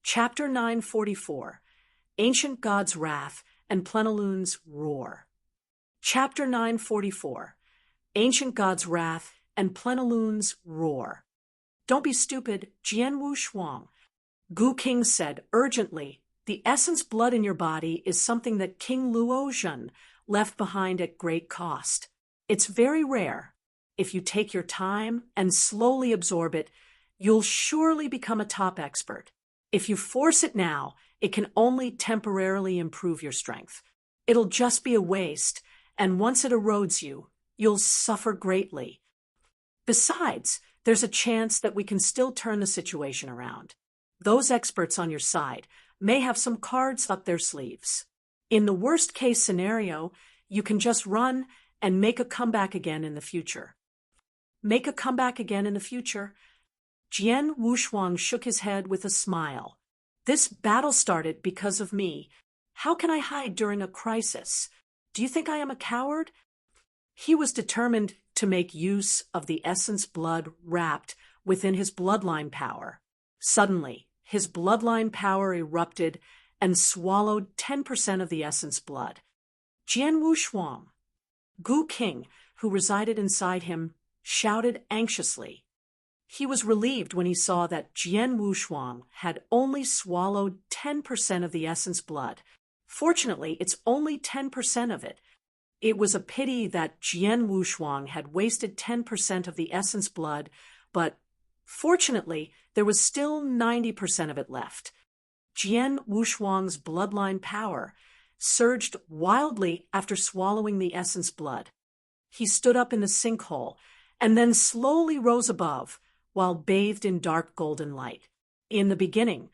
Chapter 944, Ancient God's Wrath and Plenilune's Roar. Chapter 944, Ancient God's Wrath and Plenilune's Roar. Don't be stupid, Jian Wu Shuang. Gu King said urgently, the essence blood in your body is something that King Luozhen left behind at great cost. It's very rare. If you take your time and slowly absorb it, you'll surely become a top expert. If you force it now, it can only temporarily improve your strength. It'll just be a waste, and once it erodes you, you'll suffer greatly. Besides, there's a chance that we can still turn the situation around. Those experts on your side may have some cards up their sleeves. In the worst-case scenario, you can just run and make a comeback again in the future. Make a comeback again in the future? Jian Wushuang shook his head with a smile. This battle started because of me. How can I hide during a crisis? Do you think I am a coward? He was determined to make use of the essence blood wrapped within his bloodline power. Suddenly, his bloodline power erupted and swallowed 10% of the essence blood. Jian Wushuang, Gu King, who resided inside him, shouted anxiously. He was relieved when he saw that Jian Wushuang had only swallowed 10% of the essence blood. Fortunately, it's only 10% of it. It was a pity that Jian Wushuang had wasted 10% of the essence blood, but fortunately, there was still 90% of it left. Jian Wushuang's bloodline power surged wildly after swallowing the essence blood. He stood up in the sinkhole and then slowly rose above while bathed in dark golden light. In the beginning,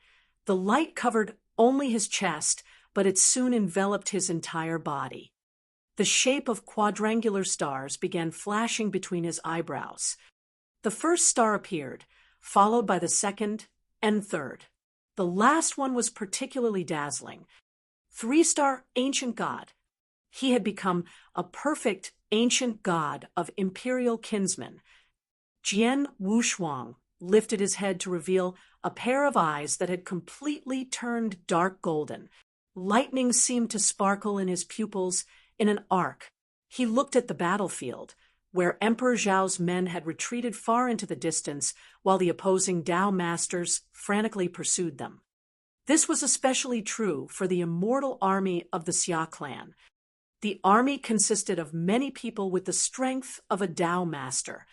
the light covered only his chest, but it soon enveloped his entire body. The shape of quadrangular stars began flashing between his eyebrows. The first star appeared, followed by the second and third. The last one was particularly dazzling. 3-star ancient god. He had become a perfect ancient god of imperial kinsmen. Jian Wushuang lifted his head to reveal a pair of eyes that had completely turned dark golden. Lightning seemed to sparkle in his pupils in an arc. He looked at the battlefield, where Emperor Zhao's men had retreated far into the distance while the opposing Dao masters frantically pursued them. This was especially true for the immortal army of the Xia clan. The army consisted of many people with the strength of a Dao master.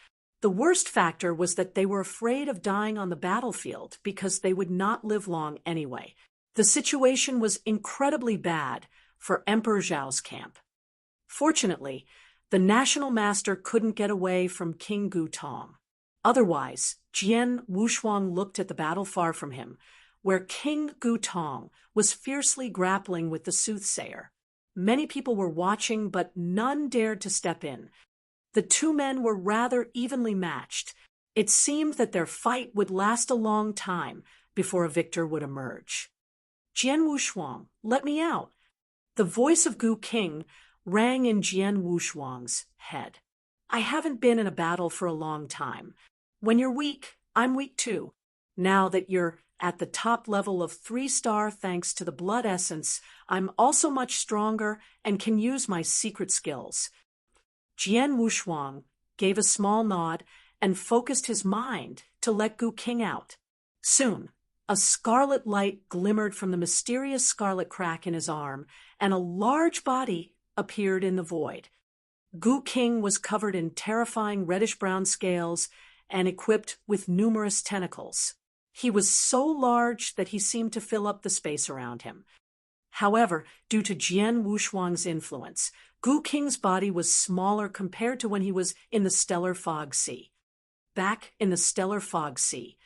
The worst factor was that they were afraid of dying on the battlefield because they would not live long anyway. The situation was incredibly bad for Emperor Zhao's camp. Fortunately, the national master couldn't get away from King Gu Tong. Otherwise, Jian Wushuang looked at the battle far from him, where King Gu Tong was fiercely grappling with the soothsayer. Many people were watching, but none dared to step in. The two men were rather evenly matched. It seemed that their fight would last a long time before a victor would emerge. Jian Wushuang, let me out. The voice of Gu King rang in Jian Wushuang's head. I haven't been in a battle for a long time. When you're weak, I'm weak too. Now that you're at the top level of 3-star thanks to the blood essence, I'm also much stronger and can use my secret skills. Jian Wushuang gave a small nod and focused his mind to let Gu King out. Soon, a scarlet light glimmered from the mysterious scarlet crack in his arm, and a large body appeared in the void. Gu King was covered in terrifying reddish-brown scales and equipped with numerous tentacles. He was so large that he seemed to fill up the space around him. However, due to Jian Wushuang's influence, Gu King's body was smaller compared to when he was in the Stellar Fog Sea. Back in the Stellar Fog Sea,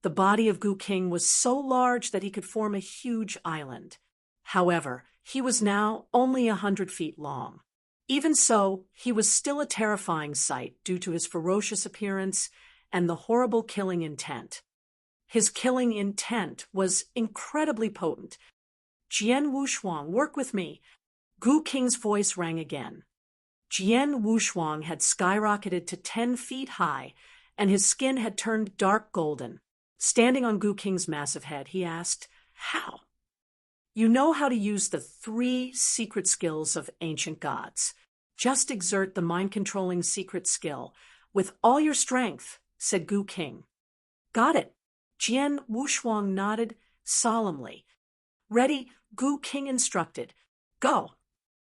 the body of Gu King was so large that he could form a huge island. However, he was now only 100 feet long. Even so, he was still a terrifying sight due to his ferocious appearance and the horrible killing intent. His killing intent was incredibly potent. Jian Wushuang, work with me. Gu King's voice rang again. Jian Wushuang had skyrocketed to 10 feet high, and his skin had turned dark golden. Standing on Gu King's massive head, he asked, How? You know how to use the 3 secret skills of ancient gods. Just exert the mind-controlling secret skill with all your strength, said Gu King. Got it. Jian Wushuang nodded solemnly. Ready, Gu King instructed. Go.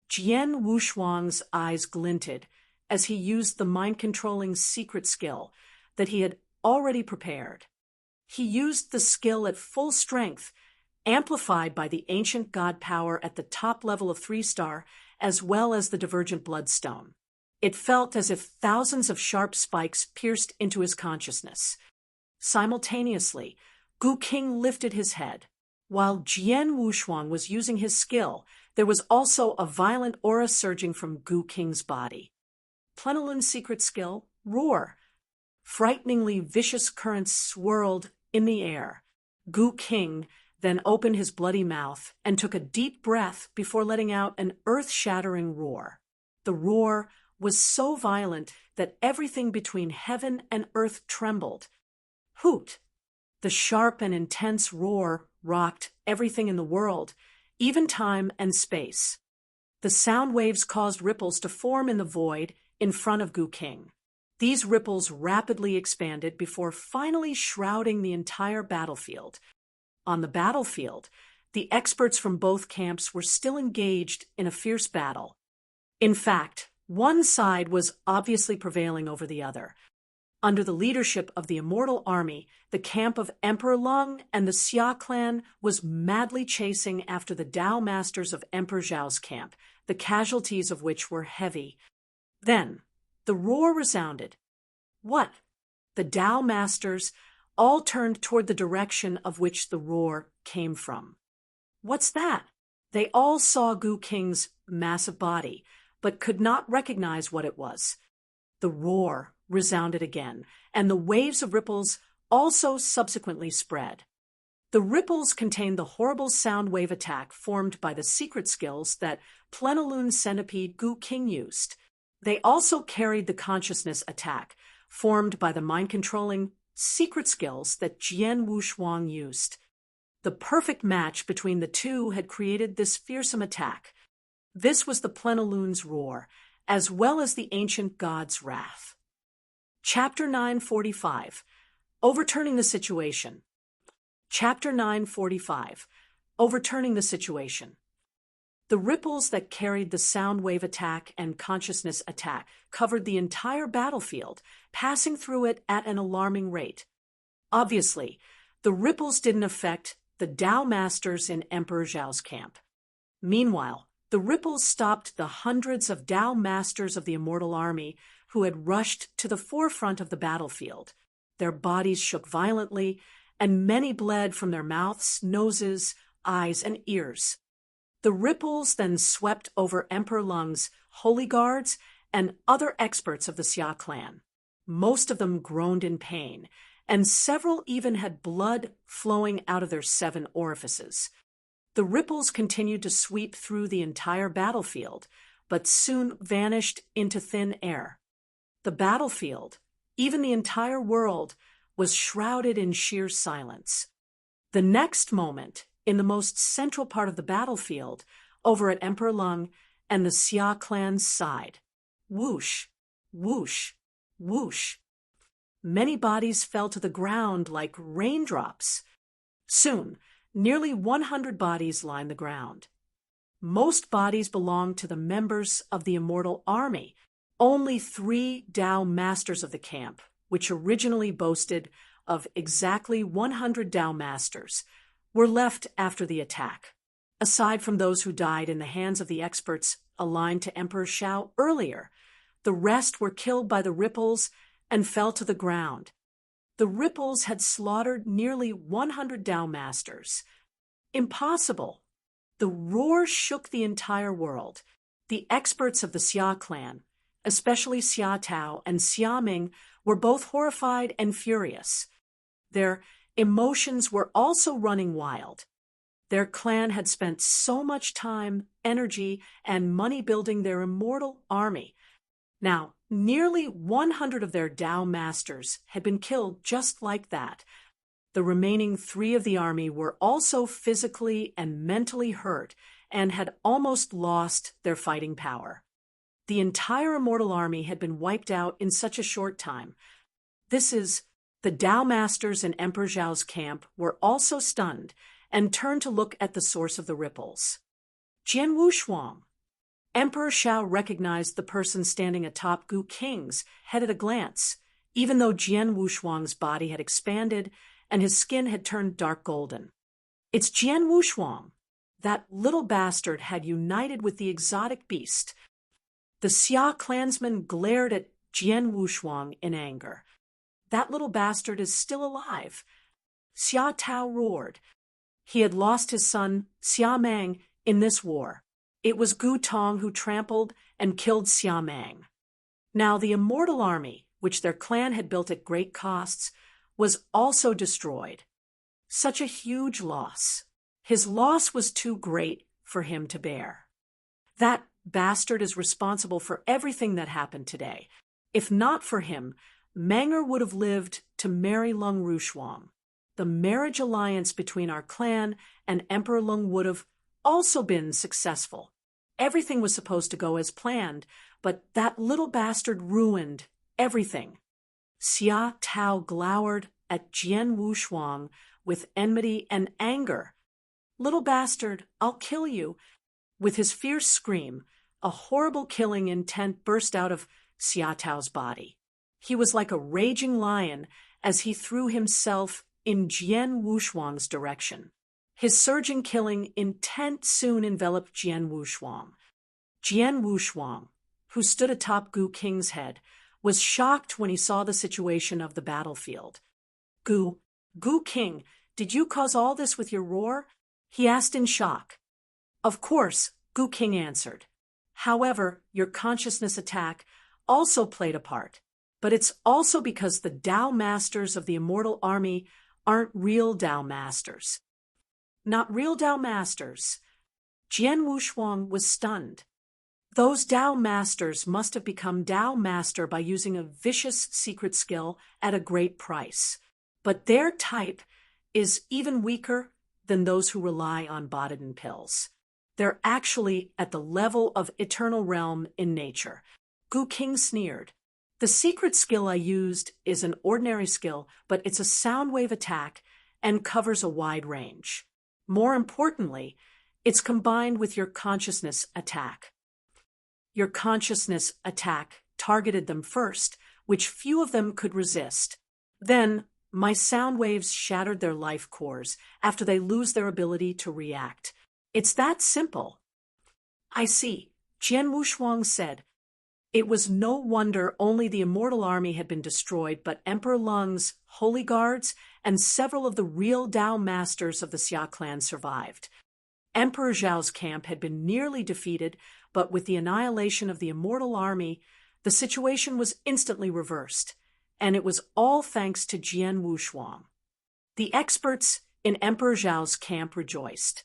Jian Wushuang's eyes glinted as he used the mind-controlling secret skill that he had already prepared. He used the skill at full strength, amplified by the ancient god power at the top level of 3-star, as well as the divergent bloodstone. It felt as if thousands of sharp spikes pierced into his consciousness. Simultaneously, Gu King lifted his head. While Jian Wushuang was using his skill, there was also a violent aura surging from Gu King's body. Plenilune's secret skill, Roar. Frighteningly vicious currents swirled in the air. Gu King then opened his bloody mouth and took a deep breath before letting out an earth-shattering roar. The roar was so violent that everything between heaven and earth trembled. Hoot! The sharp and intense roar rocked everything in the world, even time and space. The sound waves caused ripples to form in the void in front of Gu King. These ripples rapidly expanded before finally shrouding the entire battlefield. On the battlefield, the experts from both camps were still engaged in a fierce battle. In fact, one side was obviously prevailing over the other. Under the leadership of the Immortal Army, the camp of Emperor Lung and the Xia clan was madly chasing after the Dao Masters of Emperor Zhao's camp, the casualties of which were heavy. Then, the roar resounded. What? The Dao Masters all turned toward the direction of which the roar came from. What's that? They all saw Gu King's massive body, but could not recognize what it was. The roar resounded again, and the waves of ripples also subsequently spread. The ripples contained the horrible sound wave attack formed by the secret skills that Plenilune centipede Gu King used. They also carried the consciousness attack, formed by the mind-controlling secret skills that Jian Wushuang used. The perfect match between the two had created this fearsome attack. This was the Plenilune's roar, as well as the ancient god's wrath. Chapter 945. Overturning the Situation. Chapter 945. Overturning the Situation. The ripples that carried the sound wave attack and consciousness attack covered the entire battlefield, passing through it at an alarming rate. Obviously, the ripples didn't affect the Dao Masters in Emperor Zhao's camp. Meanwhile, the ripples stopped the hundreds of Dao Masters of the Immortal Army who had rushed to the forefront of the battlefield. Their bodies shook violently, and many bled from their mouths, noses, eyes, and ears. The ripples then swept over Emperor Lung's holy guards and other experts of the Xia clan. Most of them groaned in pain, and several even had blood flowing out of their 7 orifices. The ripples continued to sweep through the entire battlefield, but soon vanished into thin air. The battlefield, even the entire world, was shrouded in sheer silence. The next moment, in the most central part of the battlefield, over at Emperor Lung and the Xia clan's side, whoosh, whoosh, whoosh. Many bodies fell to the ground like raindrops. Soon, nearly 100 bodies lined the ground. Most bodies belonged to the members of the Immortal Army. Only 3 Dao Masters of the camp, which originally boasted of exactly 100 Dao Masters, were left after the attack. Aside from those who died in the hands of the experts aligned to Emperor Shao earlier, the rest were killed by the ripples and fell to the ground. The ripples had slaughtered nearly 100 Dao Masters. Impossible! The roar shook the entire world. The experts of the Xia clan, especially Xia Tao and Xia Ming, were both horrified and furious. Their emotions were also running wild. Their clan had spent so much time, energy, and money building their immortal army. Now, nearly 100 of their Dao Masters had been killed just like that. The remaining 3 of the army were also physically and mentally hurt and had almost lost their fighting power. The entire immortal army had been wiped out in such a short time. The Tao masters in Emperor Zhao's camp were also stunned and turned to look at the source of the ripples. Jian Wushuang. Emperor Shao recognized the person standing atop Gu King's head at a glance, even though Jian Wushuang's body had expanded and his skin had turned dark golden. It's Jian Wushuang. That little bastard had united with the exotic beast. The Xia clansmen glared at Jian Wushuang in anger. That little bastard is still alive. Xia Tao roared. He had lost his son, Xia Mang, in this war. It was Gu Tong who trampled and killed Xia Mang. Now the immortal army, which their clan had built at great costs, was also destroyed. Such a huge loss. His loss was too great for him to bear. That bastard is responsible for everything that happened today. If not for him, Manger would have lived to marry Lung Rushuang. The marriage alliance between our clan and Emperor Lung would have also been successful. Everything was supposed to go as planned, but that little bastard ruined everything. Xia Tao glowered at Jian Wushuang with enmity and anger. Little bastard, I'll kill you. With his fierce scream, a horrible killing intent burst out of Xia Tao's body. He was like a raging lion as he threw himself in Jian Wushuang's direction. His surging killing intent soon enveloped Jian Wushuang. Jian Wushuang, who stood atop Gu King's head, was shocked when he saw the situation of the battlefield. Gu King, did you cause all this with your roar? He asked in shock. Of course, Gu King answered. However, your consciousness attack also played a part. But it's also because the Tao masters of the immortal army aren't real Tao masters. Not real Tao masters. Jian Wushuang was stunned. Those Tao masters must have become Tao master by using a vicious secret skill at a great price. But their type is even weaker than those who rely on Botidan pills. They're actually at the level of eternal realm in nature. Gu King sneered. The secret skill I used is an ordinary skill, but it's a sound wave attack and covers a wide range. More importantly, it's combined with your consciousness attack. Your consciousness attack targeted them first, which few of them could resist. Then, my sound waves shattered their life cores after they lose their ability to react. It's that simple. I see, Jian Wushuang said. It was no wonder only the immortal army had been destroyed, but Emperor Lung's holy guards and several of the real Tao masters of the Xia clan survived. Emperor Zhao's camp had been nearly defeated, but with the annihilation of the immortal army, the situation was instantly reversed, and it was all thanks to Jian Wushuang. The experts in Emperor Zhao's camp rejoiced.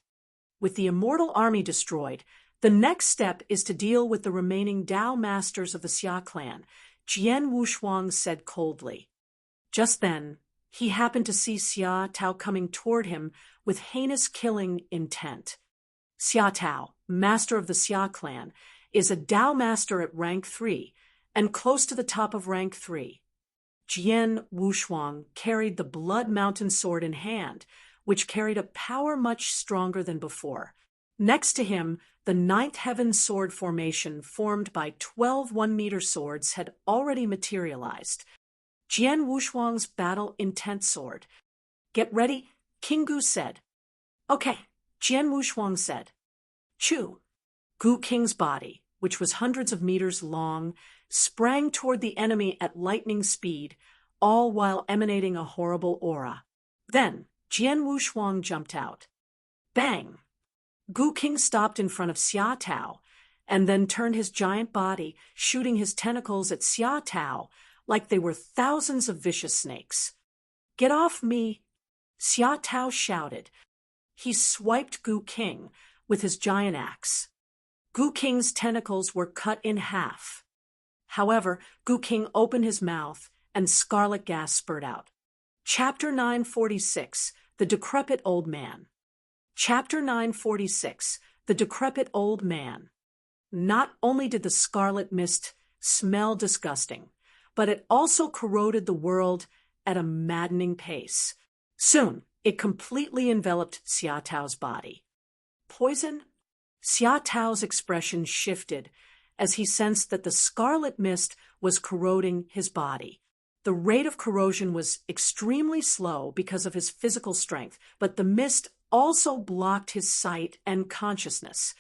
With the immortal army destroyed, the next step is to deal with the remaining Tao masters of the Xia clan, Jian Wushuang said coldly. Just then, he happened to see Xia Tao coming toward him with heinous killing intent. Xia Tao, master of the Xia clan, is a Tao master at rank 3 and close to the top of rank 3. Jian Wushuang carried the Blood Mountain sword in hand, which carried a power much stronger than before. Next to him, the Ninth Heaven sword formation formed by 12 one-meter swords had already materialized. Jian Wushuang's battle intent sword. Get ready, King Gu said. Okay, Jian Wushuang said. Chu. Gu King's body, which was hundreds of meters long, sprang toward the enemy at lightning speed, all while emanating a horrible aura. Then, Jian Wushuang jumped out. Bang! Gu King stopped in front of Xia Tao, and then turned his giant body, shooting his tentacles at Xia Tao like they were thousands of vicious snakes. Get off me! Xia Tao shouted. He swiped Gu King with his giant axe. Gu King's tentacles were cut in half. However, Gu King opened his mouth, and scarlet gas spurted out. Chapter 946, The Decrepit Old Man. Chapter 946, The Decrepit Old Man. Not only did the scarlet mist smell disgusting, but it also corroded the world at a maddening pace. Soon, it completely enveloped Xia Tao's body. Poison? Xia Tao's expression shifted as he sensed that the scarlet mist was corroding his body. The rate of corrosion was extremely slow because of his physical strength, but the mist also blocked his sight and consciousness.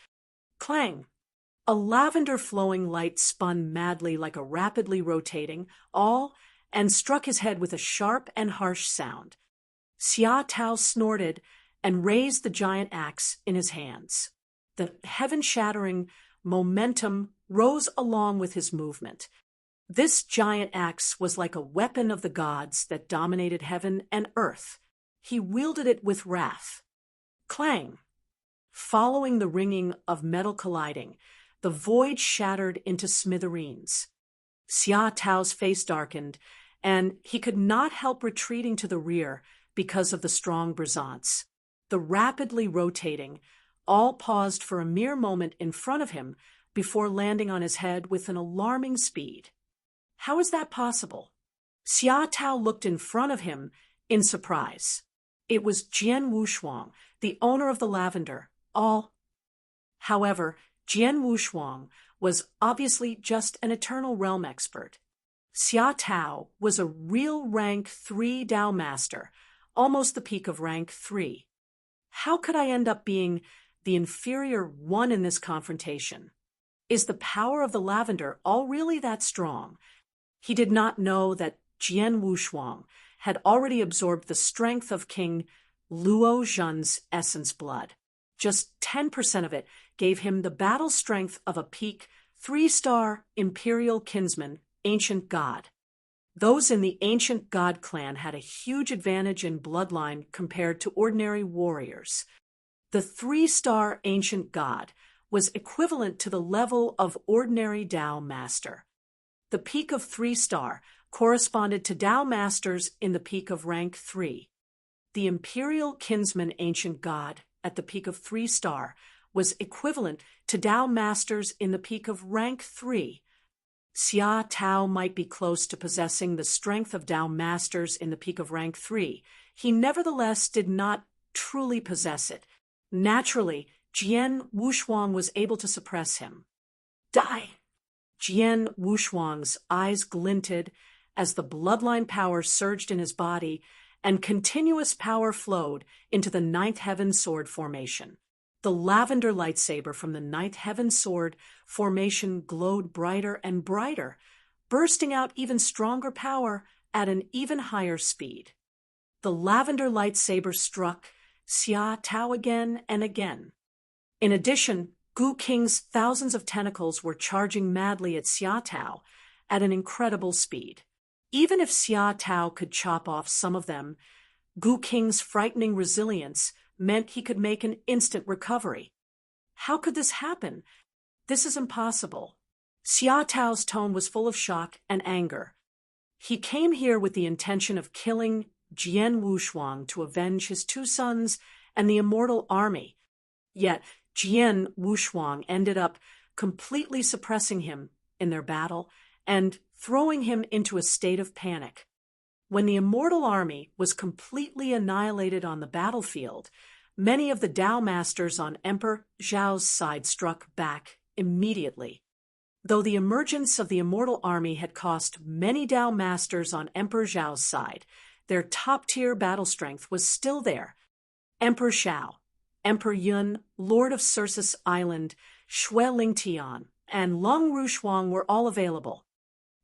Clang! A lavender-flowing light spun madly like a rapidly rotating awl and struck his head with a sharp and harsh sound. Xia Tao snorted and raised the giant axe in his hands. The heaven-shattering momentum rose along with his movement. This giant axe was like a weapon of the gods that dominated heaven and earth. He wielded it with wrath. Clang! Following the ringing of metal colliding, the void shattered into smithereens. Xia Tao's face darkened, and he could not help retreating to the rear because of the strong brisance. The rapidly rotating all paused for a mere moment in front of him before landing on his head with an alarming speed. How is that possible? Xia Tao looked in front of him in surprise. It was Jian Wushuang, the owner of the lavender. However, Jian Wushuang was obviously just an Eternal Realm expert. Xia Tao was a real rank 3 Dao Master, almost the peak of rank 3. How could I end up being the inferior one in this confrontation? Is the power of the lavender all really that strong? He did not know that Jian Wushuang had already absorbed the strength of King Luo Zhen's essence blood. Just 10% of it gave him the battle strength of a peak 3-star imperial kinsman, ancient god. Those in the ancient god clan had a huge advantage in bloodline compared to ordinary warriors. The 3-star ancient god was equivalent to the level of ordinary Dao Master. The peak of 3-star corresponded to Dao Masters in the peak of rank 3. The imperial kinsman ancient god at the peak of 3-star was equivalent to Dao Masters in the peak of rank 3. Xia Tao might be close to possessing the strength of Dao Masters in the peak of rank 3. He nevertheless did not truly possess it. Naturally, Jian Wushuang was able to suppress him. Die! Jian Wushuang's eyes glinted as the bloodline power surged in his body and continuous power flowed into the Ninth Heaven Sword formation. The lavender lightsaber from the Ninth Heaven Sword formation glowed brighter and brighter, bursting out even stronger power at an even higher speed. The lavender lightsaber struck Xia Tao again and again. In addition, Gu King's thousands of tentacles were charging madly at Xia Tao at an incredible speed. Even if Xia Tao could chop off some of them, Gu King's frightening resilience meant he could make an instant recovery. How could this happen? This is impossible. Xia Tao's tone was full of shock and anger. He came here with the intention of killing Jian Wushuang to avenge his 2 sons and the immortal army. Yet Jian Wushuang ended up completely suppressing him in their battle and throwing him into a state of panic. When the immortal army was completely annihilated on the battlefield, many of the Dao Masters on Emperor Zhao's side struck back immediately. Though the emergence of the immortal army had cost many Dao Masters on Emperor Zhao's side, their top-tier battle strength was still there. Emperor Zhao, Emperor Yun, Lord of Circes Island, Shui Lingtian, and Lung Rushuang were all available.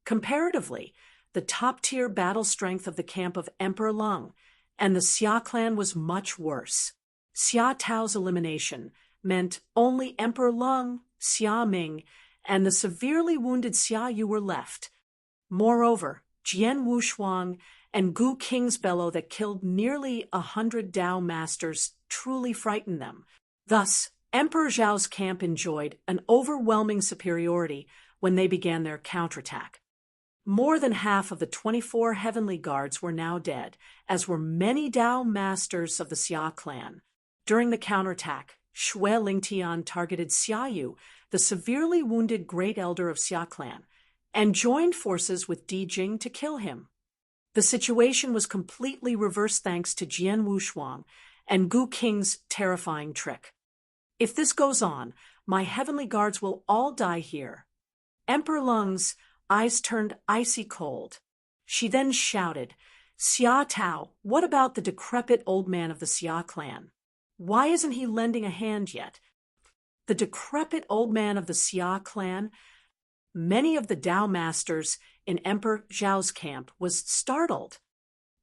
Comparatively, the top-tier battle strength of the camp of Emperor Lung and the Xia clan was much worse. Xia Tao's elimination meant only Emperor Lung, Xia Ming, and the severely wounded Xia Yu were left. Moreover, Jian Wushuang and Gu King's bellow that killed nearly 100 Dao Masters truly frightened them. Thus, Emperor Zhao's camp enjoyed an overwhelming superiority when they began their counterattack. More than half of the 24 heavenly guards were now dead, as were many Dao masters of the Xia clan. During the counterattack, Shui Lingtian targeted Xia Yu, the severely wounded great elder of Xia clan, and joined forces with Di Jing to kill him. The situation was completely reversed thanks to Jian Wushuang and Gu Qing's terrifying trick. If this goes on, my heavenly guards will all die here. Emperor Lung's eyes turned icy cold. She then shouted, Xia Tao, what about the decrepit old man of the Xia clan? Why isn't he lending a hand yet? The decrepit old man of the Xia clan? Many of the Dao masters in Emperor Zhao's camp was startled.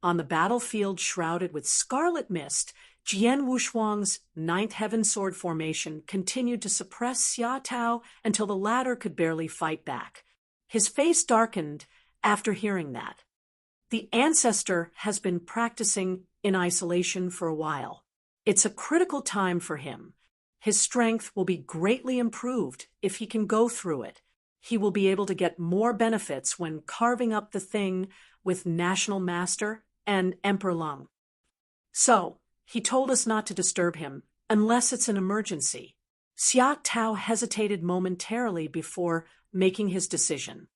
On the battlefield shrouded with scarlet mist, Jian Wushuang's ninth heaven sword formation continued to suppress Xia Tao until the latter could barely fight back. His face darkened after hearing that. The ancestor has been practicing in isolation for a while. It's a critical time for him. His strength will be greatly improved if he can go through it. He will be able to get more benefits when carving up the thing with National Master and Emperor Lung. So, he told us not to disturb him, unless it's an emergency. Xia Tao hesitated momentarily before making his decision.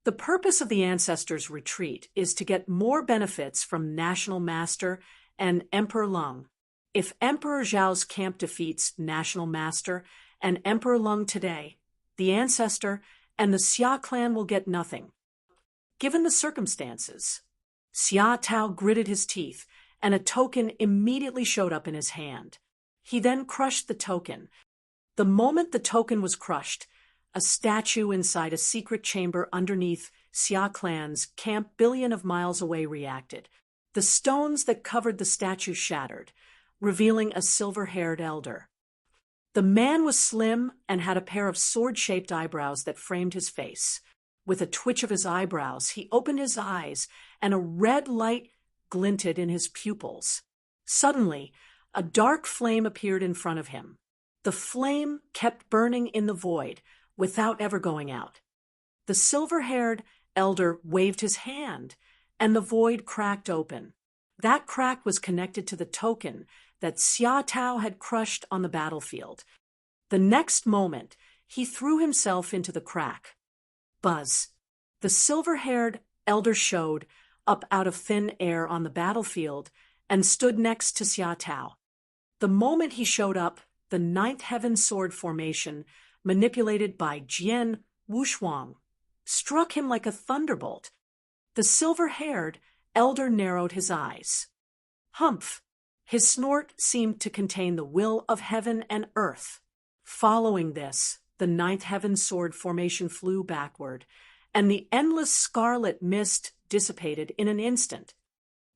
The purpose of the ancestors' retreat is to get more benefits from National Master and Emperor Lung. If Emperor Zhao's camp defeats National Master and Emperor Lung today, the ancestor and the Xia clan will get nothing. Given the circumstances, Xia Tao gritted his teeth, and a token immediately showed up in his hand. He then crushed the token. The moment the token was crushed, a statue inside a secret chamber underneath Xia clan's camp billion of miles away reacted. The stones that covered the statue shattered, revealing a silver-haired elder. The man was slim and had a pair of sword-shaped eyebrows that framed his face. With a twitch of his eyebrows, he opened his eyes, and a red light glinted in his pupils. Suddenly, a dark flame appeared in front of him. The flame kept burning in the void, without ever going out. The silver-haired elder waved his hand, and the void cracked open. That crack was connected to the token that Xia Tao had crushed on the battlefield. The next moment, he threw himself into the crack. Buzz. The silver-haired elder showed up out of thin air on the battlefield and stood next to Xia Tao. The moment he showed up, the ninth heaven sword formation, manipulated by Jian Wushuang, struck him like a thunderbolt. The silver-haired elder narrowed his eyes. Humph! His snort seemed to contain the will of heaven and earth. Following this, the ninth heaven sword formation flew backward, and the endless scarlet mist dissipated in an instant.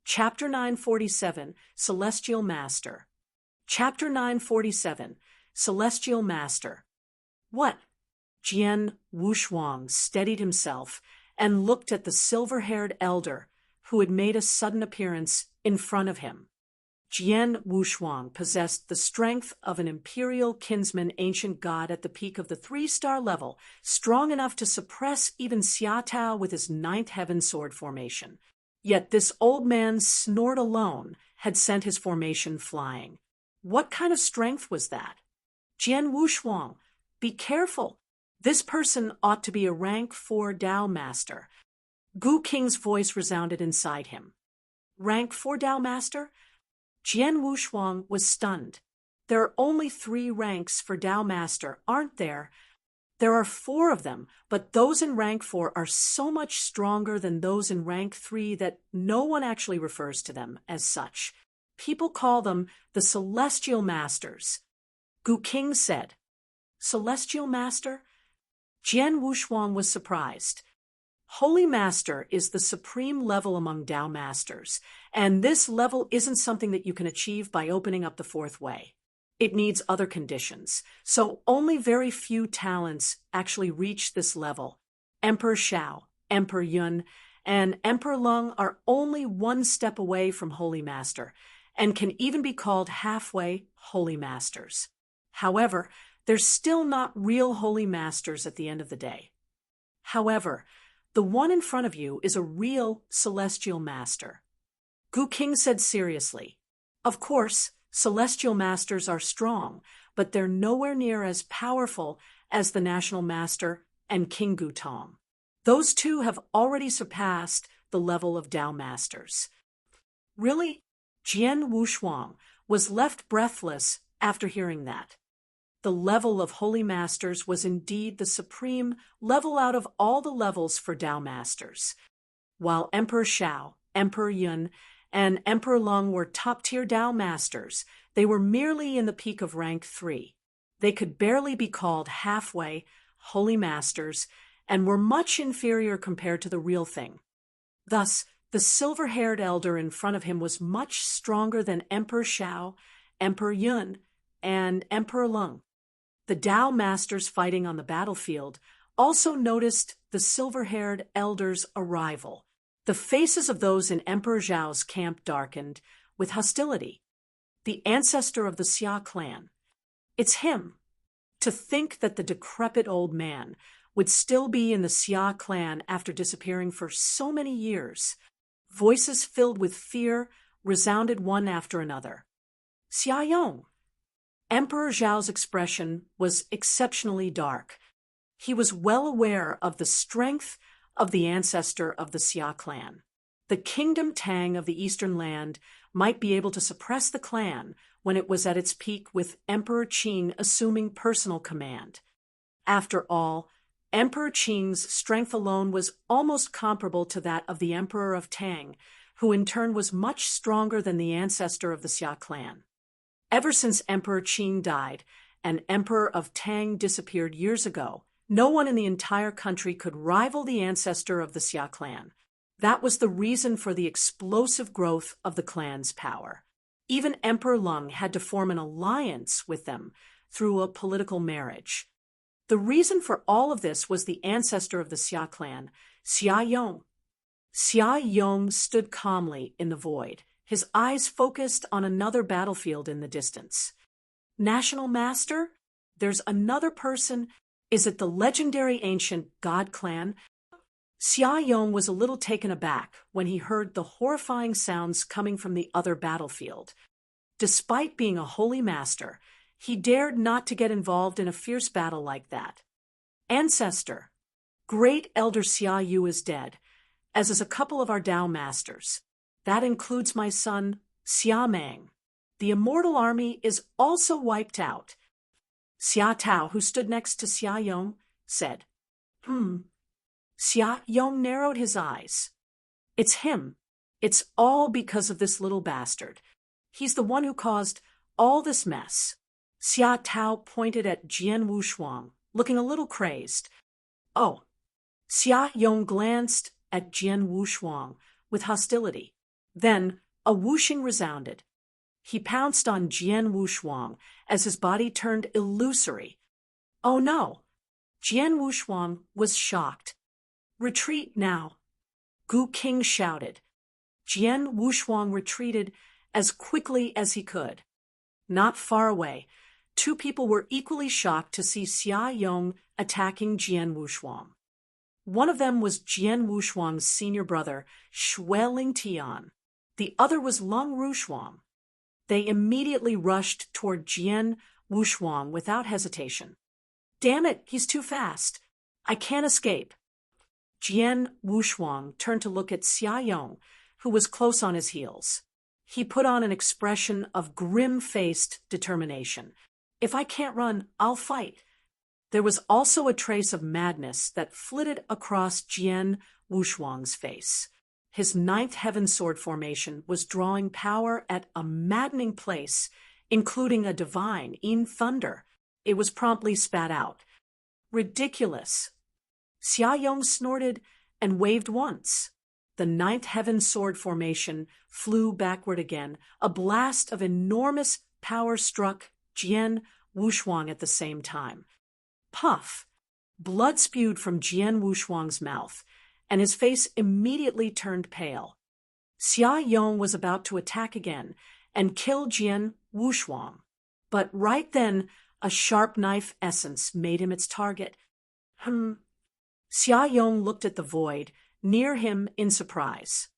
Chapter 947, Celestial Master. Chapter 947, Celestial Master. What? Jian Wushuang steadied himself and looked at the silver-haired elder, who had made a sudden appearance in front of him. Jian Wushuang possessed the strength of an imperial kinsman ancient god at the peak of the 3-star level, strong enough to suppress even Xia Tao with his ninth heaven sword formation. Yet this old man's snort alone had sent his formation flying. What kind of strength was that? Jian Wushuang, be careful. This person ought to be a rank 4 Dao master. Gu Qing's voice resounded inside him. Rank 4 Dao master? Jian Wushuang was stunned. There are only 3 ranks for Dao Master, aren't there? There are 4 of them, but those in rank 4 are so much stronger than those in rank 3 that no one actually refers to them as such. People call them the Celestial Masters. Gu Qing said. Celestial Master? Jian Wushuang was surprised. Holy Master is the supreme level among Dao Masters, and this level isn't something that you can achieve by opening up the 4th way. It needs other conditions, so only very few talents actually reach this level. Emperor Shao, Emperor Yun, and Emperor Lung are only 1 step away from Holy Master, and can even be called halfway Holy Masters. However, they're still not real Holy Masters at the end of the day. However, The one in front of you is a real celestial master. Gu King said seriously. Of course, celestial masters are strong, but they're nowhere near as powerful as the national master and King Gutong. Those two have already surpassed the level of Tao masters. Really? Jian Wushuang was left breathless after hearing that. The level of holy masters was indeed the supreme level out of all the levels for Tao masters. While Emperor Shao, Emperor Yun, and Emperor Lung were top-tier Tao masters, they were merely in the peak of rank 3. They could barely be called halfway holy masters and were much inferior compared to the real thing. Thus, the silver-haired elder in front of him was much stronger than Emperor Shao, Emperor Yun, and Emperor Lung. The Tao masters fighting on the battlefield also noticed the silver-haired elder's arrival. The faces of those in Emperor Zhao's camp darkened with hostility. The ancestor of the Xia clan. It's him. To think that the decrepit old man would still be in the Xia clan after disappearing for so many years. Voices filled with fear resounded one after another. Xia Yong. Emperor Zhao's expression was exceptionally dark. He was well aware of the strength of the ancestor of the Xia clan. The kingdom Tang of the eastern land might be able to suppress the clan when it was at its peak, with Emperor Qing assuming personal command. After all, Emperor Qing's strength alone was almost comparable to that of the Emperor of Tang, who in turn was much stronger than the ancestor of the Xia clan. Ever since Emperor Qing died and Emperor of Tang disappeared years ago, no one in the entire country could rival the ancestor of the Xia clan. That was the reason for the explosive growth of the clan's power. Even Emperor Lung had to form an alliance with them through a political marriage. The reason for all of this was the ancestor of the Xia clan, Xia Yong. Xia Yong stood calmly in the void, his eyes focused on another battlefield in the distance. National Master? There's another person. Is it the legendary ancient God clan? Xia Yong was a little taken aback when he heard the horrifying sounds coming from the other battlefield. Despite being a holy master, he dared not to get involved in a fierce battle like that. Ancestor, Great Elder Xia Yu is dead, as is a couple of our Tao masters. That includes my son, Xia Mang. The immortal army is also wiped out. Xia Tao, who stood next to Xia Yong, said, Xia Yong narrowed his eyes. It's him. It's all because of this little bastard. He's the one who caused all this mess. Xia Tao pointed at Jian Wushuang, looking a little crazed. Oh. Xia Yong glanced at Jian Wushuang with hostility. Then a whooshing resounded. He pounced on Jian Wushuang as his body turned illusory. Oh no! Jian Wushuang was shocked. Retreat now! Gu King shouted. Jian Wushuang retreated as quickly as he could. Not far away, two people were equally shocked to see Xia Yong attacking Jian Wushuang. One of them was Jian Wushuang's senior brother, Xue Lingtian. The other was Lung Wushuang. They immediately rushed toward Jian Wushuang without hesitation. Damn it, he's too fast. I can't escape. Jian Wushuang turned to look at Xia Yong, who was close on his heels. He put on an expression of grim-faced determination. If I can't run, I'll fight. There was also a trace of madness that flitted across Jian Wushuang's face. His ninth heaven sword formation was drawing power at a maddening place, including a divine in thunder. It was promptly spat out. Ridiculous. Xia Yong snorted and waved once. The ninth heaven sword formation flew backward again. A blast of enormous power struck Jian Wushuang at the same time. Puff! Blood spewed from Jian Wushuang's mouth, and his face immediately turned pale. Xia Yong was about to attack again and kill Jian Wushuang. But right then, a sharp knife essence made him its target. Xia Yong looked at the void near him in surprise.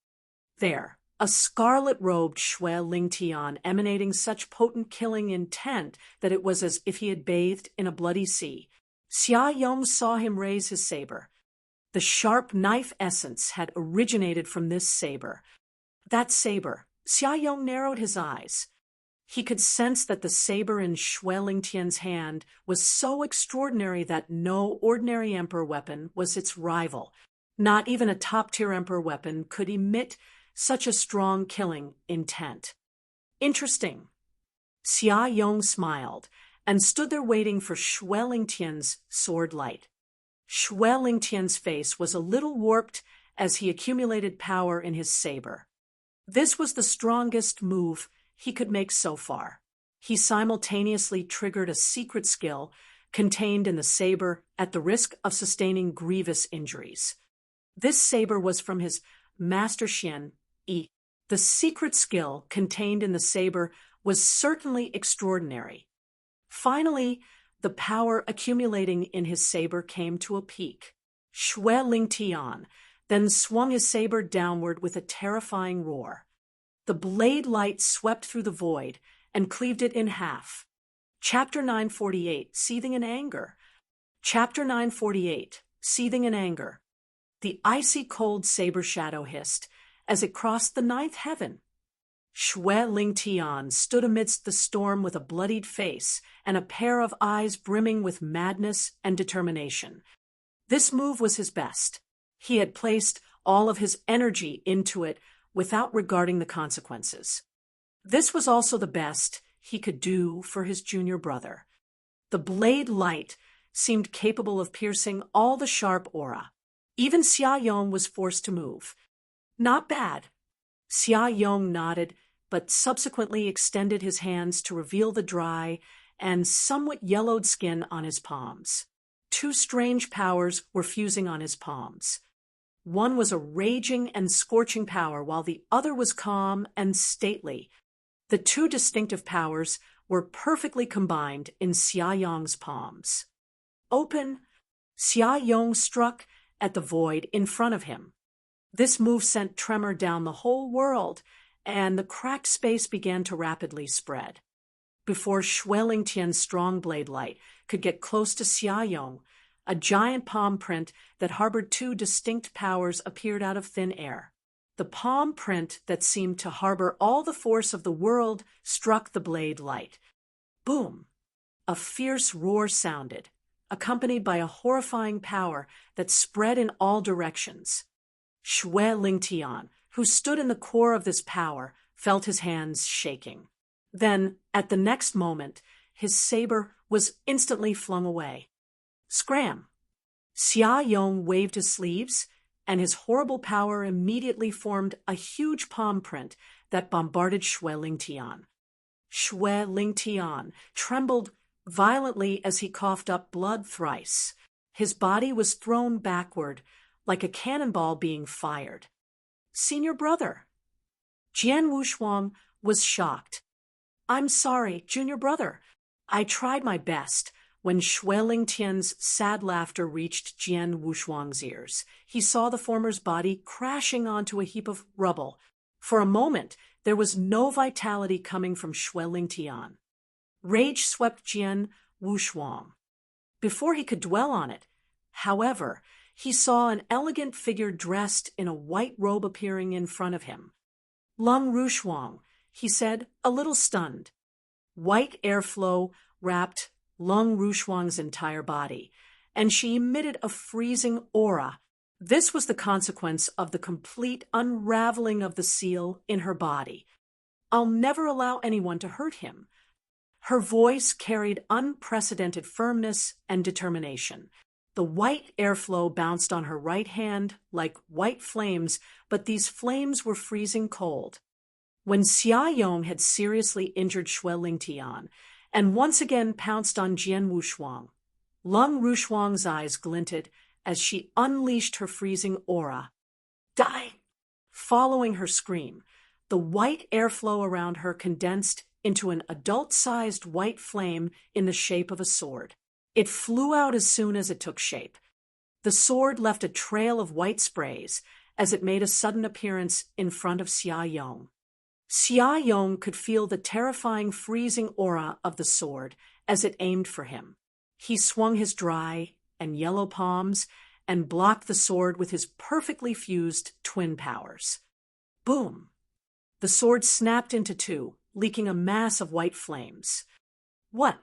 There, a scarlet-robed Shui Lingtian emanating such potent killing intent that it was as if he had bathed in a bloody sea. Xia Yong saw him raise his saber. The sharp knife essence had originated from this saber. That saber, Xia Yong narrowed his eyes. He could sense that the saber in Shui Lingtian's hand was so extraordinary that no ordinary emperor weapon was its rival. Not even a top-tier emperor weapon could emit such a strong killing intent. Interesting. Xia Yong smiled and stood there waiting for Shui Lingtian's sword light. Shui Lingtian's face was a little warped as he accumulated power in his saber. This was the strongest move he could make so far. He simultaneously triggered a secret skill contained in the saber at the risk of sustaining grievous injuries. This saber was from his master Xian Yi. The secret skill contained in the saber was certainly extraordinary. Finally, the power accumulating in his saber came to a peak. Shui Lingtian then swung his saber downward with a terrifying roar. The blade light swept through the void and cleaved it in half. Chapter 948, Seething in Anger. Chapter 948, Seething in Anger. The icy cold saber shadow hissed as it crossed the ninth heaven. Shui Lingtian stood amidst the storm with a bloodied face and a pair of eyes brimming with madness and determination. This move was his best. He had placed all of his energy into it without regarding the consequences. This was also the best he could do for his junior brother. The blade light seemed capable of piercing all the sharp aura. Even Xia Yong was forced to move. Not bad. Xia Yong nodded, but subsequently extended his hands to reveal the dry and somewhat yellowed skin on his palms. Two strange powers were fusing on his palms. One was a raging and scorching power, while the other was calm and stately. The two distinctive powers were perfectly combined in Xia Yong's palms. Open, Xia Yong struck at the void in front of him. This move sent tremor down the whole world, and the cracked space began to rapidly spread. Before Shui Lingtian's strong blade light could get close to Xia Yong, a giant palm print that harbored two distinct powers appeared out of thin air. The palm print that seemed to harbor all the force of the world struck the blade light. Boom! A fierce roar sounded, accompanied by a horrifying power that spread in all directions. Shui Lingtian, who stood in the core of this power, felt his hands shaking. Then, at the next moment, his saber was instantly flung away. Scram! Xia Yong waved his sleeves, and his horrible power immediately formed a huge palm print that bombarded Shui Lingtian. Shui Lingtian trembled violently as he coughed up blood thrice. His body was thrown backward, like a cannonball being fired. Senior brother. Jian Wushuang was shocked. I'm sorry, junior brother. I tried my best. When Shui Lingtian's sad laughter reached Jian Wushuang's ears, he saw the former's body crashing onto a heap of rubble. For a moment, there was no vitality coming from Shui Lingtian. Rage swept Jian Wushuang. Before he could dwell on it, however, he saw an elegant figure dressed in a white robe appearing in front of him. Lung Rushuang, he said, a little stunned. White airflow wrapped Lung Rushuang's entire body, and she emitted a freezing aura. This was the consequence of the complete unraveling of the seal in her body. I'll never allow anyone to hurt him. Her voice carried unprecedented firmness and determination. The white airflow bounced on her right hand like white flames, but these flames were freezing cold. When Xia Yong had seriously injured Shui Lingtian and once again pounced on Jian Wushuang, Lung Rushuang's eyes glinted as she unleashed her freezing aura. Die! Following her scream, the white airflow around her condensed into an adult-sized white flame in the shape of a sword. It flew out as soon as it took shape. The sword left a trail of white sprays as it made a sudden appearance in front of Xia Yong. Xia Yong could feel the terrifying freezing aura of the sword as it aimed for him. He swung his dry and yellow palms and blocked the sword with his perfectly fused twin powers. Boom! The sword snapped into two, leaking a mass of white flames. What?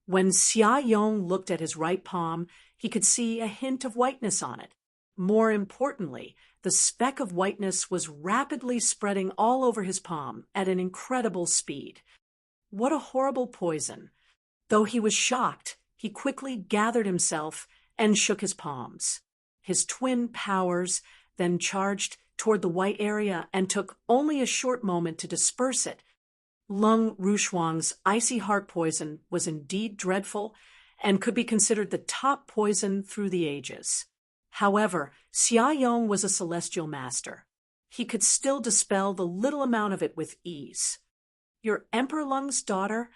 When Xia Yong looked at his right palm, he could see a hint of whiteness on it. More importantly, the speck of whiteness was rapidly spreading all over his palm at an incredible speed. What a horrible poison! Though he was shocked, he quickly gathered himself and shook his palms. His twin powers then charged toward the white area and took only a short moment to disperse it. Lung Rushuang's icy heart poison was indeed dreadful and could be considered the top poison through the ages. However, Xia Yong was a celestial master. He could still dispel the little amount of it with ease. Your Emperor Lung's daughter?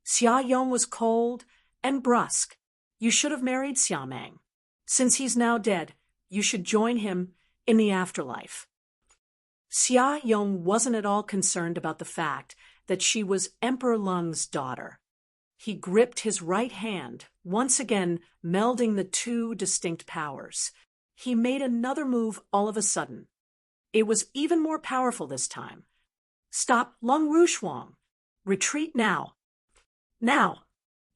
Xia Yong was cold and brusque. You should have married Xia Meng. Since he's now dead, you should join him in the afterlife. Xia Yong wasn't at all concerned about the fact that she was Emperor Lung's daughter. He gripped his right hand, once again melding the two distinct powers. He made another move all of a sudden. It was even more powerful this time. Stop, Lung Rushuang! Retreat now! Now!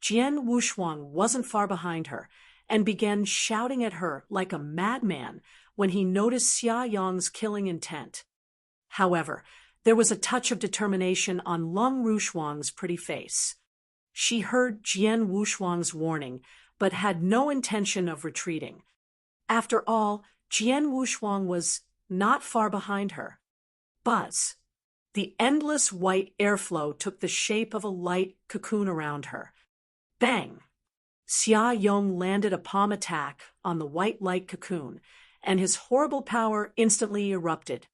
Jian Wushuang wasn't far behind her and began shouting at her like a madman when he noticed Xia Yong's killing intent. However, there was a touch of determination on Lung Rushuang's pretty face. She heard Jian Wushuang's warning, but had no intention of retreating. After all, Jian Wushuang was not far behind her. Buzz! The endless white airflow took the shape of a light cocoon around her. Bang! Xia Yong landed a palm attack on the white light cocoon, and his horrible power instantly erupted.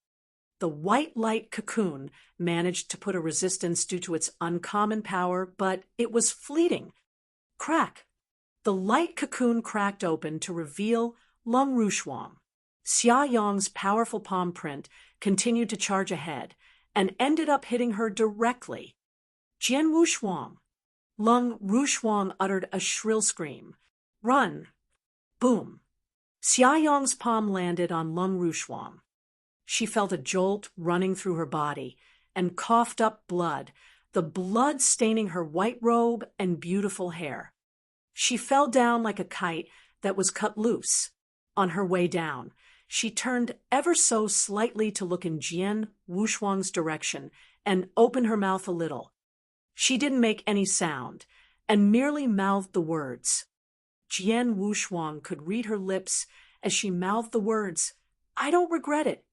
The white light cocoon managed to put a resistance due to its uncommon power, but it was fleeting. Crack! The light cocoon cracked open to reveal Lung Rushuang. Xia Yong's powerful palm print continued to charge ahead and ended up hitting her directly. Jian Wushuang! Lung Rushuang uttered a shrill scream. Run! Boom! Xia Yong's palm landed on Lung Rushuang. She felt a jolt running through her body and coughed up blood, the blood staining her white robe and beautiful hair. She fell down like a kite that was cut loose. On her way down, she turned ever so slightly to look in Jian Wushuang's direction and opened her mouth a little. She didn't make any sound and merely mouthed the words. Jian Wushuang could read her lips as she mouthed the words, I don't regret it.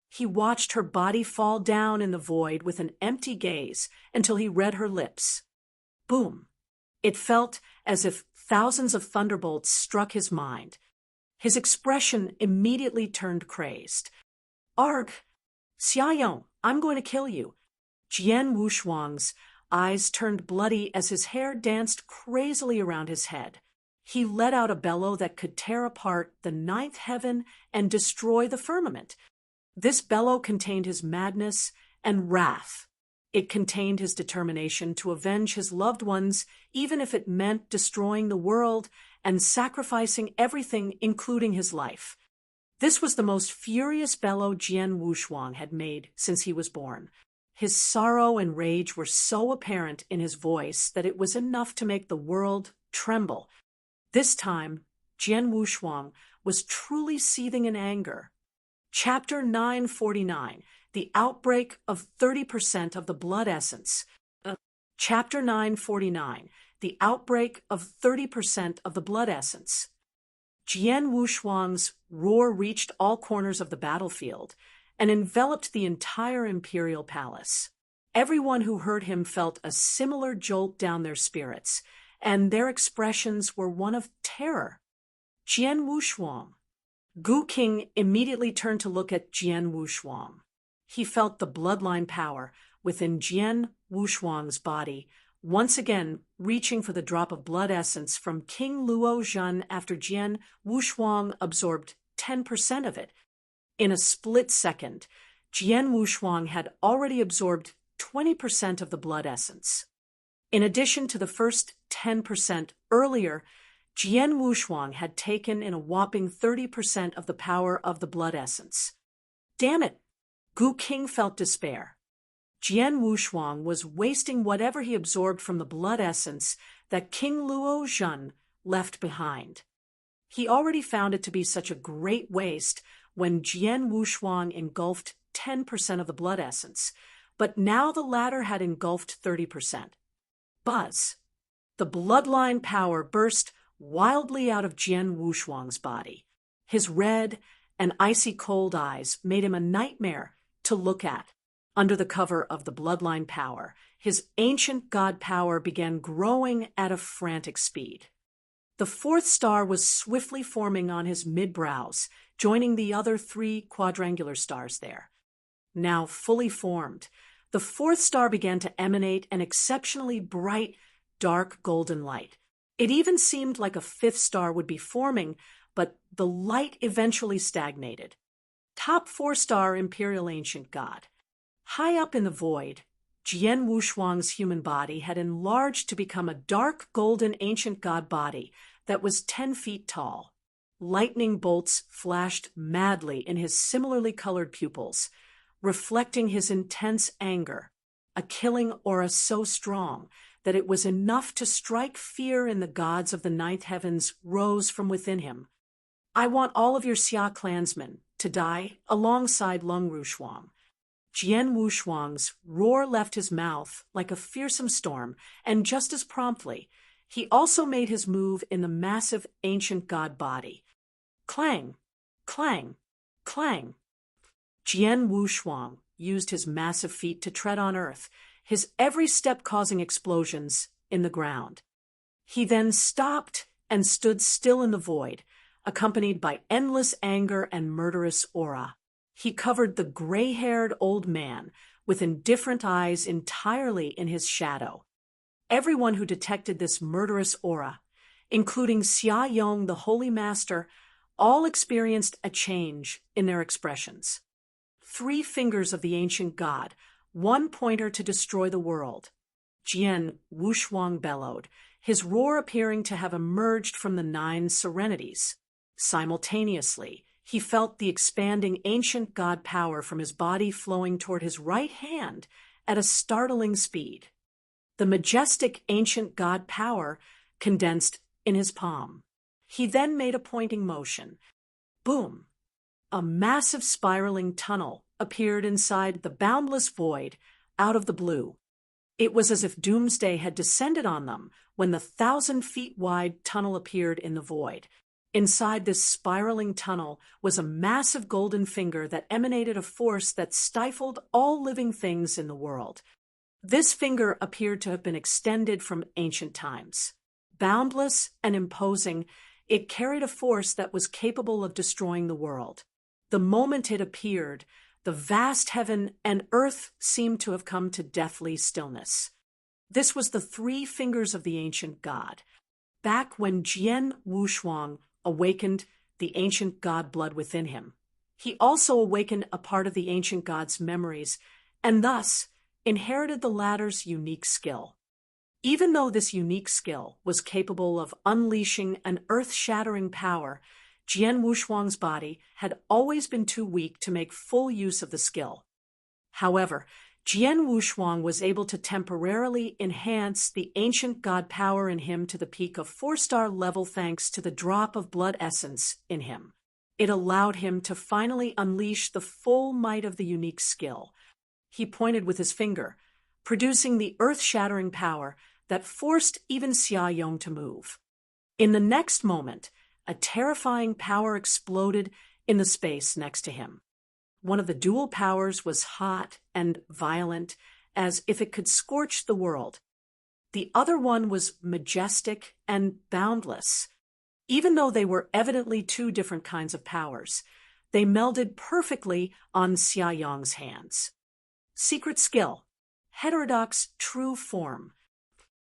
He watched her body fall down in the void with an empty gaze until he read her lips. Boom! It felt as if thousands of thunderbolts struck his mind. His expression immediately turned crazed. Arg! Xia Yong, I'm going to kill you. Jian Wushuang's eyes turned bloody as his hair danced crazily around his head. He let out a bellow that could tear apart the ninth heaven and destroy the firmament. This bellow contained his madness and wrath. It contained his determination to avenge his loved ones, even if it meant destroying the world and sacrificing everything, including his life. This was the most furious bellow Jian Wushuang had made since he was born. His sorrow and rage were so apparent in his voice that it was enough to make the world tremble. This time, Jian Wushuang was truly seething in anger. Chapter 949, The Outbreak of 30% of the Blood Essence. Chapter 949, The Outbreak of 30% of the Blood Essence. Jian Wushuang's roar reached all corners of the battlefield and enveloped the entire imperial palace. Everyone who heard him felt a similar jolt down their spirits, and their expressions were one of terror. Jian Wushuang. Gu King immediately turned to look at Jian Wushuang. He felt the bloodline power within Jian Wushuang's body once again reaching for the drop of blood essence from King Luo Zhan after Jian Wushuang absorbed 10% of it. In a split second, Jian Wushuang had already absorbed 20% of the blood essence. In addition to the first 10% earlier, Jian Wushuang had taken in a whopping 30% of the power of the blood essence. Damn it! Gu King felt despair. Jian Wushuang was wasting whatever he absorbed from the blood essence that King Luo Zhan left behind. He already found it to be such a great waste when Jian Wushuang engulfed 10% of the blood essence, but now the latter had engulfed 30%. Buzz! The bloodline power burst wildly out of Jian Wushuang's body. His red and icy cold eyes made him a nightmare to look at. Under the cover of the bloodline power, his ancient god power began growing at a frantic speed. The fourth star was swiftly forming on his mid-brows, joining the other 3 quadrangular stars there. Now fully formed, the fourth star began to emanate an exceptionally bright, dark golden light. It even seemed like a 5th star would be forming, but the light eventually stagnated. Top 4-star Imperial Ancient God. High up in the void, Jian Wushuang's human body had enlarged to become a dark golden ancient god body that was 10 feet tall. Lightning bolts flashed madly in his similarly colored pupils, reflecting his intense anger, a killing aura so strong that it was enough to strike fear in the gods of the 9th heavens rose from within him. I want all of your Xia clansmen to die alongside Lung Wushuang. Jian Wushuang's roar left his mouth like a fearsome storm, and just as promptly, he also made his move in the massive ancient god body. Clang! Clang! Clang! Jian Wushuang used his massive feet to tread on earth, his every step causing explosions in the ground. He then stopped and stood still in the void, accompanied by endless anger and murderous aura. He covered the gray-haired old man with indifferent eyes entirely in his shadow. Everyone who detected this murderous aura, including Xia Yong, the Holy Master, all experienced a change in their expressions. 3 fingers of the ancient god, 1 pointer to destroy the world. Jian Wushuang bellowed, his roar appearing to have emerged from the 9 serenities. Simultaneously, he felt the expanding ancient god power from his body flowing toward his right hand at a startling speed. The majestic ancient god power condensed in his palm. He then made a pointing motion. Boom! A massive spiraling tunnel appeared inside the boundless void out of the blue. It was as if doomsday had descended on them when the 1,000-feet-wide tunnel appeared in the void. Inside this spiraling tunnel was a massive golden finger that emanated a force that stifled all living things in the world. This finger appeared to have been extended from ancient times. Boundless and imposing, it carried a force that was capable of destroying the world. The moment it appeared, the vast heaven and earth seemed to have come to deathly stillness. This was the 3 fingers of the ancient god. Back when Jian Wushuang awakened the ancient god blood within him, he also awakened a part of the ancient god's memories, and thus inherited the latter's unique skill. Even though this unique skill was capable of unleashing an earth-shattering power, Jian Wushuang's body had always been too weak to make full use of the skill. However, Jian Wushuang was able to temporarily enhance the ancient god power in him to the peak of 4-star level thanks to the drop of blood essence in him. It allowed him to finally unleash the full might of the unique skill. He pointed with his finger, producing the earth-shattering power that forced even Xia Yong to move. In the next moment, a terrifying power exploded in the space next to him. One of the dual powers was hot and violent, as if it could scorch the world. The other one was majestic and boundless. Even though they were evidently 2 different kinds of powers, they melded perfectly on Xia Yong's hands. Secret skill, heterodox true form.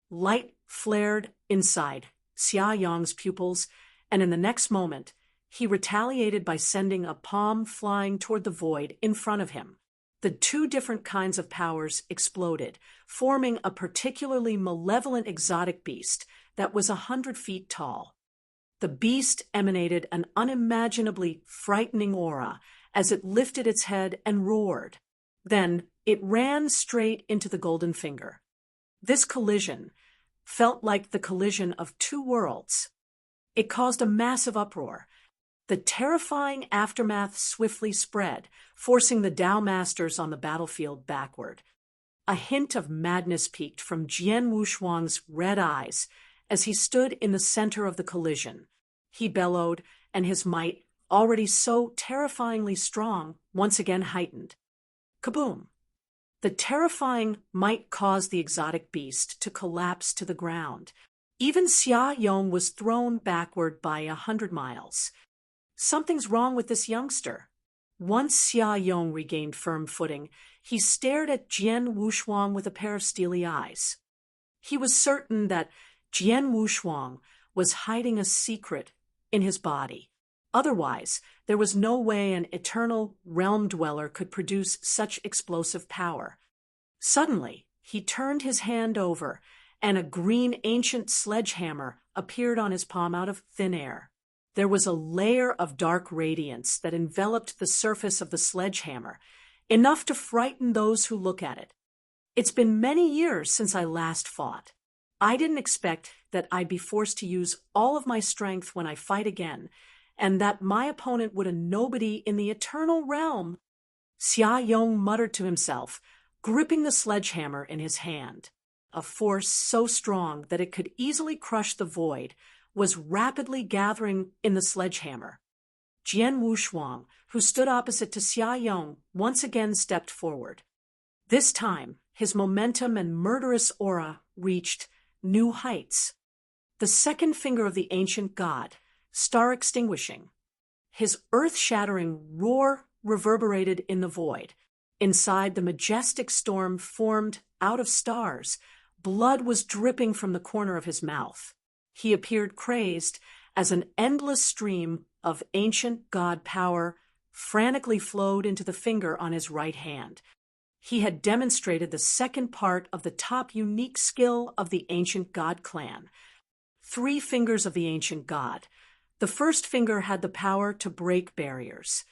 Light flared inside Xia Yong's pupils, and in the next moment, he retaliated by sending a palm flying toward the void in front of him. The two different kinds of powers exploded, forming a particularly malevolent exotic beast that was 100 feet tall. The beast emanated an unimaginably frightening aura as it lifted its head and roared. Then it ran straight into the golden finger. This collision felt like the collision of two worlds. It caused a massive uproar. The terrifying aftermath swiftly spread, forcing the Tao masters on the battlefield backward. A hint of madness peeked from Jian Wushuang's red eyes as he stood in the center of the collision. He bellowed, and his might, already so terrifyingly strong, once again heightened. Kaboom! The terrifying might caused the exotic beast to collapse to the ground. Even Xia Yong was thrown backward by 100 miles. Something's wrong with this youngster. Once Xia Yong regained firm footing, he stared at Jian Wushuang with a pair of steely eyes. He was certain that Jian Wushuang was hiding a secret in his body. Otherwise, there was no way an eternal realm dweller could produce such explosive power. Suddenly, he turned his hand over, and a green ancient sledgehammer appeared on his palm out of thin air. There was a layer of dark radiance that enveloped the surface of the sledgehammer, enough to frighten those who look at it. It's been many years since I last fought. I didn't expect that I'd be forced to use all of my strength when I fight again, and that my opponent would a nobody in the eternal realm. Xia Yong muttered to himself, gripping the sledgehammer in his hand. A force so strong that it could easily crush the void was rapidly gathering in the sledgehammer. Jian Wushuang, who stood opposite to Xia Yong, once again stepped forward. This time, his momentum and murderous aura reached new heights. The second finger of the ancient god, star extinguishing. His earth-shattering roar reverberated in the void. Inside, the majestic storm formed out of stars. Blood was dripping from the corner of his mouth. He appeared crazed as an endless stream of ancient god power frantically flowed into the finger on his right hand. He had demonstrated the second part of the top unique skill of the ancient god clan. 3 fingers of the ancient god. The first finger had the power to break barriers.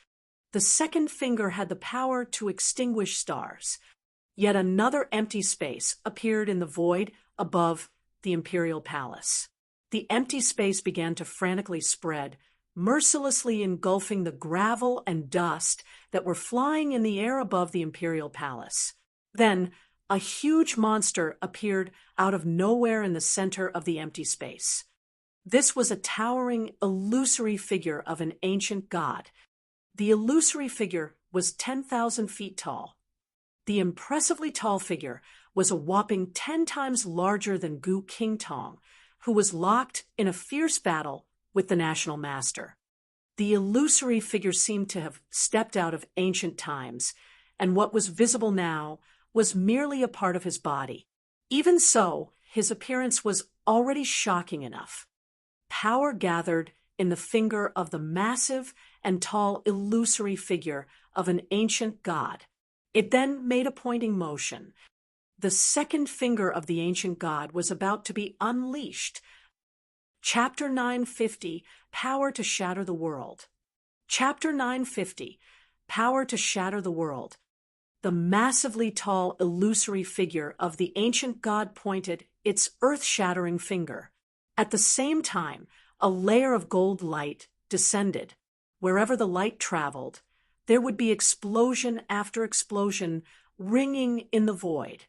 The second finger had the power to extinguish stars. Yet another empty space appeared in the void above the imperial palace. The empty space began to frantically spread, mercilessly engulfing the gravel and dust that were flying in the air above the imperial palace. Then, a huge monster appeared out of nowhere in the center of the empty space. This was a towering, illusory figure of an ancient god. The illusory figure was 10,000 feet tall. The impressively tall figure was a whopping 10 times larger than Gu Qingtong, who was locked in a fierce battle with the national master. The illusory figure seemed to have stepped out of ancient times, and what was visible now was merely a part of his body. Even so, his appearance was already shocking enough. Power gathered in the finger of the massive and tall illusory figure of an ancient god. It then made a pointing motion. The second finger of the ancient god was about to be unleashed. Chapter 950, Power to Shatter the World. Chapter 950, Power to Shatter the World. The massively tall, illusory figure of the ancient god pointed its earth-shattering finger. At the same time, a layer of gold light descended. Wherever the light traveled, there would be explosion after explosion ringing in the void.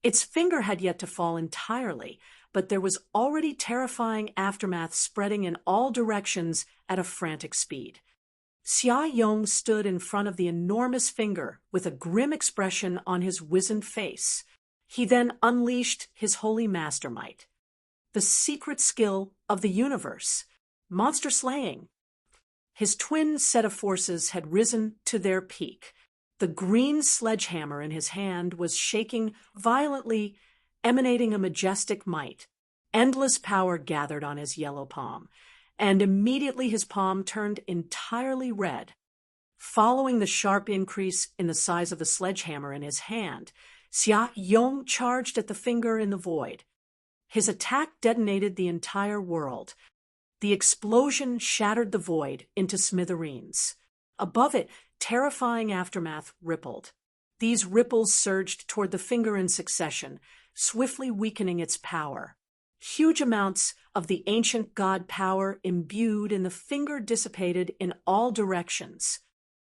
Its finger had yet to fall entirely, but there was already terrifying aftermath spreading in all directions at a frantic speed. Xia Yong stood in front of the enormous finger with a grim expression on his wizened face. He then unleashed his holy master might. The secret skill of the universe, monster slaying. His twin set of forces had risen to their peak. The green sledgehammer in his hand was shaking violently emanating a majestic might. Endless power gathered on his yellow palm, and immediately his palm turned entirely red. Following the sharp increase in the size of the sledgehammer in his hand, Xia Yong charged at the finger in the void. His attack detonated the entire world. The explosion shattered the void into smithereens. Above it, terrifying aftermath rippled. These ripples surged toward the finger in succession, swiftly weakening its power. Huge amounts of the ancient god power imbued in the finger dissipated in all directions.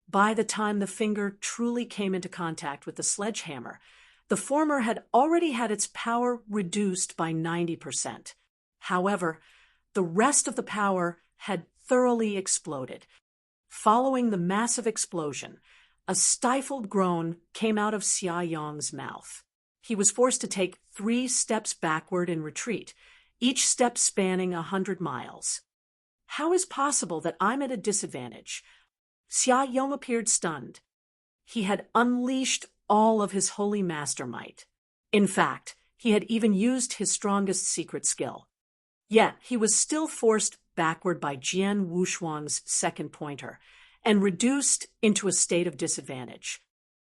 By the time the finger truly came into contact with the sledgehammer, the former had already had its power reduced by 90%. However, the rest of the power had thoroughly exploded. Following the massive explosion, a stifled groan came out of Xia Yong's mouth. He was forced to take 3 steps backward in retreat, each step spanning 100 miles. How is possible that I'm at a disadvantage? Xia Yong appeared stunned. He had unleashed all of his holy master might. In fact, he had even used his strongest secret skill. Yet he was still forced backward by Jian Wushuang's second pointer and reduced into a state of disadvantage.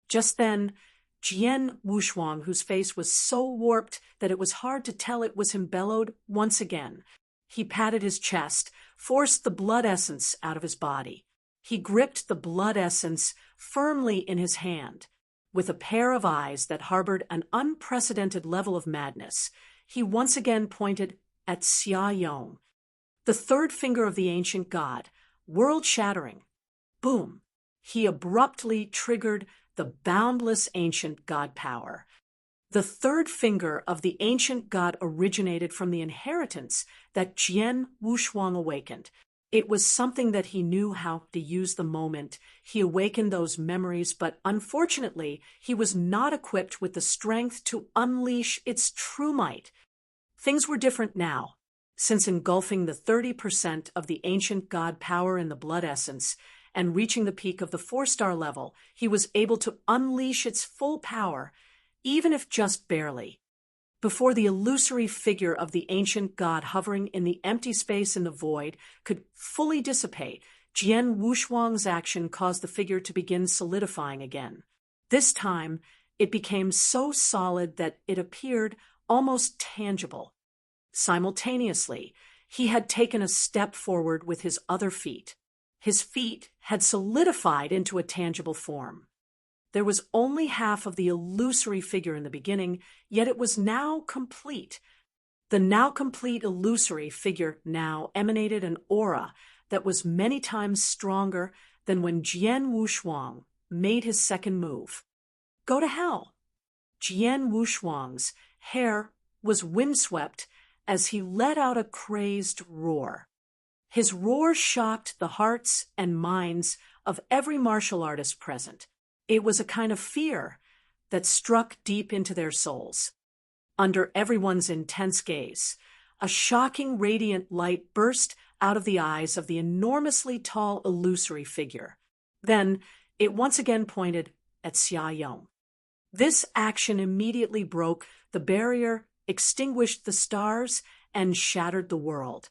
Just then, Jian Wushuang, whose face was so warped that it was hard to tell it was him, bellowed once again. He patted his chest, forced the blood essence out of his body. He gripped the blood essence firmly in his hand. With a pair of eyes that harbored an unprecedented level of madness, he once again pointed at Xia Yong. The third finger of the ancient god, world-shattering. Boom! He abruptly triggered the boundless ancient god power. The third finger of the ancient god originated from the inheritance that Jian Wushuang awakened. It was something that he knew how to use the moment he awakened those memories, but unfortunately, he was not equipped with the strength to unleash its true might. Things were different now, since engulfing the 30% of the ancient god power in the blood essence and reaching the peak of the 4-star level, he was able to unleash its full power, even if just barely. Before the illusory figure of the ancient god hovering in the empty space in the void could fully dissipate, Jian Wushuang's action caused the figure to begin solidifying again. This time, it became so solid that it appeared almost tangible. Simultaneously, he had taken a step forward with his other feet. His feet had solidified into a tangible form. There was only half of the illusory figure in the beginning, yet it was now complete. The now complete illusory figure now emanated an aura that was many times stronger than when Jian Wushuang made his second move. Go to hell! Jian Wushuang's hair was windswept as he let out a crazed roar. His roar shocked the hearts and minds of every martial artist present. It was a kind of fear that struck deep into their souls. Under everyone's intense gaze, a shocking radiant light burst out of the eyes of the enormously tall illusory figure. Then it once again pointed at Xia Yong. This action immediately broke the barrier, extinguished the stars, and shattered the world.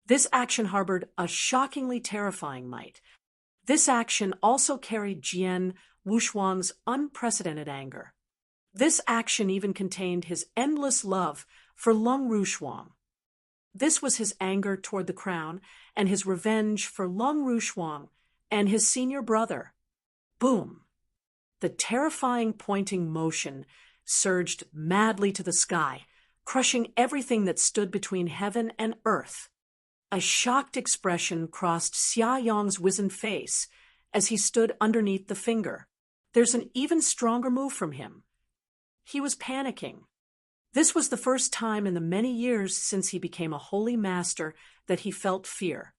This action harbored a shockingly terrifying might. This action also carried Jian Wushuang's unprecedented anger. This action even contained his endless love for Lung Rushuang. This was his anger toward the crown and his revenge for Lung Rushuang and his senior brother. Boom! The terrifying pointing motion surged madly to the sky, crushing everything that stood between heaven and earth. A shocked expression crossed Xia Yong's wizened face as he stood underneath the finger. There's an even stronger move from him. He was panicking. This was the first time in the many years since he became a holy master that he felt fear.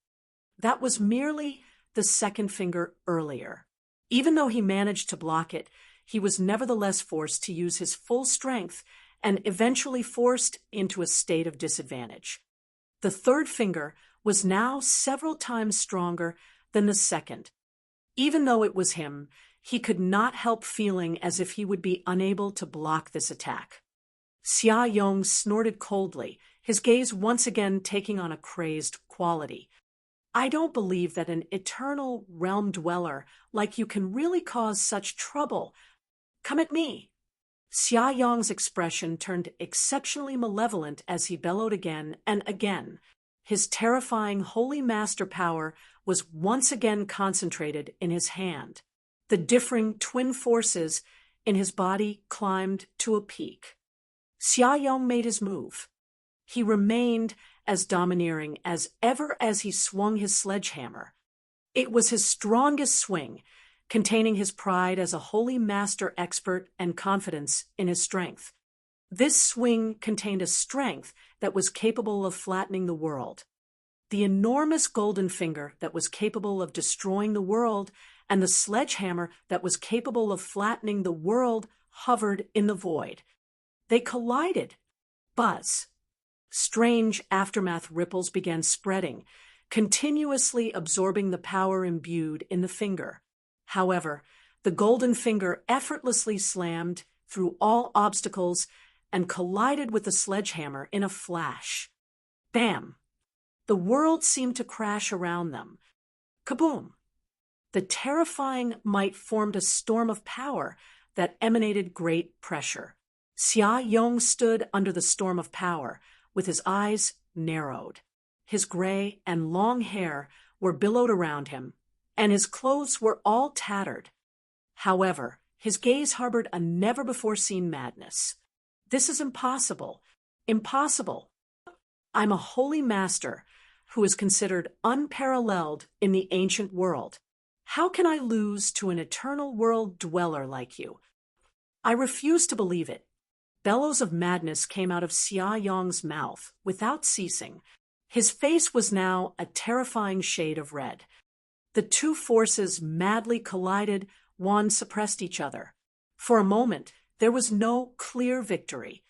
That was merely the second finger earlier. Even though he managed to block it, he was nevertheless forced to use his full strength and eventually forced into a state of disadvantage. The third finger was now several times stronger than the second. Even though it was him, he could not help feeling as if he would be unable to block this attack. Xia Yong snorted coldly, his gaze once again taking on a crazed quality. I don't believe that an eternal realm dweller like you can really cause such trouble. Come at me. Xia Yong's expression turned exceptionally malevolent as he bellowed again and again. His terrifying holy master power was once again concentrated in his hand. The differing twin forces in his body climbed to a peak. Xia Yong made his move. He remained as domineering as ever as he swung his sledgehammer. It was his strongest swing, containing his pride as a holy master expert and confidence in his strength. This swing contained a strength that was capable of flattening the world. The enormous golden finger that was capable of destroying the world and the sledgehammer that was capable of flattening the world hovered in the void. They collided. Buzz. Strange aftermath ripples began spreading, continuously absorbing the power imbued in the finger. However, the golden finger effortlessly slammed through all obstacles and collided with the sledgehammer in a flash. Bam! The world seemed to crash around them. Kaboom! The terrifying might formed a storm of power that emanated great pressure. Xia Yong stood under the storm of power, with his eyes narrowed. His gray and long hair were billowed around him, and his clothes were all tattered. However, his gaze harbored a never-before-seen madness. This is impossible. Impossible. I'm a holy master who is considered unparalleled in the ancient world. How can I lose to an eternal world dweller like you? I refuse to believe it. Bellows of madness came out of Xia Yong's mouth without ceasing. His face was now a terrifying shade of red. The two forces madly collided, one suppressed each other. For a moment, there was no clear victory.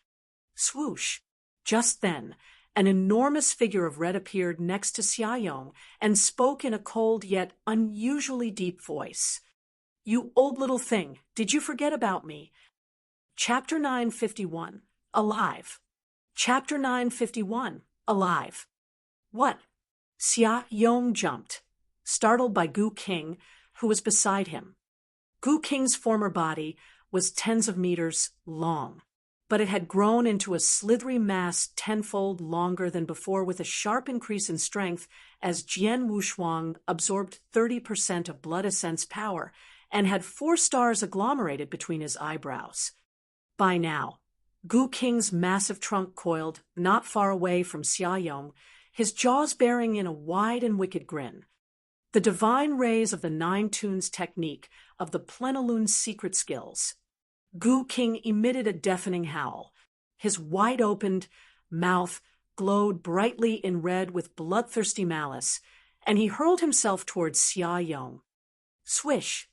Swoosh! Just then, an enormous figure of red appeared next to Xia Yong and spoke in a cold yet unusually deep voice. You old little thing, did you forget about me? Chapter 951, Alive. Chapter 951, Alive. What? Xia Yong jumped, startled by Gu King, who was beside him. Gu King's former body was tens of meters long, but it had grown into a slithery mass tenfold longer than before, with a sharp increase in strength as Jian Wushuang absorbed 30% of blood essence power and had 4 stars agglomerated between his eyebrows. By now, Gu King's massive trunk coiled not far away from Xia Yong, his jaws bearing in a wide and wicked grin. The divine rays of the 9 tunes technique of the Plenilune's secret skills. Gu King emitted a deafening howl. His wide-opened mouth glowed brightly in red with bloodthirsty malice, and he hurled himself towards Xia Yong. Swish!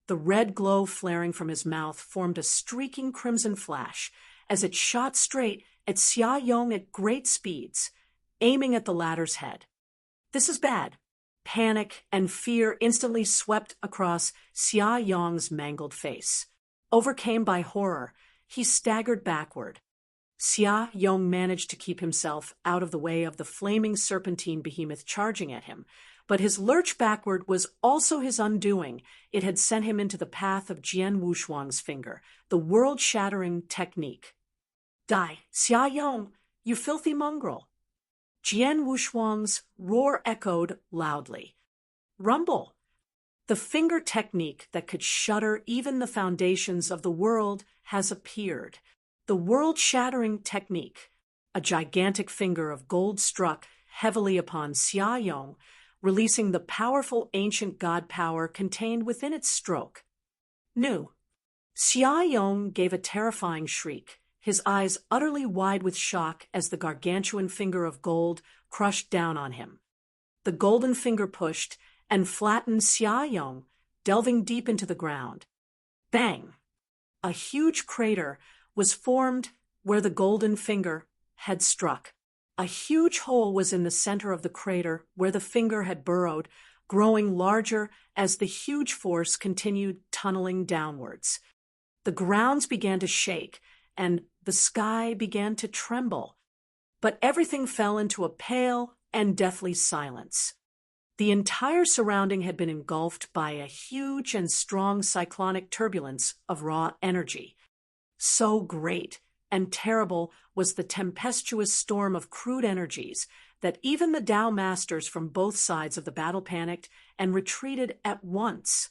The red glow flaring from his mouth formed a streaking crimson flash as it shot straight at Xia Yong at great speeds, aiming at the latter's head. This is bad. Panic and fear instantly swept across Xia Yong's mangled face. Overcome by horror, he staggered backward. Xia Yong managed to keep himself out of the way of the flaming serpentine behemoth charging at him, but his lurch backward was also his undoing. It had sent him into the path of Jian Wushuang's finger, the world-shattering technique. Die, Xia Yong, you filthy mongrel! Jian Wushuang's roar echoed loudly. Rumble! The finger technique that could shatter even the foundations of the world has appeared. The world-shattering technique. A gigantic finger of gold struck heavily upon Xia Yong, releasing the powerful ancient god power contained within its stroke. New. Xia Yong gave a terrifying shriek, his eyes utterly wide with shock as the gargantuan finger of gold crushed down on him. The golden finger pushed and flattened Xia Yong, delving deep into the ground. Bang! A huge crater was formed where the golden finger had struck. A huge hole was in the center of the crater where the finger had burrowed, growing larger as the huge force continued tunneling downwards. The grounds began to shake, and the sky began to tremble, but everything fell into a pale and deathly silence. The entire surrounding had been engulfed by a huge and strong cyclonic turbulence of raw energy. So great and terrible was the tempestuous storm of crude energies that even the Tao masters from both sides of the battle panicked and retreated at once.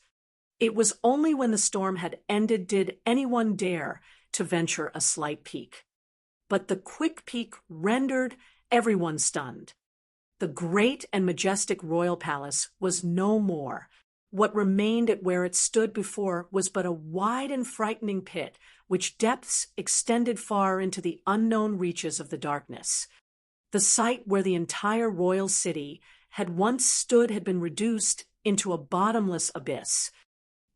It was only when the storm had ended did anyone dare to venture a slight peek. But the quick peek rendered everyone stunned. The great and majestic royal palace was no more. What remained at where it stood before was but a wide and frightening pit, which depths extended far into the unknown reaches of the darkness. The site where the entire royal city had once stood had been reduced into a bottomless abyss.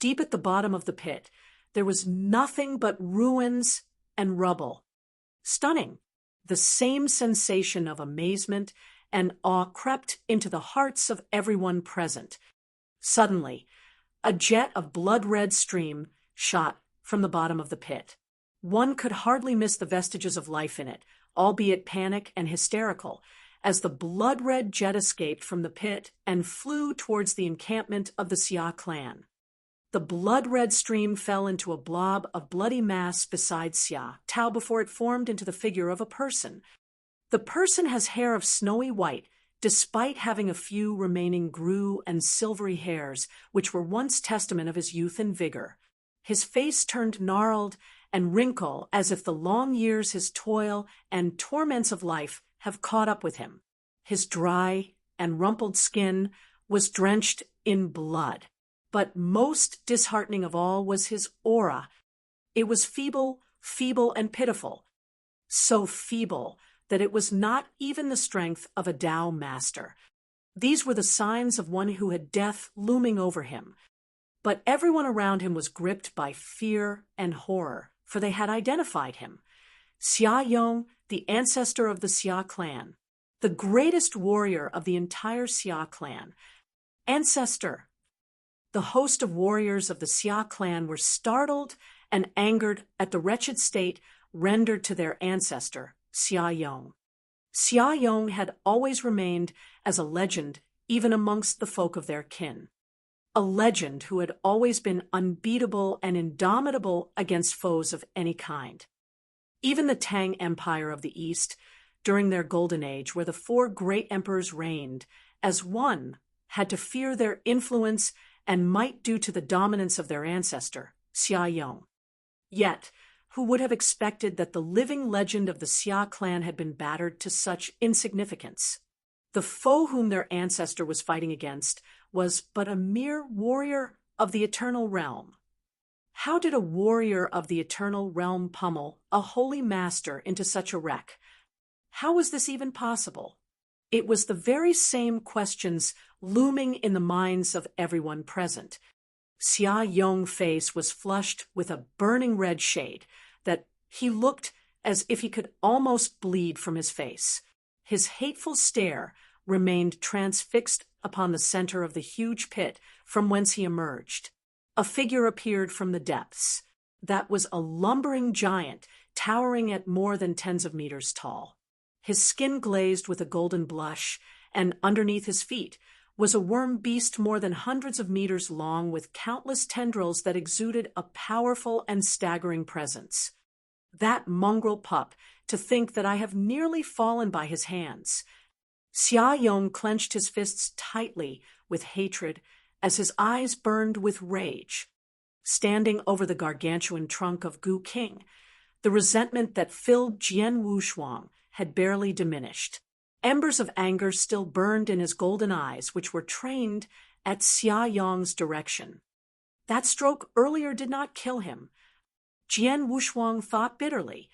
Deep at the bottom of the pit, there was nothing but ruins and rubble. Stunning. The same sensation of amazement and awe crept into the hearts of everyone present. Suddenly, a jet of blood-red stream shot from the bottom of the pit. One could hardly miss the vestiges of life in it, albeit panic and hysterical, as the blood-red jet escaped from the pit and flew towards the encampment of the Xia clan. The blood-red stream fell into a blob of bloody mass beside Xia, Tao before it formed into the figure of a person. The person has hair of snowy white, despite having a few remaining grue and silvery hairs, which were once testament of his youth and vigor. His face turned gnarled and wrinkled as if the long years his toil and torments of life have caught up with him. His dry and rumpled skin was drenched in blood. But most disheartening of all was his aura. It was feeble, and pitiful. So feeble that it was not even the strength of a Tao master. These were the signs of one who had death looming over him. But everyone around him was gripped by fear and horror, for they had identified him. Xia Yong, the ancestor of the Xia clan, the greatest warrior of the entire Xia clan. Ancestor. The host of warriors of the Xia clan were startled and angered at the wretched state rendered to their ancestor, Xia Yong. Xia Yong had always remained as a legend even amongst the folk of their kin. A legend who had always been unbeatable and indomitable against foes of any kind. Even the Tang Empire of the East, during their golden age, where the 4 great emperors reigned, as one had to fear their influence and might due to the dominance of their ancestor, Xia Yong. Yet, who would have expected that the living legend of the Xia clan had been battered to such insignificance? The foe whom their ancestor was fighting against was but a mere warrior of the eternal realm. How did a warrior of the eternal realm pummel a holy master into such a wreck? How was this even possible? It was the very same questions looming in the minds of everyone present. Xia Yong's face was flushed with a burning red shade that he looked as if he could almost bleed from his face. His hateful stare remained transfixed upon the center of the huge pit from whence he emerged. A figure appeared from the depths. That was a lumbering giant, towering at more than tens of meters tall. His skin glazed with a golden blush, and underneath his feet was a worm beast more than hundreds of meters long with countless tendrils that exuded a powerful and staggering presence. That mongrel pup, to think that I have nearly fallen by his hands. Xia Yong clenched his fists tightly with hatred as his eyes burned with rage. Standing over the gargantuan trunk of Gu King, the resentment that filled Jian Wushuang had barely diminished. Embers of anger still burned in his golden eyes, which were trained at Xia Yong's direction. That stroke earlier did not kill him. Jian Wushuang thought bitterly.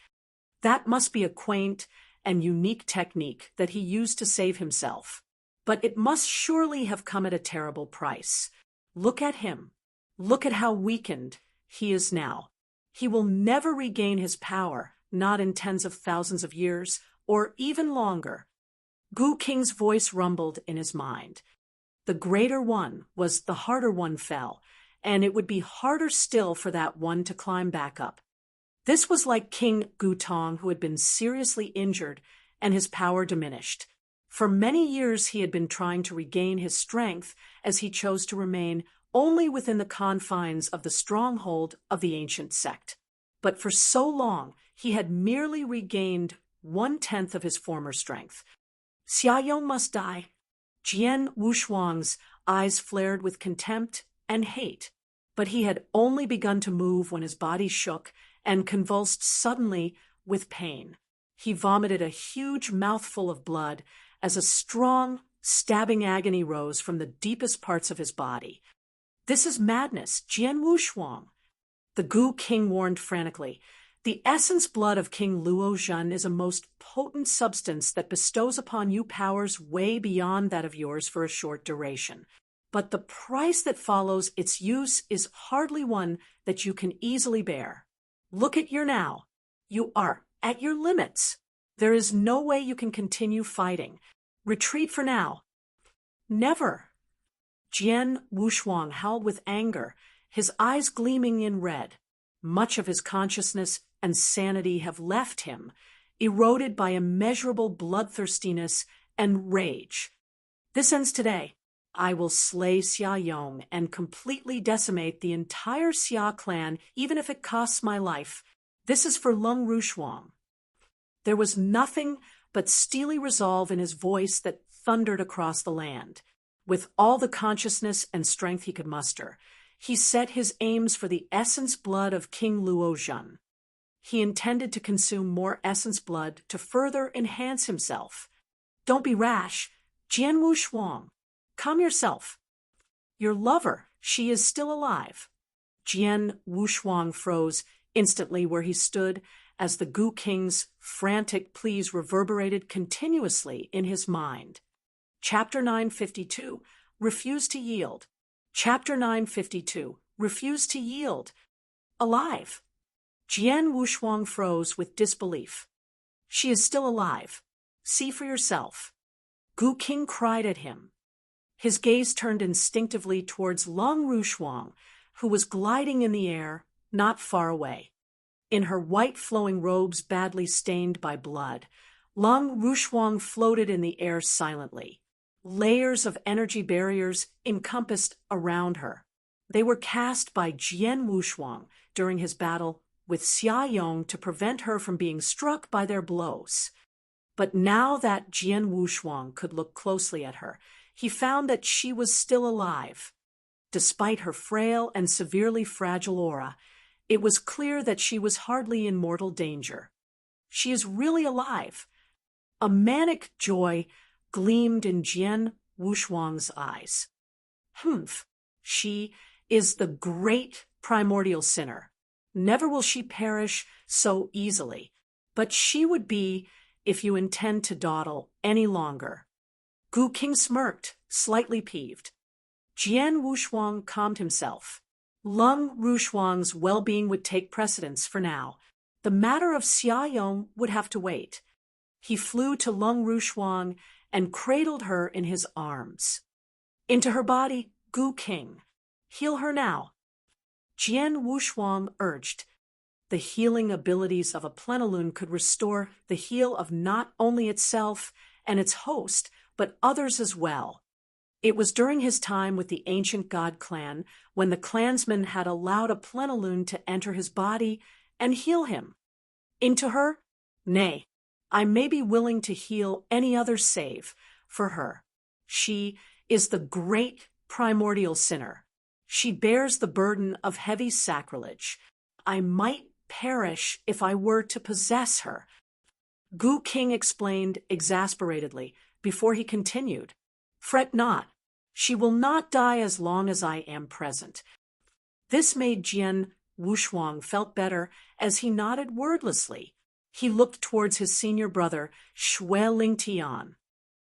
That must be a quaint and unique technique that he used to save himself. But it must surely have come at a terrible price. Look at him. Look at how weakened he is now. He will never regain his power, not in tens of thousands of years, or even longer. Gu King's voice rumbled in his mind. The greater one was the harder one fell, and it would be harder still for that one to climb back up. This was like King Gutong, who had been seriously injured and his power diminished. For many years he had been trying to regain his strength as he chose to remain only within the confines of the stronghold of the ancient sect. But for so long he had merely regained 1/10 of his former strength. Xiaoyong must die. Jian Wushuang's eyes flared with contempt and hate, but he had only begun to move when his body shook and convulsed suddenly with pain. He vomited a huge mouthful of blood as a strong, stabbing agony rose from the deepest parts of his body. "This is madness, Jian Wushuang," the Gu King warned frantically. "The essence blood of King Luo Zhen is a most potent substance that bestows upon you powers way beyond that of yours for a short duration. But the price that follows its use is hardly one that you can easily bear. Look at you now. You are at your limits. There is no way you can continue fighting. Retreat for now." "Never." Jian Wushuang howled with anger, his eyes gleaming in red. Much of his consciousness and sanity have left him, eroded by immeasurable bloodthirstiness and rage. "This ends today. I will slay Xia Yong and completely decimate the entire Xia clan, even if it costs my life. This is for Lung Rushuang." There was nothing but steely resolve in his voice that thundered across the land. With all the consciousness and strength he could muster, he set his aims for the essence blood of King Luo Zhen. He intended to consume more essence blood to further enhance himself. "Don't be rash. Jian Wushuang, calm yourself. Your lover, she is still alive." Jian Wushuang froze instantly where he stood as the Gu King's frantic pleas reverberated continuously in his mind. Chapter 952, Refuse to Yield. Chapter 952, Refuse to Yield. Alive. Jian Wushuang froze with disbelief. "She is still alive. See for yourself." Gu King cried at him. His gaze turned instinctively towards Lung Rushuang, who was gliding in the air, not far away. In her white flowing robes badly stained by blood, Lung Rushuang floated in the air silently. Layers of energy barriers encompassed around her. They were cast by Jian Wushuang during his battle with Xia Yong to prevent her from being struck by their blows. But now that Jian Wushuang could look closely at her, he found that she was still alive. Despite her frail and severely fragile aura, it was clear that she was hardly in mortal danger. She is really alive. A manic joy gleamed in Jian Wushuang's eyes. "Humph, she is the great primordial sinner. Never will she perish so easily, but she would be if you intend to dawdle any longer." Gu King smirked, slightly peeved. Jian Wushuang calmed himself. Lung Rushuang's well-being would take precedence for now. The matter of Xia Yong would have to wait. He flew to Lung Rushuang and cradled her in his arms. "Into her body, Gu King. Heal her now." Jian Wushuang urged. The healing abilities of a Plenilune could restore the heal of not only itself and its host, but others as well. It was during his time with the ancient god clan when the clansman had allowed a Plenilune to enter his body and heal him. Into her? Nay, I may be willing to heal any other save for her. She is the great primordial sinner. She bears the burden of heavy sacrilege. I might perish if I were to possess her. Gu King explained exasperatedly before he continued. "Fret not. She will not die as long as I am present." This made Jian Wushuang felt better as he nodded wordlessly. He looked towards his senior brother, Xue Lingtian.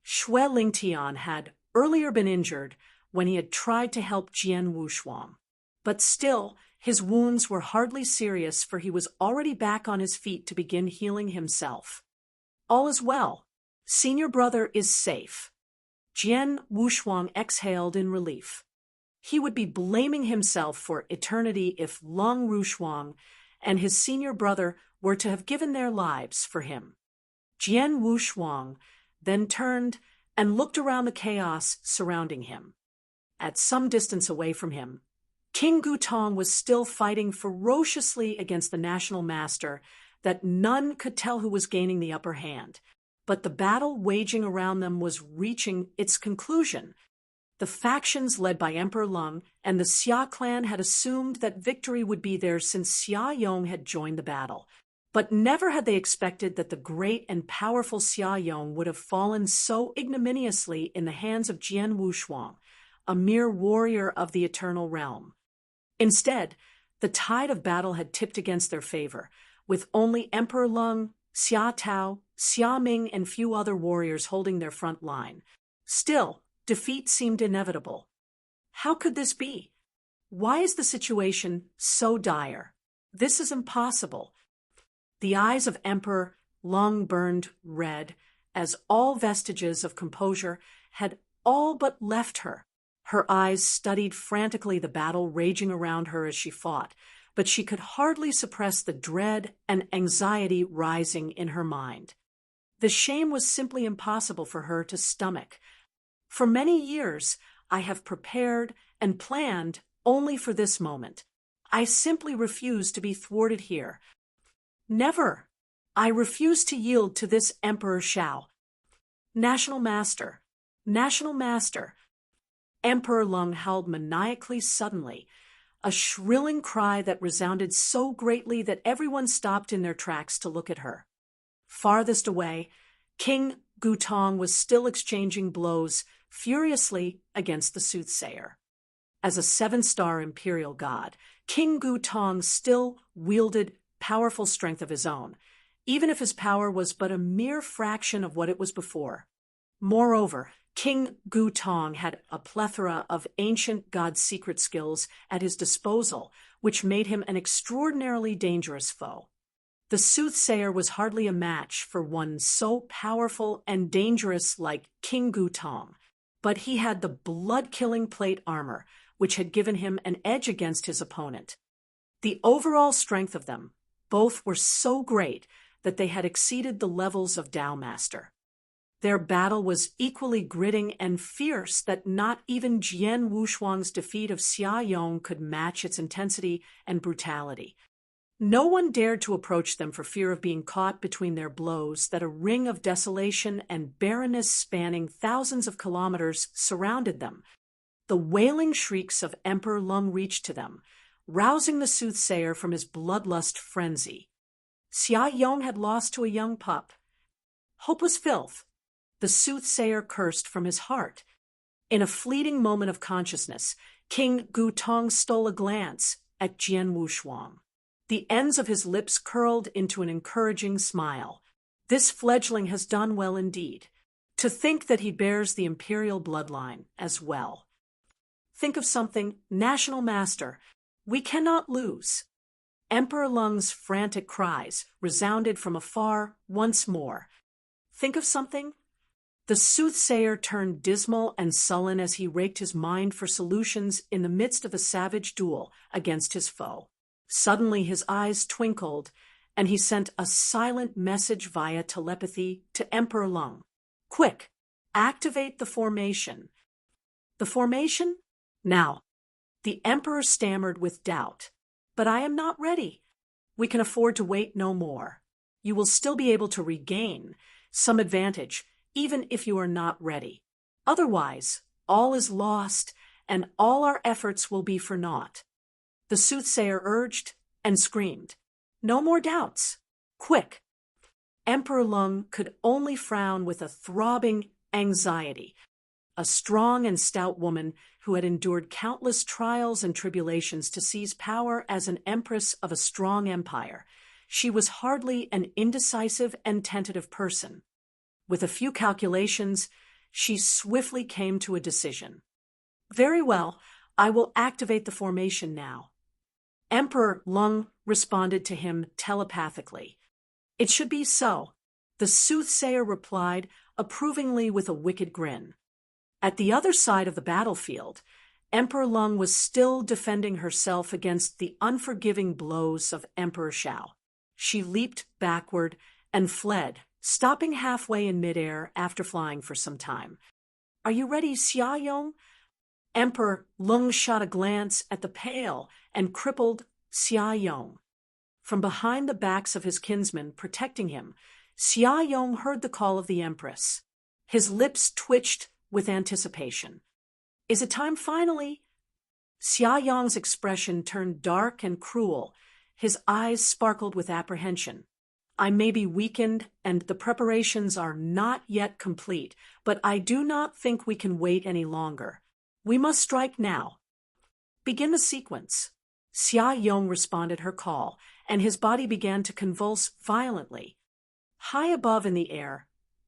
Xue Lingtian had earlier been injured when he had tried to help Jian Wushuang. But still, his wounds were hardly serious, for he was already back on his feet to begin healing himself. "All is well. Senior brother is safe." Jian Wushuang exhaled in relief. He would be blaming himself for eternity if Lung Rushuang and his senior brother were to have given their lives for him. Jian Wushuang then turned and looked around the chaos surrounding him. At some distance away from him, King Gutong was still fighting ferociously against the national master that none could tell who was gaining the upper hand. But the battle waging around them was reaching its conclusion. The factions led by Emperor Lung and the Xia clan had assumed that victory would be theirs since Xia Yong had joined the battle. But never had they expected that the great and powerful Xia Yong would have fallen so ignominiously in the hands of Jian Wushuang, a mere warrior of the eternal realm. Instead, the tide of battle had tipped against their favor, with only Emperor Lung, Xia Tao, Xia Ming, and few other warriors holding their front line. Still, defeat seemed inevitable. How could this be? Why is the situation so dire? This is impossible. The eyes of Emperor Lung burned red, as all vestiges of composure had all but left her. Her eyes studied frantically the battle raging around her as she fought, but she could hardly suppress the dread and anxiety rising in her mind. The shame was simply impossible for her to stomach. For many years, I have prepared and planned only for this moment. I simply refuse to be thwarted here. Never. I refuse to yield to this Emperor Shao. National Master. National Master. Emperor Lung howled maniacally suddenly, a shrilling cry that resounded so greatly that everyone stopped in their tracks to look at her. Farthest away, King Gutong was still exchanging blows furiously against the soothsayer. As a 7-star imperial god, King Gutong still wielded powerful strength of his own, even if his power was but a mere fraction of what it was before. Moreover, King Gutong had a plethora of ancient god secret skills at his disposal, which made him an extraordinarily dangerous foe. The soothsayer was hardly a match for one so powerful and dangerous like King Gutong, but he had the blood-killing plate armor, which had given him an edge against his opponent. The overall strength of them, both were so great that they had exceeded the levels of Tao Master. Their battle was equally gritting and fierce that not even Jian Wushuang's defeat of Xia Yong could match its intensity and brutality. No one dared to approach them for fear of being caught between their blows that a ring of desolation and barrenness spanning thousands of kilometers surrounded them. The wailing shrieks of Emperor Lung reached to them, rousing the soothsayer from his bloodlust frenzy. Xia Yong had lost to a young pup. Hopeless filth. The soothsayer cursed from his heart. In a fleeting moment of consciousness, King Gutong stole a glance at Jian Wushuang. The ends of his lips curled into an encouraging smile. This fledgling has done well indeed. To think that he bears the imperial bloodline as well. Think of something, National Master. We cannot lose. Emperor Lung's frantic cries resounded from afar once more. Think of something? The soothsayer turned dismal and sullen as he raked his mind for solutions in the midst of a savage duel against his foe. Suddenly his eyes twinkled, and he sent a silent message via telepathy to Emperor Lung. Quick, activate the formation. The formation? Now. The Emperor stammered with doubt. But I am not ready. We can afford to wait no more. You will still be able to regain some advantage, even if you are not ready. Otherwise, all is lost, and all our efforts will be for naught. The soothsayer urged and screamed. No more doubts. Quick. Emperor Lung could only frown with a throbbing anxiety. A strong and stout woman who had endured countless trials and tribulations to seize power as an empress of a strong empire, she was hardly an indecisive and tentative person. With a few calculations, she swiftly came to a decision. Very well, I will activate the formation now. Emperor Lung responded to him telepathically. It should be so. The soothsayer replied approvingly with a wicked grin. At the other side of the battlefield, Emperor Lung was still defending herself against the unforgiving blows of Emperor Xiao. She leaped backward and fled, stopping halfway in midair after flying for some time. "Are you ready, Xia Yong?" Emperor Lung shot a glance at the pale and crippled Xia Yong. From behind the backs of his kinsmen protecting him, Xia Yong heard the call of the Empress. His lips twitched with anticipation. "Is it time finally?" Xia Yong's expression turned dark and cruel. His eyes sparkled with apprehension. "I may be weakened and the preparations are not yet complete, but I do not think we can wait any longer. We must strike now. Begin the sequence." Xia Yong responded her call, and his body began to convulse violently. High above in the air,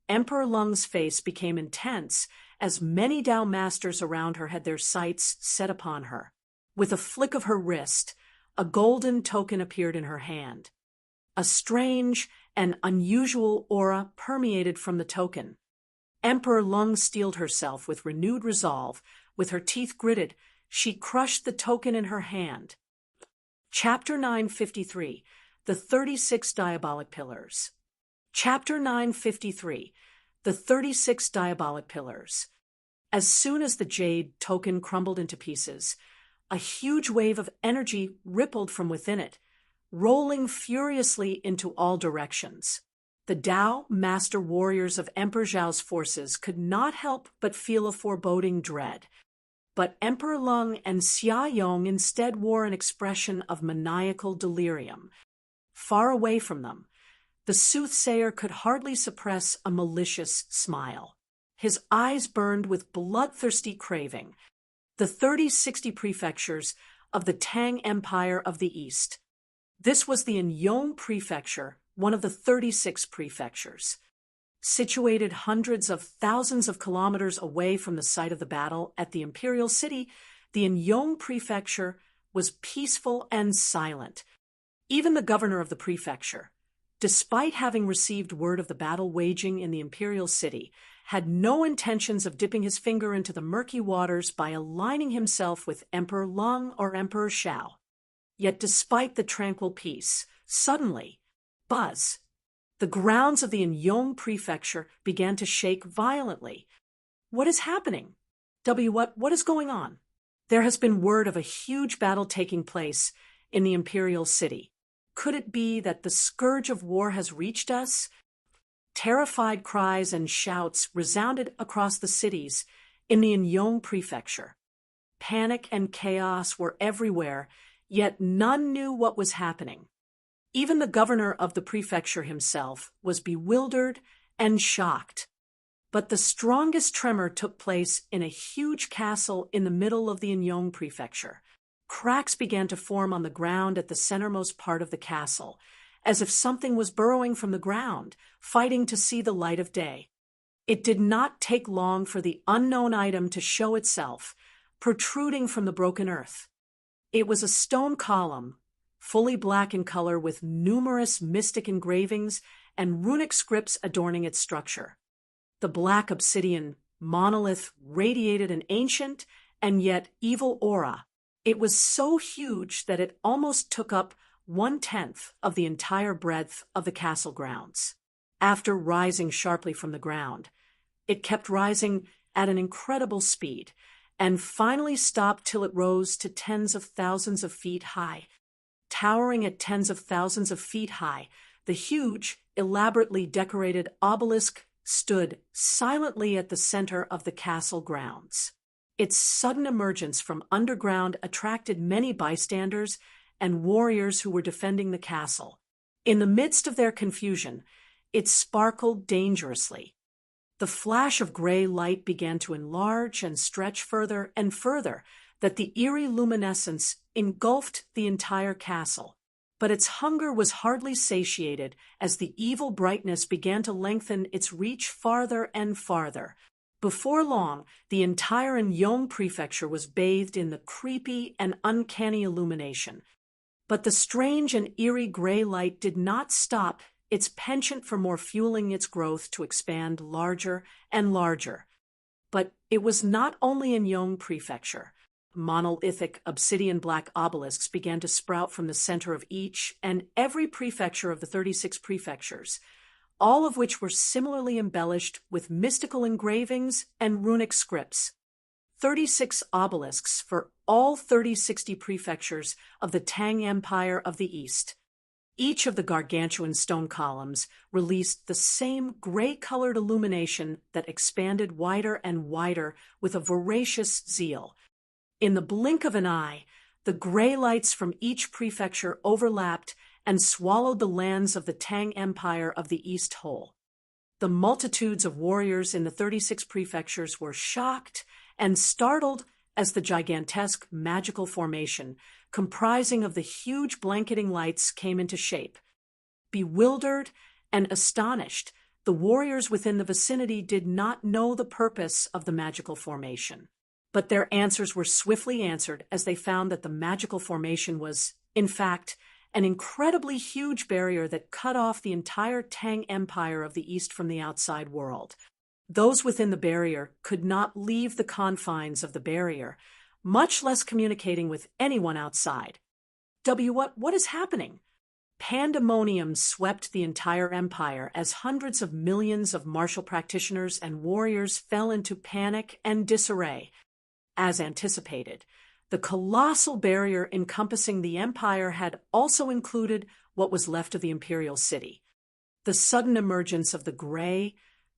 Emperor Lung's face became intense as many Dao masters around her had their sights set upon her. With a flick of her wrist, a golden token appeared in her hand. A strange and unusual aura permeated from the token. Emperor Lung steeled herself with renewed resolve. With her teeth gritted, she crushed the token in her hand. Chapter 953, The 36 Diabolic Pillars. Chapter 953, The 36 Diabolic Pillars. As soon as the jade token crumbled into pieces, a huge wave of energy rippled from within it, rolling furiously into all directions. The Dao master warriors of Emperor Zhao's forces could not help but feel a foreboding dread. But Emperor Lung and Xia Yong instead wore an expression of maniacal delirium. Far away from them, the soothsayer could hardly suppress a malicious smile. His eyes burned with bloodthirsty craving. The 3060 prefectures of the Tang Empire of the East. This was the Yong Prefecture, one of the 36 prefectures. Situated hundreds of thousands of kilometers away from the site of the battle at the imperial city, the Yong Prefecture was peaceful and silent. Even the governor of the prefecture, despite having received word of the battle waging in the imperial city, had no intentions of dipping his finger into the murky waters by aligning himself with Emperor Lung or Emperor Xiao. Yet despite the tranquil peace, suddenly, buzz! The grounds of the Yong Prefecture began to shake violently. "What is happening? What is going on?" "There has been word of a huge battle taking place in the imperial city. Could it be that the scourge of war has reached us?" Terrified cries and shouts resounded across the cities in the Yong Prefecture. Panic and chaos were everywhere, yet none knew what was happening. Even the governor of the prefecture himself was bewildered and shocked. But the strongest tremor took place in a huge castle in the middle of the Yong Prefecture. Cracks began to form on the ground at the centermost part of the castle, as if something was burrowing from the ground, fighting to see the light of day. It did not take long for the unknown item to show itself, protruding from the broken earth. It was a stone column, fully black in color with numerous mystic engravings and runic scripts adorning its structure. The black obsidian monolith radiated an ancient and yet evil aura. It was so huge that it almost took up 1/10 of the entire breadth of the castle grounds. After rising sharply from the ground, it kept rising at an incredible speed, and finally stopped till it rose to tens of thousands of feet high. Towering at tens of thousands of feet high, the huge, elaborately decorated obelisk stood silently at the center of the castle grounds. Its sudden emergence from underground attracted many bystanders and warriors who were defending the castle. In the midst of their confusion, it sparkled dangerously. The flash of gray light began to enlarge and stretch further and further, that the eerie luminescence engulfed the entire castle. But its hunger was hardly satiated as the evil brightness began to lengthen its reach farther and farther. Before long, the entire Yong Prefecture was bathed in the creepy and uncanny illumination. But the strange and eerie gray light did not stop its penchant for more, fueling its growth to expand larger and larger. But it was not only in Yong Prefecture. monolithic obsidian black obelisks began to sprout from the center of each and every prefecture of the 36 prefectures, all of which were similarly embellished with mystical engravings and runic scripts. 36 obelisks for all 3060 prefectures of the Tang Empire of the East. Each of the gargantuan stone columns released the same gray-colored illumination that expanded wider and wider with a voracious zeal. In the blink of an eye, the gray lights from each prefecture overlapped and swallowed the lands of the Tang Empire of the East whole. The multitudes of warriors in the 36 prefectures were shocked and startled as the gigantesque magical formation, comprising of the huge blanketing lights, came into shape. Bewildered and astonished, the warriors within the vicinity did not know the purpose of the magical formation. But their answers were swiftly answered as they found that the magical formation was, in fact, an incredibly huge barrier that cut off the entire Tang Empire of the East from the outside world. Those within the barrier could not leave the confines of the barrier, much less communicating with anyone outside. What is happening? Pandemonium swept the entire empire as hundreds of millions of martial practitioners and warriors fell into panic and disarray. As anticipated, the colossal barrier encompassing the empire had also included what was left of the imperial city. The sudden emergence of the gray,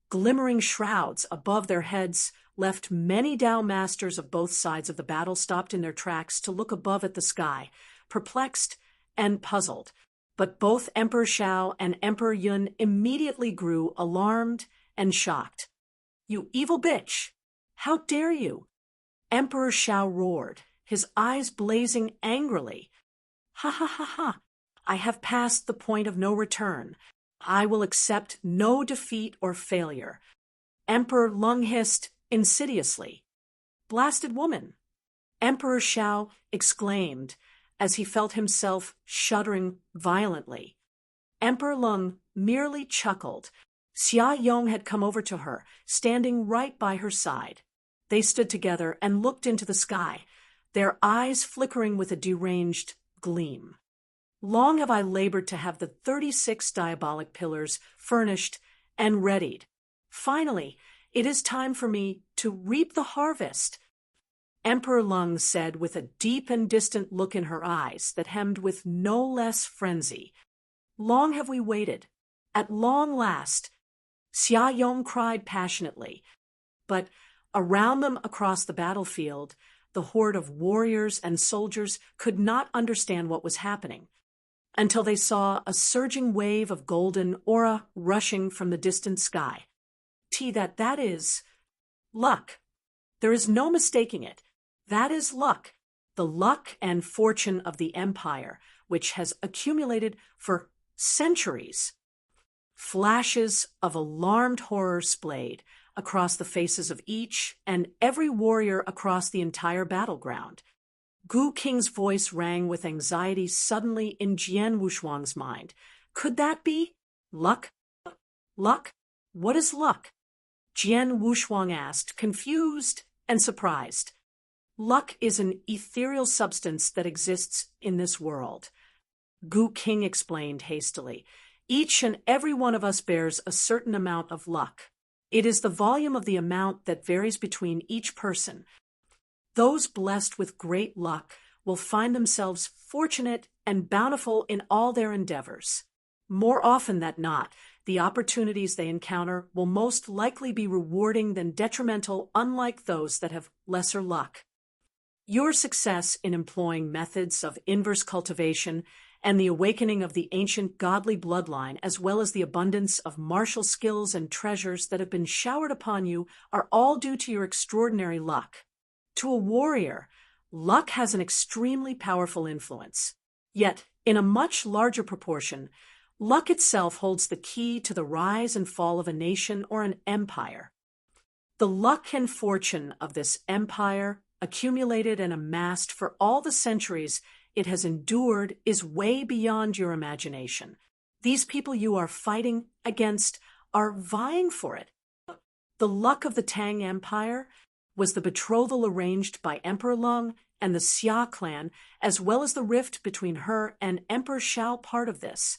glimmering shrouds above their heads left many Dao masters of both sides of the battle stopped in their tracks to look above at the sky, perplexed and puzzled. But both Emperor Shao and Emperor Yun immediately grew alarmed and shocked. "You evil bitch! How dare you?" Emperor Shao roared, his eyes blazing angrily. "Ha ha ha ha! I have passed the point of no return. I will accept no defeat or failure." Emperor Lung hissed insidiously. "Blasted woman!" Emperor Shao exclaimed as he felt himself shuddering violently. Emperor Lung merely chuckled. Xia Yong had come over to her, standing right by her side. They stood together and looked into the sky, their eyes flickering with a deranged gleam. "Long have I labored to have the 36 diabolic pillars furnished and readied. Finally, it is time for me to reap the harvest," Emperor Lung said with a deep and distant look in her eyes that hemmed with no less frenzy. "Long have we waited. At long last," Xia Yong cried passionately. But around them across the battlefield, the horde of warriors and soldiers could not understand what was happening until they saw a surging wave of golden aura rushing from the distant sky. That is luck. There is no mistaking it. That is luck. The luck and fortune of the empire, which has accumulated for centuries. Flashes of alarmed horror splayed across the faces of each and every warrior across the entire battleground. Gu Qing's voice rang with anxiety suddenly in Jian Wushuang's mind. Could that be luck? Luck? What is luck? Jian Wushuang asked, confused and surprised. Luck is an ethereal substance that exists in this world. Gu Qing explained hastily. Each and every one of us bears a certain amount of luck. It is the volume of the amount that varies between each person. Those blessed with great luck will find themselves fortunate and bountiful in all their endeavors. More often than not, the opportunities they encounter will most likely be rewarding than detrimental, unlike those that have lesser luck. Your success in employing methods of inverse cultivation and the awakening of the ancient godly bloodline, as well as the abundance of martial skills and treasures that have been showered upon you, are all due to your extraordinary luck. To a warrior, luck has an extremely powerful influence. Yet, in a much larger proportion, luck itself holds the key to the rise and fall of a nation or an empire. The luck and fortune of this empire, accumulated and amassed for all the centuries it has endured, is way beyond your imagination. These people you are fighting against are vying for it. The luck of the Tang Empire, was the betrothal arranged by Emperor Lung and the Xia clan, as well as the rift between her and Emperor Shao part of this.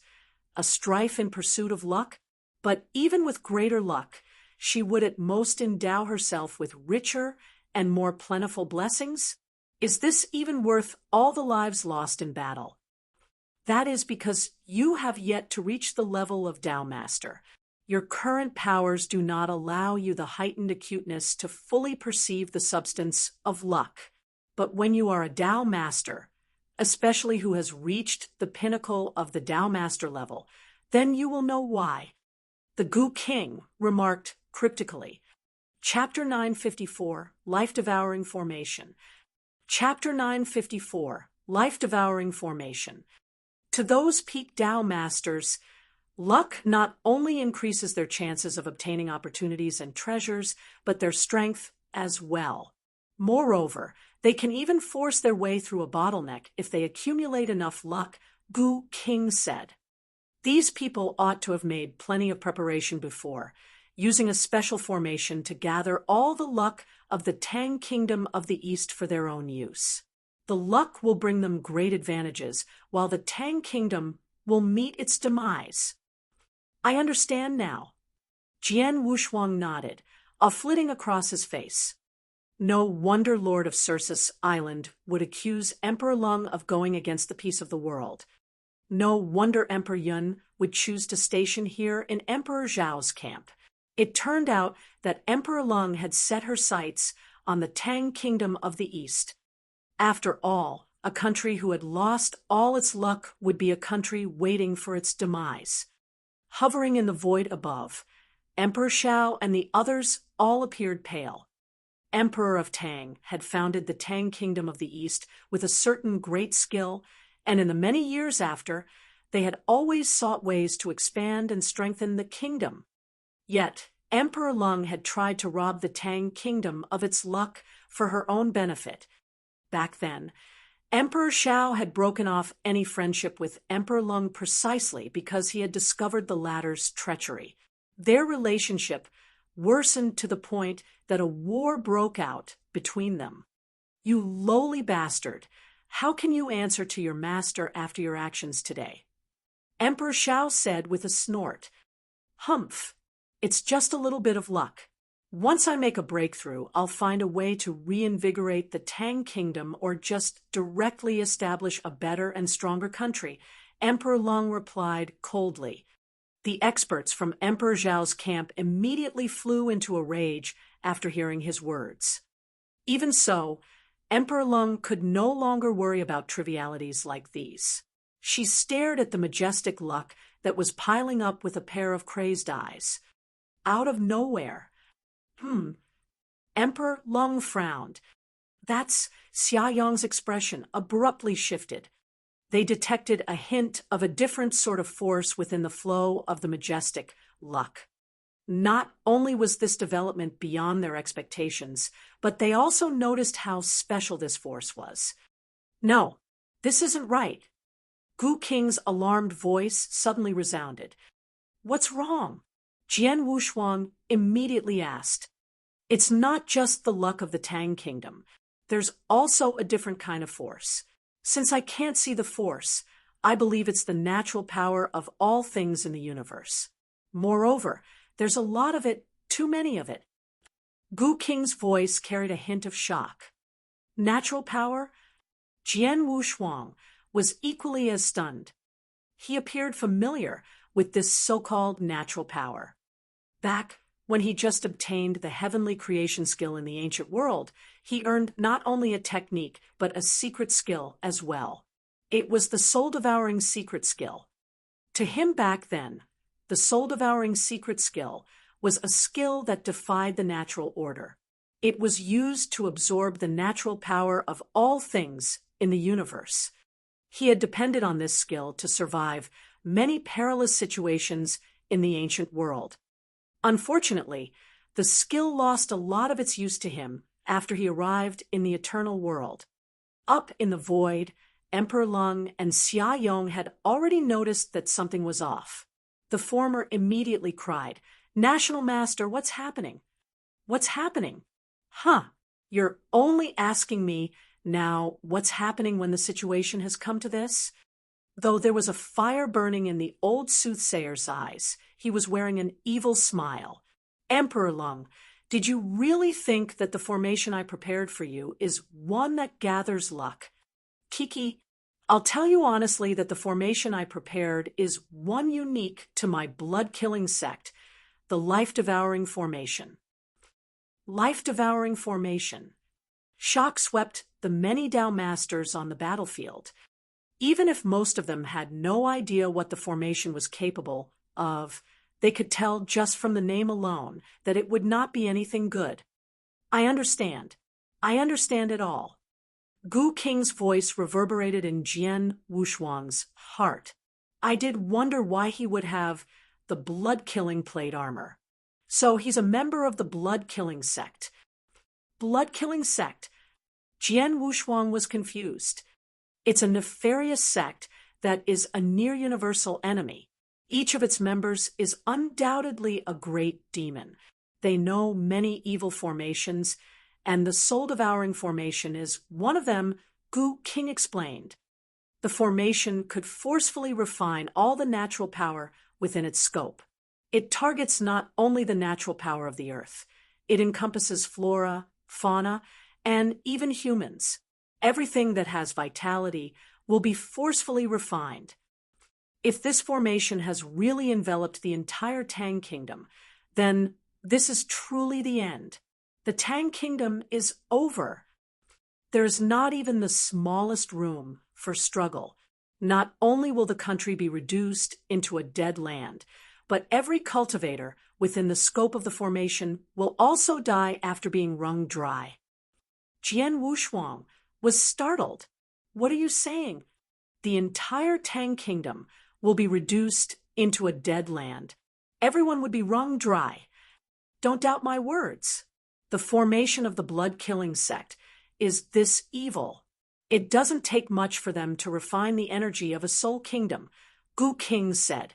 A strife in pursuit of luck? But even with greater luck, she would at most endow herself with richer and more plentiful blessings? Is this even worth all the lives lost in battle? That is because you have yet to reach the level of Tao Master. Your current powers do not allow you the heightened acuteness to fully perceive the substance of luck. But when you are a Tao Master, especially who has reached the pinnacle of the Tao Master level, then you will know why. The Gu King remarked cryptically. Chapter 954, Life-devouring Formation. Chapter 954, Life-devouring Formation. To those peak Tao Masters, luck not only increases their chances of obtaining opportunities and treasures, but their strength as well. Moreover, they can even force their way through a bottleneck if they accumulate enough luck, Gu King said. These people ought to have made plenty of preparation before, using a special formation to gather all the luck of the Tang Kingdom of the East for their own use. The luck will bring them great advantages, while the Tang Kingdom will meet its demise. I understand now. Jian Wushuang nodded, a flitting across his face. No wonder Lord of Circe's Island would accuse Emperor Lung of going against the peace of the world. No wonder Emperor Yun would choose to station here in Emperor Zhao's camp. It turned out that Emperor Lung had set her sights on the Tang Kingdom of the East. After all, a country who had lost all its luck would be a country waiting for its demise. Hovering in the void above, Emperor Shao and the others all appeared pale. Emperor of Tang had founded the Tang Kingdom of the East with a certain great skill, and in the many years after, they had always sought ways to expand and strengthen the kingdom. Yet, Emperor Lung had tried to rob the Tang Kingdom of its luck for her own benefit. Back then, Emperor Shao had broken off any friendship with Emperor Lung precisely because he had discovered the latter's treachery. Their relationship worsened to the point that a war broke out between them. You lowly bastard, how can you answer to your master after your actions today? Emperor Shao said with a snort. Humph, it's just a little bit of luck. Once I make a breakthrough, I'll find a way to reinvigorate the Tang Kingdom or just directly establish a better and stronger country, Emperor Lung replied coldly. The experts from Emperor Zhao's camp immediately flew into a rage after hearing his words. Even so, Emperor Lung could no longer worry about trivialities like these. She stared at the majestic luck that was piling up with a pair of crazed eyes. Out of nowhere, Emperor Lung frowned. That's Xia Yang's expression abruptly shifted. They detected a hint of a different sort of force within the flow of the majestic luck. Not only was this development beyond their expectations, but they also noticed how special this force was. No, this isn't right. Gu King's alarmed voice suddenly resounded. What's wrong? Jian Wushuang immediately asked. It's not just the luck of the Tang Kingdom. There's also a different kind of force. Since I can't see the force, I believe it's the natural power of all things in the universe. Moreover, there's a lot of it, too many of it. Gu King's voice carried a hint of shock. Natural power? Jian Wushuang was equally as stunned. He appeared familiar with this so-called natural power. Back when he just obtained the heavenly creation skill in the ancient world, he earned not only a technique, but a secret skill as well. It was the soul-devouring secret skill. To him back then, the soul-devouring secret skill was a skill that defied the natural order. It was used to absorb the natural power of all things in the universe. He had depended on this skill to survive many perilous situations in the ancient world. Unfortunately, the skill lost a lot of its use to him after he arrived in the eternal world. Up in the void, Emperor Lung and Xia Yong had already noticed that something was off. The former immediately cried, "National Master, what's happening? What's happening?" "Huh," You're only asking me now what's happening when the situation has come to this? Though there was a fire burning in the old soothsayer's eyes, he was wearing an evil smile. Emperor Lung, did you really think that the formation I prepared for you is one that gathers luck? Kiki, I'll tell you honestly that the formation I prepared is one unique to my blood-killing sect, the Life-devouring formation. Life-devouring formation. Shock swept the many Tao masters on the battlefield. Even if most of them had no idea what the formation was capable of, they could tell just from the name alone that it would not be anything good. I understand. I understand it all. Gu Qing's voice reverberated in Jian Wushuang's heart. I did wonder why he would have the blood-killing plate armor. So he's a member of the blood-killing sect. Blood-killing sect. Jian Wushuang was confused. It's a nefarious sect that is a near-universal enemy. Each of its members is undoubtedly a great demon. They know many evil formations, and the soul-devouring formation is one of them, Gu Qing explained. The formation could forcefully refine all the natural power within its scope. It targets not only the natural power of the earth, it encompasses flora, fauna, and even humans. Everything that has vitality will be forcefully refined. If this formation has really enveloped the entire Tang kingdom, then this is truly the end. The Tang kingdom is over. There is not even the smallest room for struggle. Not only will the country be reduced into a dead land, but every cultivator within the scope of the formation will also die after being wrung dry. Jian Wushuang was startled. What are you saying? The entire Tang kingdom will be reduced into a dead land. Everyone would be wrung dry. Don't doubt my words. The formation of the blood-killing sect is this evil. It doesn't take much for them to refine the energy of a soul kingdom, Gu Qing said.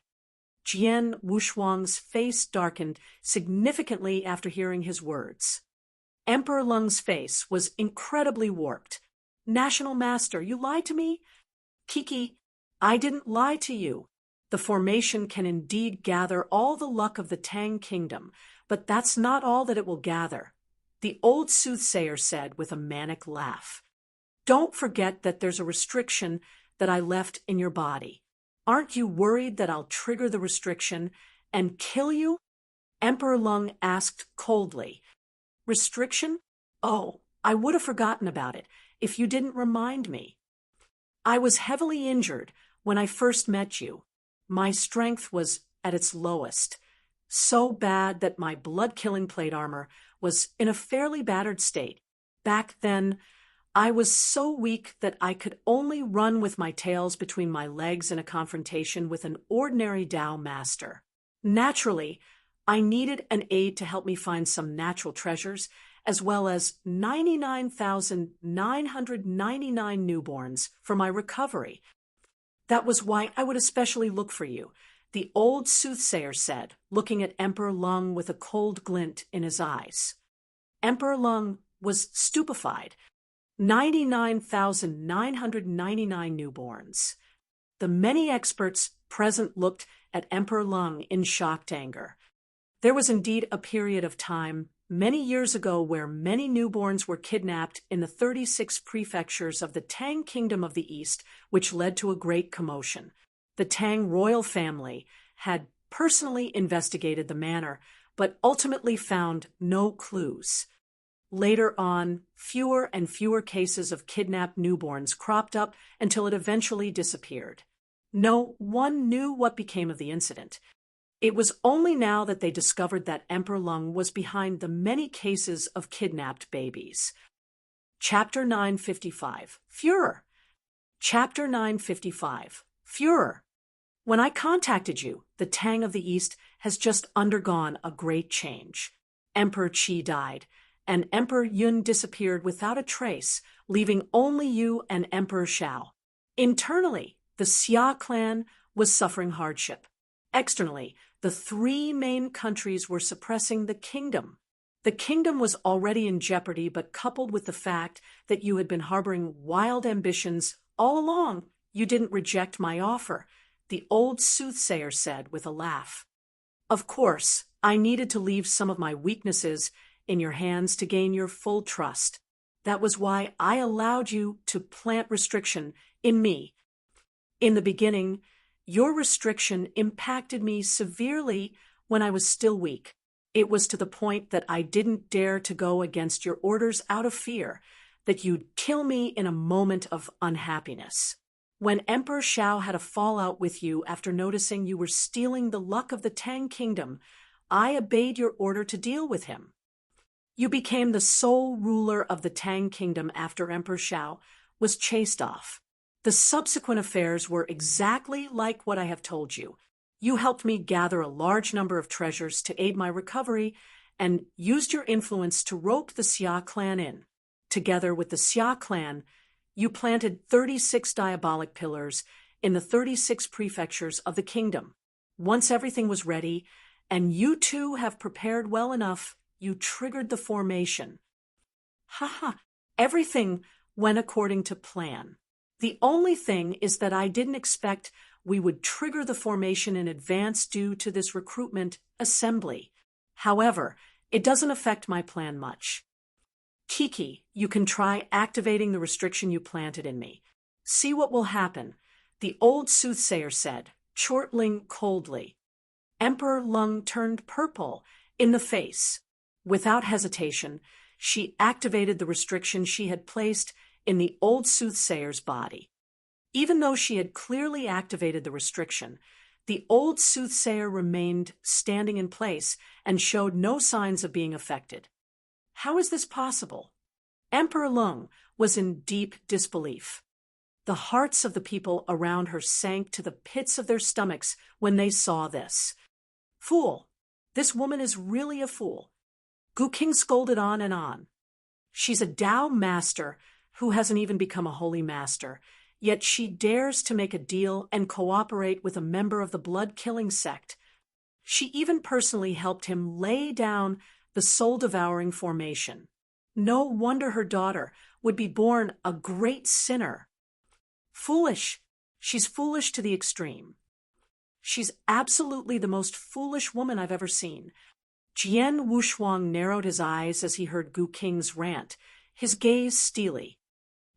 Jian Wushuang's face darkened significantly after hearing his words. Emperor Lung's face was incredibly warped. National Master, you lied to me? Kiki, I didn't lie to you. The formation can indeed gather all the luck of the Tang kingdom, but that's not all that it will gather. The old soothsayer said with a manic laugh. Don't forget that there's a restriction that I left in your body. Aren't you worried that I'll trigger the restriction and kill you? Emperor Lung asked coldly. Restriction? Oh, I would have forgotten about it if you didn't remind me. I was heavily injured when I first met you. My strength was at its lowest, so bad that my blood-killing plate armor was in a fairly battered state. Back then, I was so weak that I could only run with my tails between my legs in a confrontation with an ordinary Tao master. Naturally, I needed an aide to help me find some natural treasures, as well as 99,999 newborns for my recovery. That was why I would especially look for you, the old soothsayer said, looking at Emperor Lung with a cold glint in his eyes. Emperor Lung was stupefied. 99,999 newborns. The many experts present looked at Emperor Lung in shocked anger. There was indeed a period of time many years ago where many newborns were kidnapped in the 36 prefectures of the Tang Kingdom of the East, which led to a great commotion. The Tang royal family had personally investigated the matter, but ultimately found no clues. Later on, fewer and fewer cases of kidnapped newborns cropped up until it eventually disappeared. No one knew what became of the incident. It was only now that they discovered that Emperor Lung was behind the many cases of kidnapped babies. Chapter 955, Furor. Chapter 955, Furor. When I contacted you, the Tang of the East has just undergone a great change. Emperor Qi died, and Emperor Yun disappeared without a trace, leaving only you and Emperor Shao. Internally, the Xia clan was suffering hardship. Externally, the three main countries were suppressing the kingdom. The kingdom was already in jeopardy, but coupled with the fact that you had been harboring wild ambitions all along, you didn't reject my offer, the old soothsayer said with a laugh. Of course, I needed to leave some of my weaknesses in your hands to gain your full trust. That was why I allowed you to plant restriction in me. In the beginning, your restriction impacted me severely when I was still weak. It was to the point that I didn't dare to go against your orders out of fear that you'd kill me in a moment of unhappiness. When Emperor Shao had a fallout with you after noticing you were stealing the luck of the Tang kingdom, I obeyed your order to deal with him. You became the sole ruler of the Tang kingdom after Emperor Shao was chased off. The subsequent affairs were exactly like what I have told you. You helped me gather a large number of treasures to aid my recovery and used your influence to rope the Xia clan in. Together with the Xia clan, you planted 36 diabolic pillars in the 36 prefectures of the kingdom. Once everything was ready, and you two have prepared well enough, you triggered the formation. Everything went according to plan. The only thing is that I didn't expect we would trigger the formation in advance due to this recruitment assembly. However, it doesn't affect my plan much. Kiki, you can try activating the restriction you planted in me. See what will happen, the old soothsayer said, chortling coldly. Emperor Lung turned purple in the face. Without hesitation, she activated the restriction she had placed in the old soothsayer's body. Even though she had clearly activated the restriction, the old soothsayer remained standing in place and showed no signs of being affected. How is this possible? Emperor Lung was in deep disbelief. The hearts of the people around her sank to the pits of their stomachs when they saw this. Fool! This woman is really a fool. Gu King scolded on and on. She's a Tao master who hasn't even become a holy master, yet she dares to make a deal and cooperate with a member of the blood-killing sect. She even personally helped him lay down the soul-devouring formation. No wonder her daughter would be born a great sinner. Foolish. She's foolish to the extreme. She's absolutely the most foolish woman I've ever seen. Jian Wushuang narrowed his eyes as he heard Gu King's rant, his gaze steely.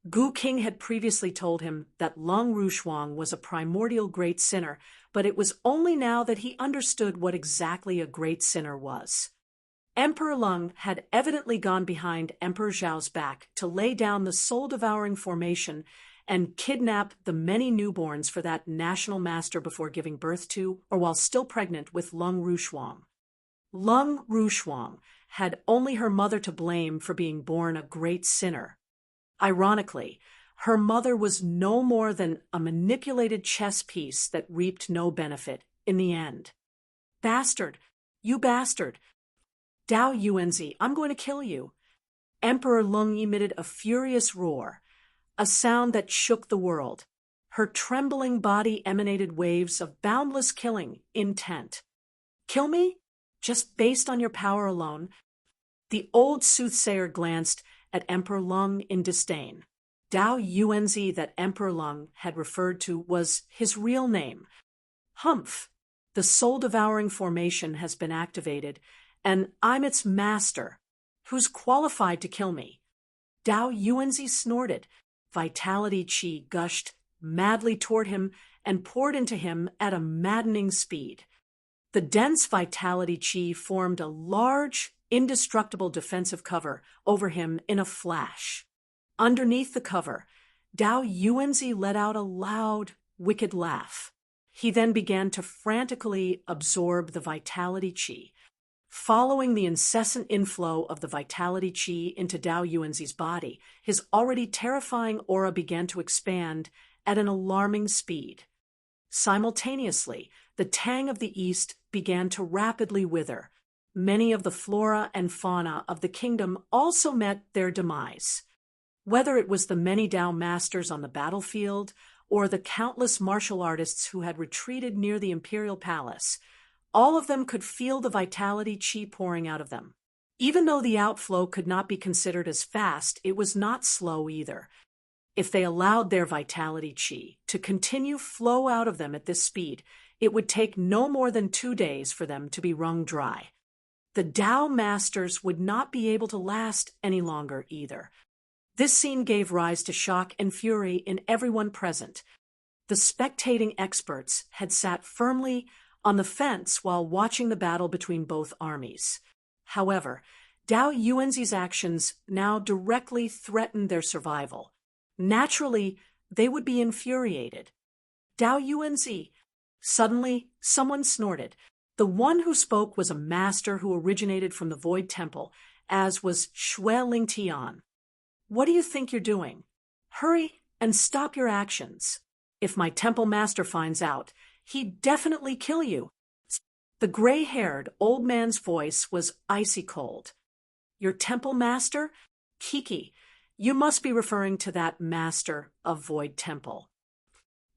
Gu King had previously told him that Lung Rushuang was a primordial great sinner, but it was only now that he understood what exactly a great sinner was. Emperor Lung had evidently gone behind Emperor Zhao's back to lay down the soul-devouring formation and kidnap the many newborns for that national master before giving birth to or while still pregnant with Lung Rushuang. Lung Rushuang had only her mother to blame for being born a great sinner. Ironically, her mother was no more than a manipulated chess piece that reaped no benefit in the end. Bastard! You bastard! Dao Yuanzi, I'm going to kill you. Emperor Lung emitted a furious roar, a sound that shook the world. Her trembling body emanated waves of boundless killing intent. Kill me? Just based on your power alone? The old soothsayer glanced at Emperor Lung in disdain. Dao Yuanzi that Emperor Lung had referred to was his real name. Humph! The soul-devouring formation has been activated, and I'm its master. Who's qualified to kill me? Dao Yuanzi snorted. Vitality chi gushed madly toward him and poured into him at a maddening speed. The dense vitality chi formed a large, indestructible defensive cover over him in a flash. Underneath the cover, Dao Yuanzi let out a loud, wicked laugh. He then began to frantically absorb the vitality chi. Following the incessant inflow of the vitality chi into Dao Yuanzi's body, his already terrifying aura began to expand at an alarming speed. Simultaneously, the Tang of the East began to rapidly wither. Many of the flora and fauna of the kingdom also met their demise. Whether it was the many Tao masters on the battlefield or the countless martial artists who had retreated near the imperial palace, all of them could feel the vitality chi pouring out of them. Even though the outflow could not be considered as fast, it was not slow either. If they allowed their vitality chi to continue flow out of them at this speed, it would take no more than 2 days for them to be wrung dry. The Tao masters would not be able to last any longer either. This scene gave rise to shock and fury in everyone present. The spectating experts had sat firmly on the fence while watching the battle between both armies. However, Dao Yuanzi's actions now directly threatened their survival. Naturally, they would be infuriated. Dao Yuanzi. Suddenly, someone snorted. The one who spoke was a master who originated from the Void Temple, as was Shui Lingtian. What do you think you're doing? Hurry and stop your actions. If my temple master finds out, he'd definitely kill you. The gray-haired old man's voice was icy cold. Your temple master? Kiki, you must be referring to that master of Void Temple.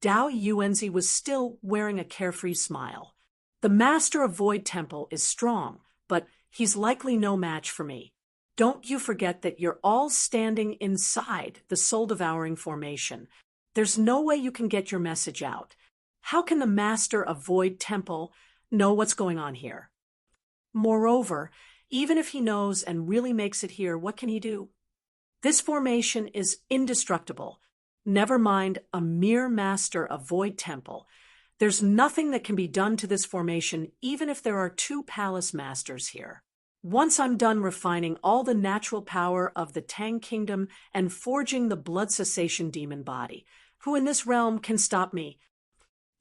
Dao Yuanzi was still wearing a carefree smile. The master of Void Temple is strong, but he's likely no match for me. Don't you forget that you're all standing inside the soul-devouring formation. There's no way you can get your message out. How can the master of Void Temple know what's going on here? Moreover, even if he knows and really makes it here, what can he do? This formation is indestructible. Never mind a mere master of Void Temple. There's nothing that can be done to this formation, even if there are 2 palace masters here. Once I'm done refining all the natural power of the Tang kingdom and forging the blood cessation demon body, who in this realm can stop me?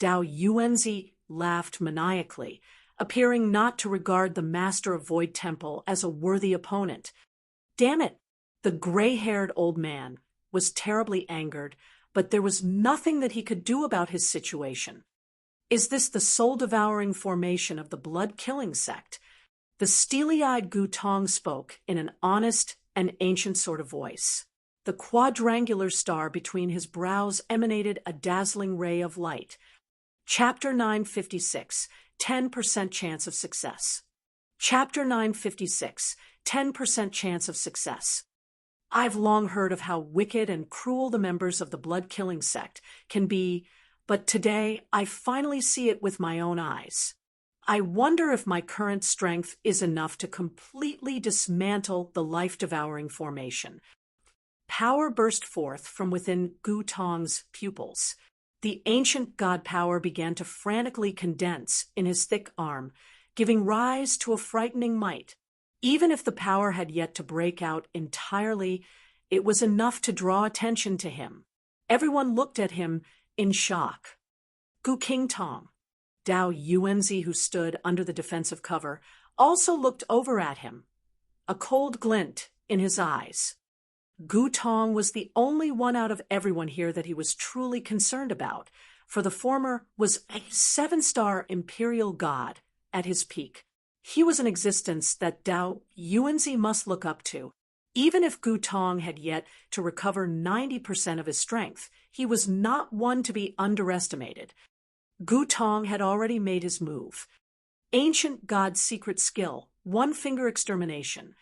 Dao Yuanzi laughed maniacally, appearing not to regard the master of Void Temple as a worthy opponent. Damn it! The gray-haired old man was terribly angered, but there was nothing that he could do about his situation. Is this the soul-devouring formation of the blood-killing sect? The steely-eyed Tang spoke in an honest and ancient sort of voice. The quadrangular star between his brows emanated a dazzling ray of light. Chapter 956, 10% chance of success. Chapter 956, 10% chance of success. I've long heard of how wicked and cruel the members of the blood-killing sect can be, but today I finally see it with my own eyes. I wonder if my current strength is enough to completely dismantle the life-devouring formation. Power burst forth from within Tang's pupils. The ancient god power began to frantically condense in his thick arm, giving rise to a frightening might. Even if the power had yet to break out entirely, it was enough to draw attention to him. Everyone looked at him in shock. King Tang, Dao Yuanzi, who stood under the defensive cover, also looked over at him, a cold glint in his eyes. Tang was the only one out of everyone here that he was truly concerned about, for the former was a 7-star imperial god at his peak. He was an existence that Dao Yuanzi must look up to. Even if Tang had yet to recover 90% of his strength, he was not one to be underestimated. Tang had already made his move. Ancient god's secret skill, one-finger extermination.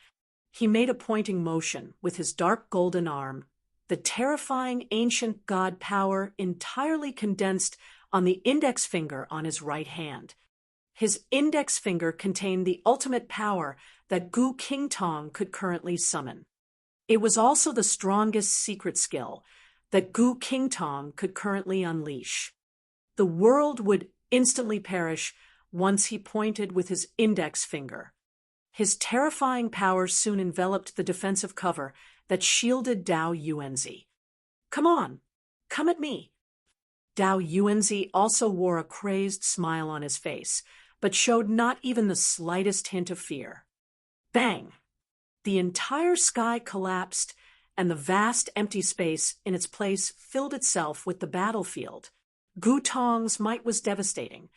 He made a pointing motion with his dark golden arm, the terrifying ancient god power entirely condensed on the index finger on his right hand. His index finger contained the ultimate power that King Tang could currently summon. It was also the strongest secret skill that King Tang could currently unleash. The world would instantly perish once he pointed with his index finger. His terrifying power soon enveloped the defensive cover that shielded Dao Yuanzi. Come on, come at me. Dao Yuanzi also wore a crazed smile on his face, but showed not even the slightest hint of fear. Bang! The entire sky collapsed, and the vast empty space in its place filled itself with the battlefield. Tang's might was devastating.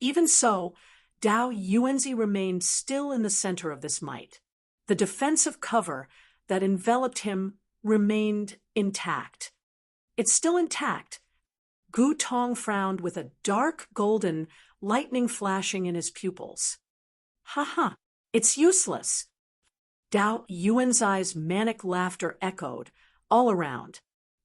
Even so, Dao Yuanzi remained still in the center of this might. The defensive cover that enveloped him remained intact. It's still intact. Tang frowned with a dark golden lightning flashing in his pupils. Ha ha, it's useless. Dao Yuanzai's manic laughter echoed all around.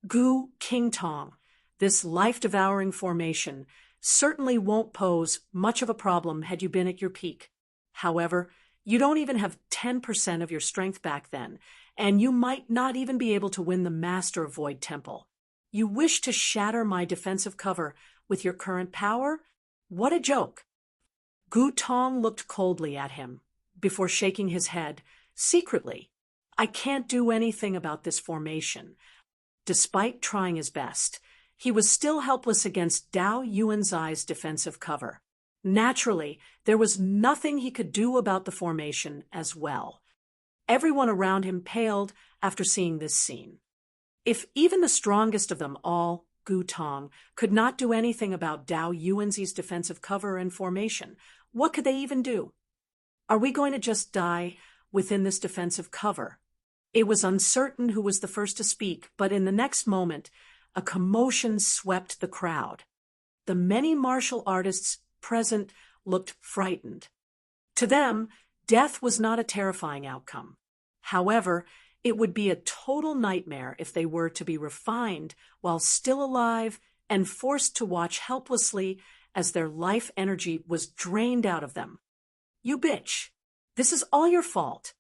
Gu King Tong, this life-devouring formation certainly won't pose much of a problem had you been at your peak. However, you don't even have 10% of your strength back then, and you might not even be able to win the Master of Void Temple. You wish to shatter my defensive cover with your current power? What a joke! Gu Tong looked coldly at him, before shaking his head, secretly. I can't do anything about this formation. Despite trying his best, he was still helpless against Dao Yuanzai's defensive cover. Naturally, there was nothing he could do about the formation as well. Everyone around him paled after seeing this scene. If even the strongest of them all, Gu Tong, could not do anything about Dao Yuanzai's defensive cover and formation, what could they even do? Are we going to just die within this defensive cover? It was uncertain who was the first to speak, but in the next moment, a commotion swept the crowd. The many martial artists present looked frightened. To them, death was not a terrifying outcome. However, it would be a total nightmare if they were to be refined while still alive and forced to watch helplessly as their life energy was drained out of them. You bitch! This is all your fault.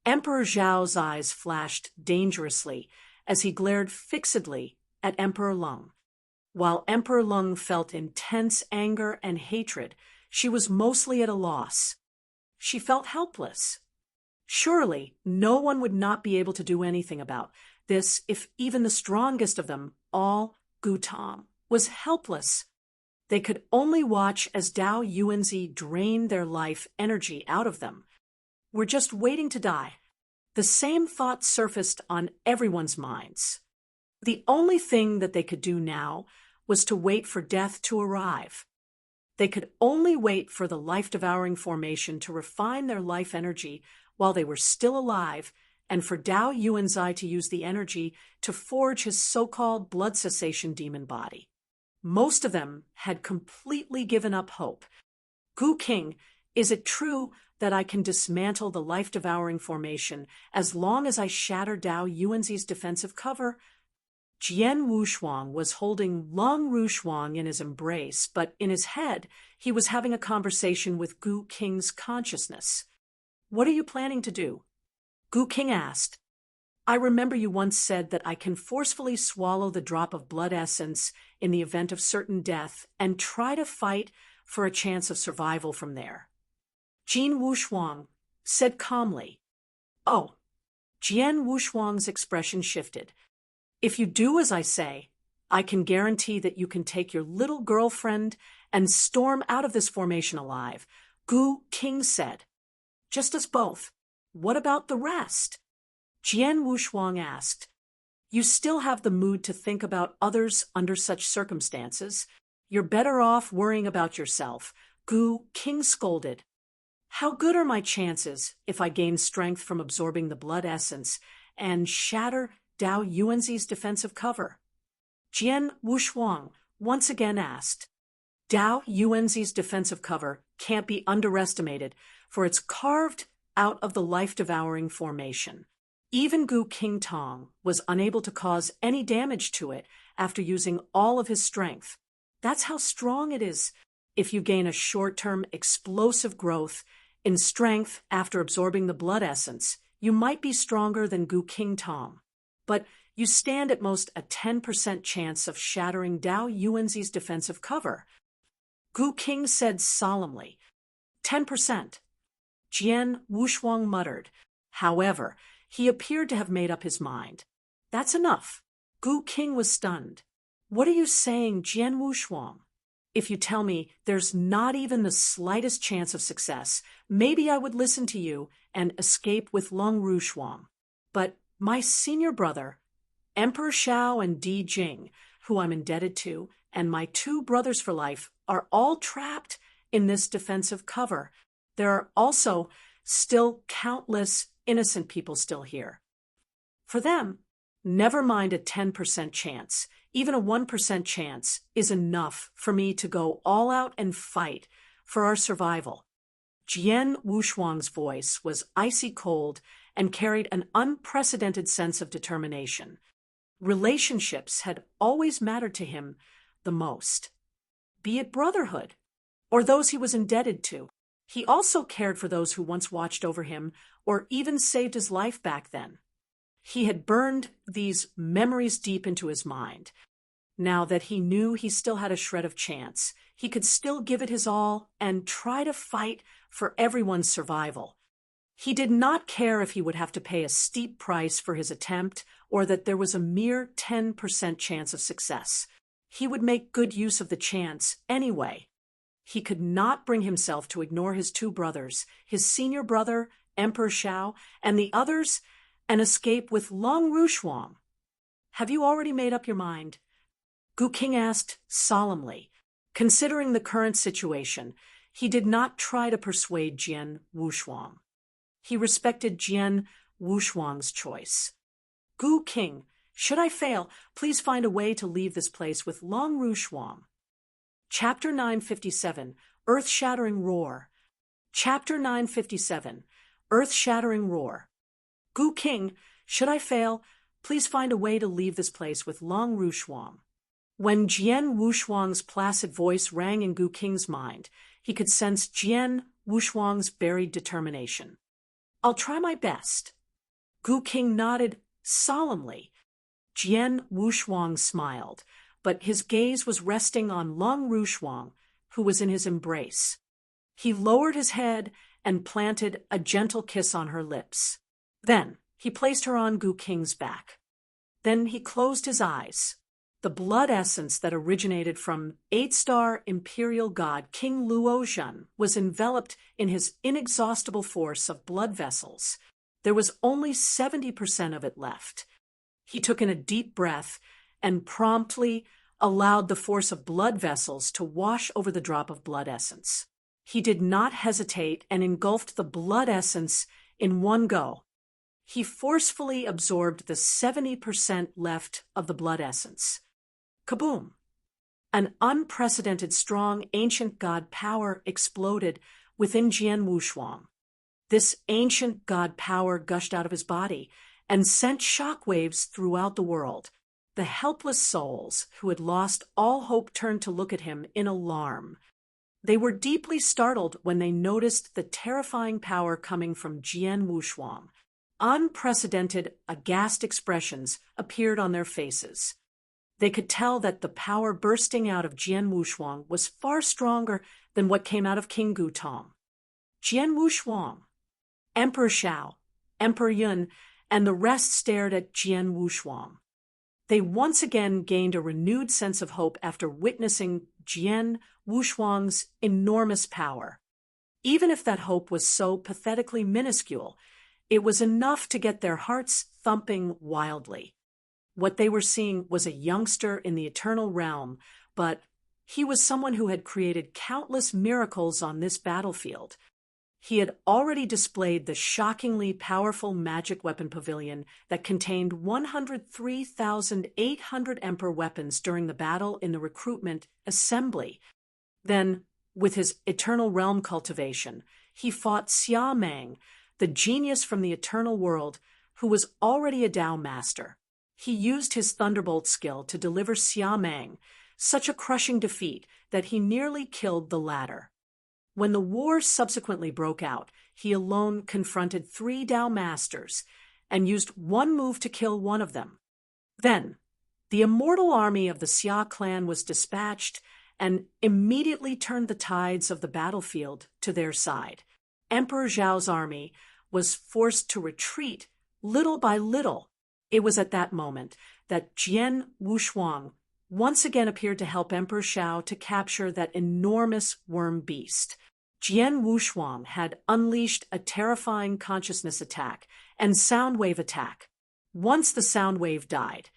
Emperor Zhao's eyes flashed dangerously as he glared fixedly at Emperor Lung. While Emperor Lung felt intense anger and hatred, she was mostly at a loss. She felt helpless. Surely, no one would not be able to do anything about this if even the strongest of them, all Gu Tong, was helpless. They could only watch as Dao Yuanzai drained their life energy out of them. We're just waiting to die. The same thought surfaced on everyone's minds. The only thing that they could do now was to wait for death to arrive. They could only wait for the life-devouring formation to refine their life energy while they were still alive, and for Dao Yuanzai to use the energy to forge his so-called blood cessation demon body. Most of them had completely given up hope. Gu King, is it true that I can dismantle the life-devouring formation as long as I shatter Dao Yuanzai's defensive cover? Jian Wushuang was holding Lung Rushuang in his embrace, but in his head, he was having a conversation with Gu King's consciousness. What are you planning to do? Gu King asked. I remember you once said that I can forcefully swallow the drop of blood essence in the event of certain death and try to fight for a chance of survival from there. Jian Wushuang said calmly. Oh. Jian Wushuang's expression shifted. If you do as I say, I can guarantee that you can take your little girlfriend and storm out of this formation alive, Gu King said. Just us both. What about the rest? Jian Wushuang asked. You still have the mood to think about others under such circumstances. You're better off worrying about yourself, Gu King scolded. How good are my chances if I gain strength from absorbing the blood essence and shatter Dao Yuanzai's defensive cover? Jian Wushuang once again asked. Dao Yuanzai's defensive cover can't be underestimated, for it's carved out of the life-devouring formation. Even Gu King Tong was unable to cause any damage to it after using all of his strength. That's how strong it is. If you gain a short-term explosive growth in strength after absorbing the blood essence, you might be stronger than Gu King Tong. But you stand at most a 10% chance of shattering Dao Yuanzai's defensive cover. Gu King said solemnly. 10%. Jian Wushuang muttered. However, he appeared to have made up his mind. That's enough. Gu King was stunned. What are you saying, Jian Wushuang? If you tell me there's not even the slightest chance of success, maybe I would listen to you and escape with Lung Rushuang. But my senior brother, Emperor Shao and Di Jing, who I'm indebted to, and my two brothers for life are all trapped in this defensive cover. There are also still countless innocent people still here. For them, never mind a 10% chance. Even a 1% chance is enough for me to go all out and fight for our survival. Jian Wushuang's voice was icy cold and carried an unprecedented sense of determination. Relationships had always mattered to him the most, be it brotherhood or those he was indebted to. He also cared for those who once watched over him or even saved his life back then. He had burned these memories deep into his mind. Now that he knew he still had a shred of chance, he could still give it his all and try to fight for everyone's survival. He did not care if he would have to pay a steep price for his attempt or that there was a mere 10% chance of success. He would make good use of the chance anyway. He could not bring himself to ignore his two brothers, his senior brother, Emperor Shao, and the others, and escape with Long Rushuang. "Have you already made up your mind?" Gu King asked solemnly. Considering the current situation, he did not try to persuade Jian Wushuang. He respected Jian Wushuang's choice. "Gu King, should I fail, please find a way to leave this place with Long Rushuang." Chapter 957, Earth-shattering Roar. Chapter 957, Earth-shattering Roar. "Gu King, should I fail, please find a way to leave this place with Long Rushuang." When Jian Wushuang's placid voice rang in Gu King's mind, he could sense Jian Wushuang's buried determination. "I'll try my best." Gu King nodded solemnly. Jian Wushuang smiled, but his gaze was resting on Long Rushuang, who was in his embrace. He lowered his head and planted a gentle kiss on her lips. Then he placed her on Gu King's back. Then he closed his eyes. The blood essence that originated from 8-star imperial god King Luozhen was enveloped in his inexhaustible force of blood vessels. There was only 70% of it left. He took in a deep breath and promptly allowed the force of blood vessels to wash over the drop of blood essence. He did not hesitate and engulfed the blood essence in one go. He forcefully absorbed the 70% left of the blood essence. Kaboom! An unprecedented strong ancient god power exploded within Jian Wushuang. This ancient god power gushed out of his body and sent shockwaves throughout the world. The helpless souls who had lost all hope turned to look at him in alarm. They were deeply startled when they noticed the terrifying power coming from Jian Wushuang. Unprecedented, aghast expressions appeared on their faces. They could tell that the power bursting out of Jian Wushuang was far stronger than what came out of King Gutong. Jian Wushuang, Emperor Shao, Emperor Yun, and the rest stared at Jian Wushuang. They once again gained a renewed sense of hope after witnessing Jian Wushuang's enormous power. Even if that hope was so pathetically minuscule, it was enough to get their hearts thumping wildly. What they were seeing was a youngster in the eternal realm, but he was someone who had created countless miracles on this battlefield. He had already displayed the shockingly powerful magic weapon pavilion that contained 103,800 Emperor weapons during the battle in the recruitment assembly. Then, with his eternal realm cultivation, he fought Xia Meng, the genius from the eternal world, who was already a Dao master. He used his Thunderbolt skill to deliver Xia Meng such a crushing defeat that he nearly killed the latter. When the war subsequently broke out, he alone confronted 3 Dao masters and used one move to kill one of them. Then, the immortal army of the Xia clan was dispatched and immediately turned the tides of the battlefield to their side. Emperor Zhao's army was forced to retreat little by little. It was at that moment that Jian Wushuang once again appeared to help Emperor Shao to capture that enormous worm beast. Jian Wushuang had unleashed a terrifying consciousness attack and sound wave attack. Once the sound wave died,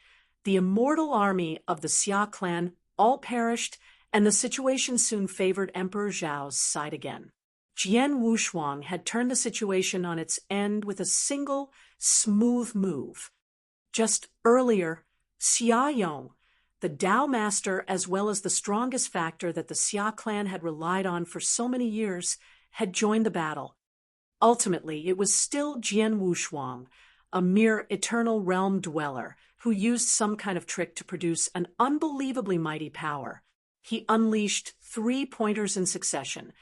the immortal army of the Xia clan all perished, and the situation soon favored Emperor Zhao's side again. Jian Wushuang had turned the situation on its end with a single, smooth move. Just earlier, Xia Yong, the Dao master as well as the strongest factor that the Xia clan had relied on for so many years, had joined the battle. Ultimately, it was still Jian Wushuang, a mere eternal realm dweller, who used some kind of trick to produce an unbelievably mighty power. He unleashed 3 pointers in succession,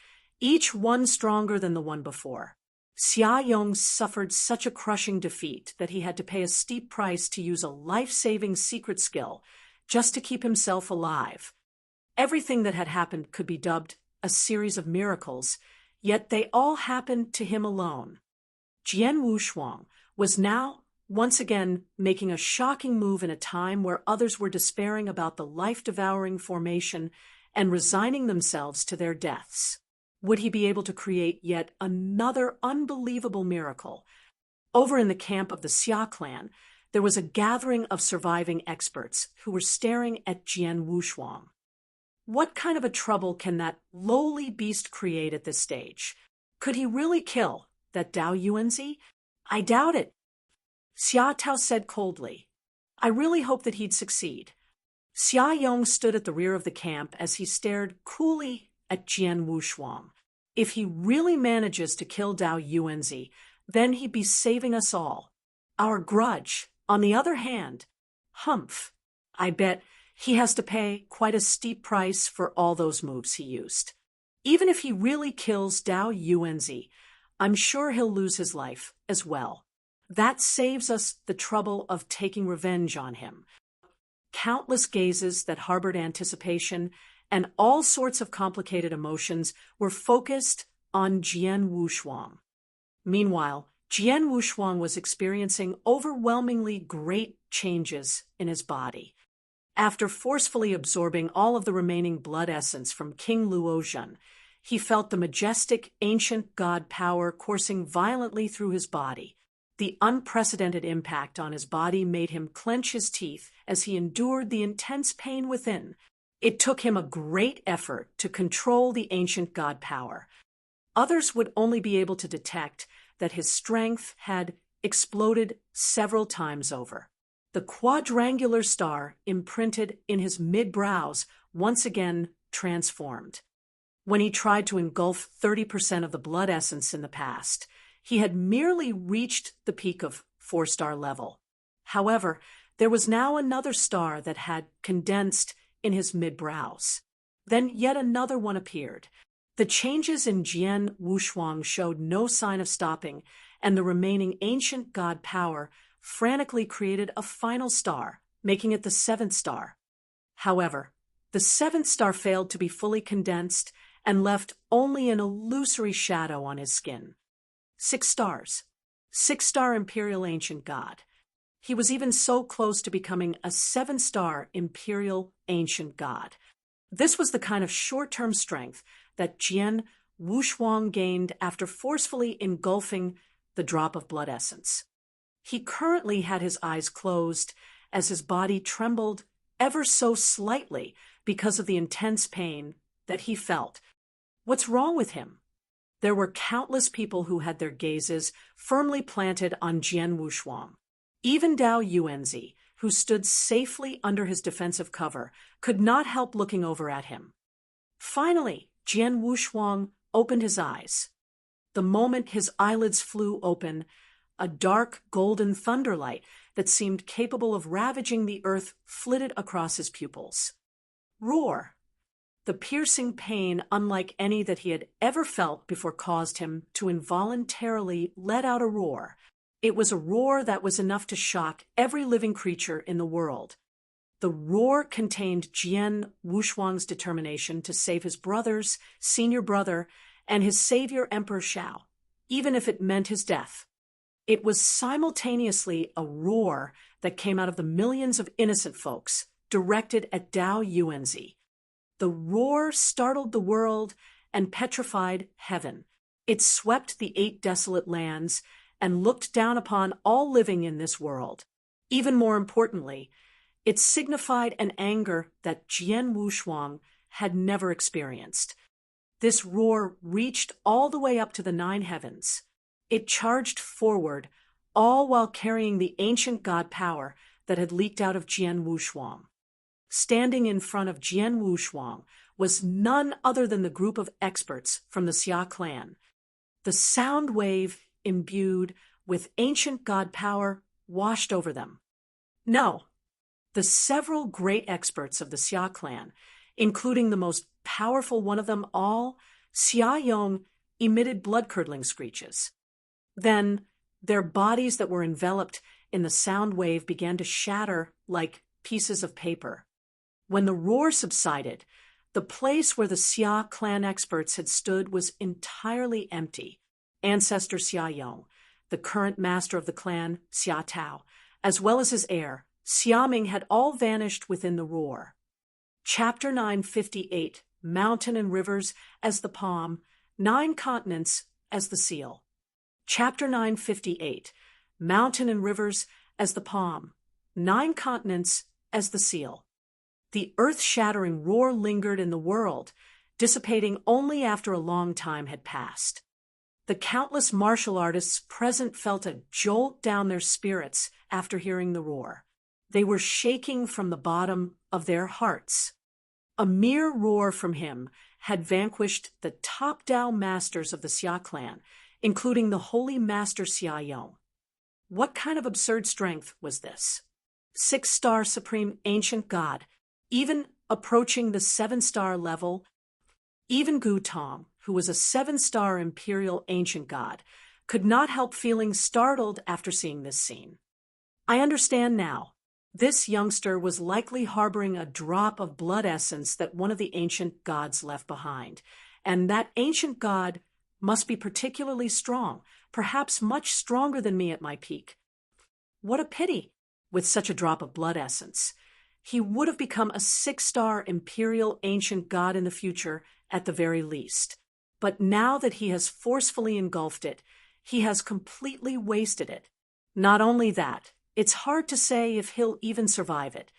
each one stronger than the one before. Xia Yong suffered such a crushing defeat that he had to pay a steep price to use a life-saving secret skill just to keep himself alive. Everything that had happened could be dubbed a series of miracles, yet they all happened to him alone. Jian Wushuang was now once again making a shocking move in a time where others were despairing about the life-devouring formation and resigning themselves to their deaths. Would he be able to create yet another unbelievable miracle? Over in the camp of the Xia clan, there was a gathering of surviving experts who were staring at Jian Wushuang. What kind of a trouble can that lowly beast create at this stage? Could he really kill that Dao Yuanzi? I doubt it. Xia Tao said coldly. I really hope that he'd succeed. Xia Yong stood at the rear of the camp as he stared coolly at Jian Wushuang. If he really manages to kill Dao Yuanzi, then he'd be saving us all. Our grudge, on the other hand, humph. I bet he has to pay quite a steep price for all those moves he used. Even if he really kills Dao Yuanzi, I'm sure he'll lose his life as well. That saves us the trouble of taking revenge on him. Countless gazes that harbored anticipation and all sorts of complicated emotions were focused on Jian Wushuang. Meanwhile, Jian Wushuang was experiencing overwhelmingly great changes in his body. After forcefully absorbing all of the remaining blood essence from King Luozhen, he felt the majestic ancient god power coursing violently through his body. The unprecedented impact on his body made him clench his teeth as he endured the intense pain within. It took him a great effort to control the ancient god power. Others would only be able to detect that his strength had exploded several times over. The quadrangular star imprinted in his mid-brows once again transformed. When he tried to engulf 30% of the blood essence in the past, he had merely reached the peak of 4-star level. However, there was now another star that had condensed in his mid-brows. Then yet another one appeared. The changes in Jian Wushuang showed no sign of stopping, and the remaining ancient god power frantically created a final star, making it the 7th star. However, the 7th star failed to be fully condensed and left only an illusory shadow on his skin. 6 stars. 6-star Imperial Ancient God. He was even so close to becoming a 7-star Imperial Ancient God. This was the kind of short-term strength that Jian Wushuang gained after forcefully engulfing the drop of blood essence. He currently had his eyes closed as his body trembled ever so slightly because of the intense pain that he felt. What's wrong with him? There were countless people who had their gazes firmly planted on Jian Wushuang. Even Dao Yuanzi, who stood safely under his defensive cover, could not help looking over at him. Finally, Jian Wushuang opened his eyes. The moment his eyelids flew open, a dark golden thunderlight that seemed capable of ravaging the earth flitted across his pupils. Roar! The piercing pain, unlike any that he had ever felt before, caused him to involuntarily let out a roar. It was a roar that was enough to shock every living creature in the world. The roar contained Jian Wushuang's determination to save his brother's senior brother and his savior Emperor Shao, even if it meant his death. It was simultaneously a roar that came out of the millions of innocent folks, directed at Dao Yuanzi. The roar startled the world and petrified heaven. It swept the 8 desolate lands and looked down upon all living in this world. Even more importantly, it signified an anger that Jian Wushuang had never experienced. This roar reached all the way up to the 9 heavens. It charged forward, all while carrying the ancient god power that had leaked out of Jian Wushuang. Standing in front of Jian Wushuang was none other than the group of experts from the Xia clan. The sound wave, imbued with ancient god power, washed over them. No, the several great experts of the Xia clan, including the most powerful one of them all, Xia Yong, emitted blood-curdling screeches. Then, their bodies that were enveloped in the sound wave began to shatter like pieces of paper. When the roar subsided, the place where the Xia clan experts had stood was entirely empty. Ancestor Xia Yong, the current master of the clan, Xia Tao, as well as his heir, Xia Ming, had all vanished within the roar. Chapter 958, Mountain and Rivers as the Palm, 9 Continents as the Seal. Chapter 958, Mountain and Rivers as the Palm, 9 Continents as the Seal. The earth-shattering roar lingered in the world, dissipating only after a long time had passed. The countless martial artists present felt a jolt down their spirits after hearing the roar. They were shaking from the bottom of their hearts. A mere roar from him had vanquished the top Dao masters of the Xia clan, including the holy master Xia Yong. What kind of absurd strength was this? 6-star supreme ancient god, even approaching the 7-star level. Even Gu Tong, who was a 7-star imperial ancient god, could not help feeling startled after seeing this scene. I understand now. This youngster was likely harboring a drop of blood essence that one of the ancient gods left behind, and that ancient god must be particularly strong, perhaps much stronger than me at my peak. What a pity, with such a drop of blood essence. He would have become a 6-star imperial ancient god in the future at the very least. But now that he has forcefully engulfed it, he has completely wasted it. Not only that, it's hard to say if he'll even survive it.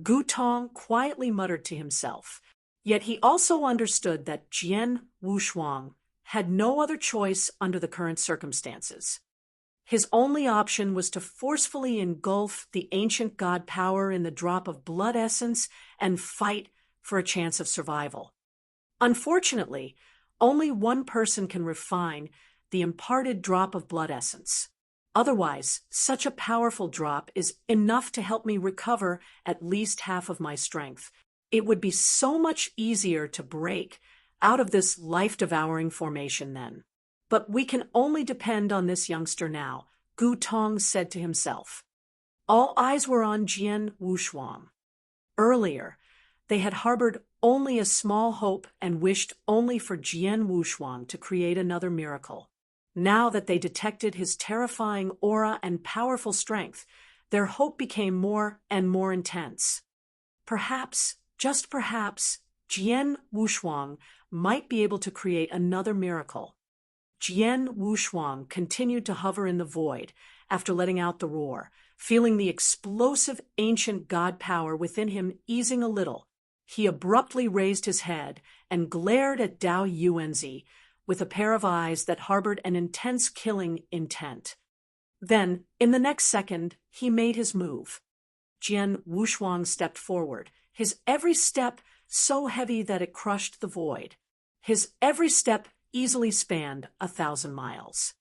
Gu Tong quietly muttered to himself, yet he also understood that Jian Wushuang had no other choice under the current circumstances. His only option was to forcefully engulf the ancient god power in the drop of blood essence and fight for a chance of survival. Unfortunately, only one person can refine the imparted drop of blood essence. Otherwise, such a powerful drop is enough to help me recover at least half of my strength. It would be so much easier to break out of this life-devouring formation then. But we can only depend on this youngster now, Gu Tong said to himself. All eyes were on Jian Wushuang. Earlier, they had harbored only a small hope and wished only for Jian Wushuang to create another miracle. Now that they detected his terrifying aura and powerful strength, their hope became more and more intense. Perhaps, just perhaps, Jian Wushuang might be able to create another miracle. Jian Wushuang continued to hover in the void after letting out the roar, feeling the explosive ancient god power within him easing a little. He abruptly raised his head and glared at Dao Yuanzi with a pair of eyes that harbored an intense killing intent. Then, in the next second, he made his move. Jian Wushuang stepped forward, his every step so heavy that it crushed the void. His every step easily spanned 1,000 miles.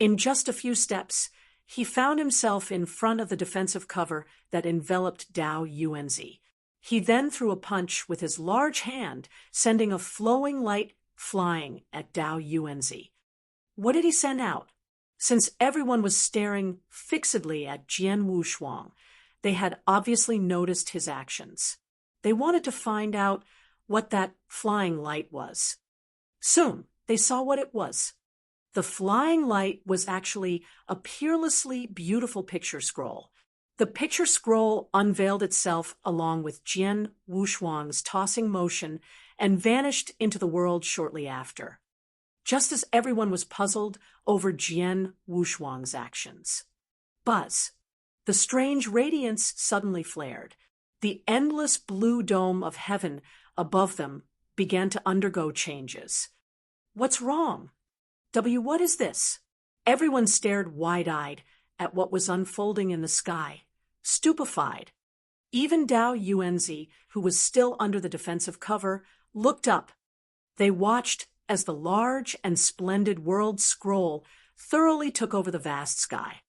In just a few steps, he found himself in front of the defensive cover that enveloped Dao Yuanzi. He then threw a punch with his large hand, sending a flowing light flying at Dao Yuanzi. What did he send out? Since everyone was staring fixedly at Jian Wushuang, they had obviously noticed his actions. They wanted to find out what that flying light was. Soon, they saw what it was. The flying light was actually a peerlessly beautiful picture scroll. The picture scroll unveiled itself along with Jian Wushuang's tossing motion and vanished into the world shortly after, just as everyone was puzzled over Jian Wushuang's actions. Buzz. The strange radiance suddenly flared. The endless blue dome of heaven above them began to undergo changes. What's wrong? What is this? Everyone stared wide-eyed at what was unfolding in the sky, stupefied. Even Dao Yuanzi, who was still under the defensive cover, looked up. They watched as the large and splendid World Scroll thoroughly took over the vast sky.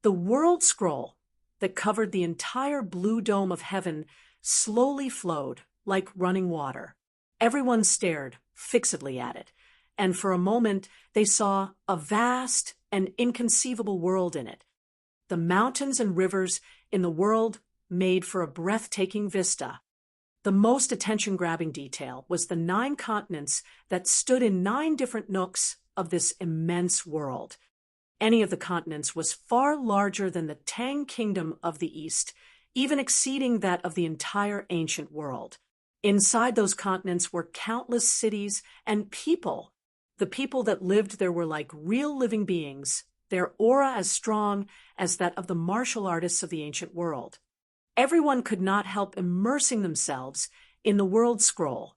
The World Scroll, that covered the entire blue dome of heaven, slowly flowed like running water. Everyone stared fixedly at it, and for a moment they saw a vast and inconceivable world in it. The mountains and rivers in the world made for a breathtaking vista. The most attention-grabbing detail was the 9 continents that stood in 9 different nooks of this immense world. Any of the continents was far larger than the Tang kingdom of the East, even exceeding that of the entire ancient world. Inside those continents were countless cities and people. The people that lived there were like real living beings, their aura as strong as that of the martial artists of the ancient world. Everyone could not help immersing themselves in the World Scroll.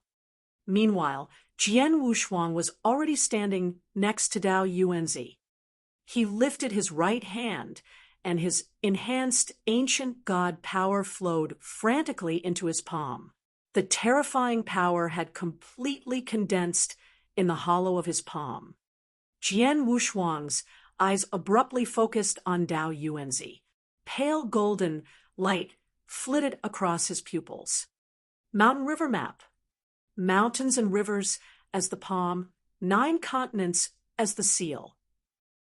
Meanwhile, Jian Wushuang was already standing next to Dao Yuanzi. He lifted his right hand, and his enhanced ancient god power flowed frantically into his palm. The terrifying power had completely condensed in the hollow of his palm. Jian Wushuang's eyes abruptly focused on Dao Yuanzi. Pale golden light flitted across his pupils. Mountain river map. Mountains and rivers as the palm, 9 continents as the seal.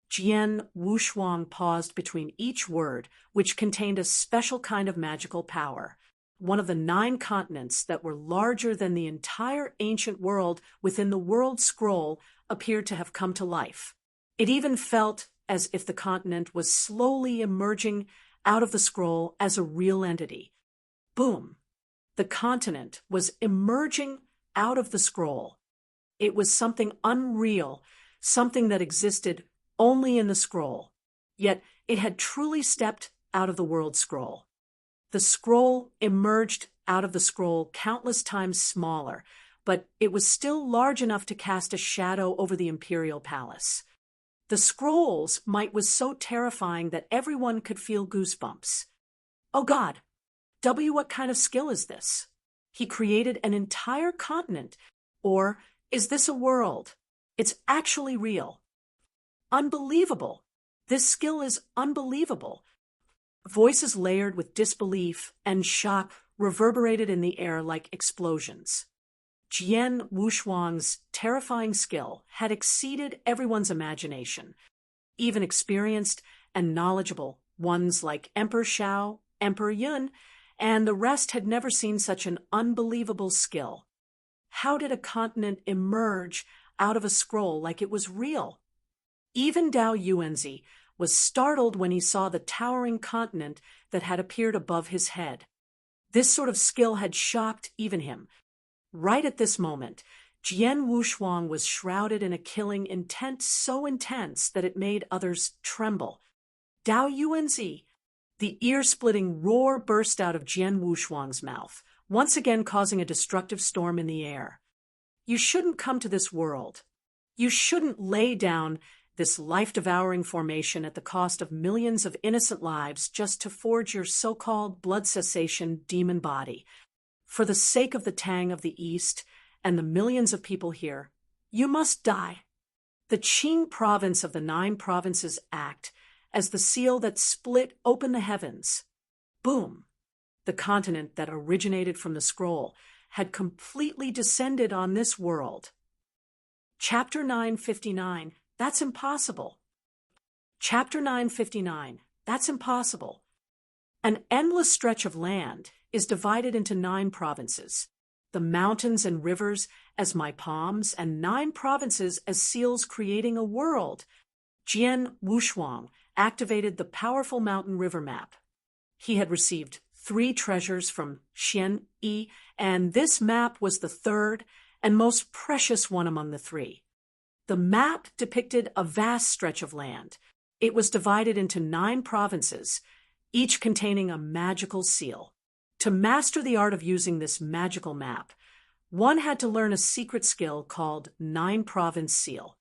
Jian Wushuang paused between each word, which contained a special kind of magical power. One of the 9 continents that were larger than the entire ancient world within the World Scroll appeared to have come to life. It even felt as if the continent was slowly emerging out of the scroll as a real entity. Boom! The continent was emerging out of the scroll. It was something unreal, something that existed only in the scroll. Yet it had truly stepped out of the World Scroll. The scroll emerged out of the scroll countless times smaller, but it was still large enough to cast a shadow over the imperial palace. The scroll's might was so terrifying that everyone could feel goosebumps. Oh God, what kind of skill is this? He created an entire continent. Or is this a world? It's actually real. Unbelievable. This skill is unbelievable. Voices layered with disbelief and shock reverberated in the air like explosions. Jian Wushuang's terrifying skill had exceeded everyone's imagination. Even experienced and knowledgeable ones like Emperor Shao, Emperor Yun, and the rest had never seen such an unbelievable skill. How did a continent emerge out of a scroll like it was real? Even Dao Yuanzi was startled when he saw the towering continent that had appeared above his head. This sort of skill had shocked even him. Right at this moment, Jian Wushuang was shrouded in a killing intent so intense that it made others tremble. Dao Yuanzi! The ear-splitting roar burst out of Jian Wushuang's mouth, once again causing a destructive storm in the air. You shouldn't come to this world. You shouldn't lay down this life-devouring formation at the cost of millions of innocent lives just to forge your so-called blood cessation demon body. For the sake of the Tang of the East and the millions of people here, you must die. The Qing province of the 9 provinces act as the seal that split open the heavens. Boom! The continent that originated from the scroll had completely descended on this world. Chapter 959. That's impossible. Chapter 959. That's impossible. An endless stretch of land is divided into 9 provinces. The mountains and rivers as my palms, and 9 provinces as seals creating a world. Jian Wushuang activated the powerful mountain river map. He had received 3 treasures from Xian Yi, and this map was the 3rd and most precious one among the 3. The map depicted a vast stretch of land. It was divided into 9 provinces, each containing a magical seal. To master the art of using this magical map, one had to learn a secret skill called 9-province seal.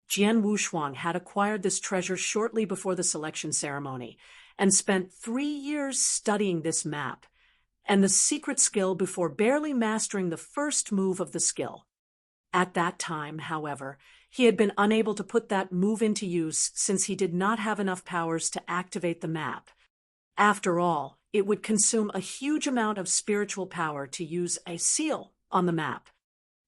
Jian Wushuang had acquired this treasure shortly before the selection ceremony and spent 3 years studying this map and the secret skill before barely mastering the first move of the skill. At that time, however, he had been unable to put that move into use since he did not have enough powers to activate the map. After all, it would consume a huge amount of spiritual power to use a seal on the map.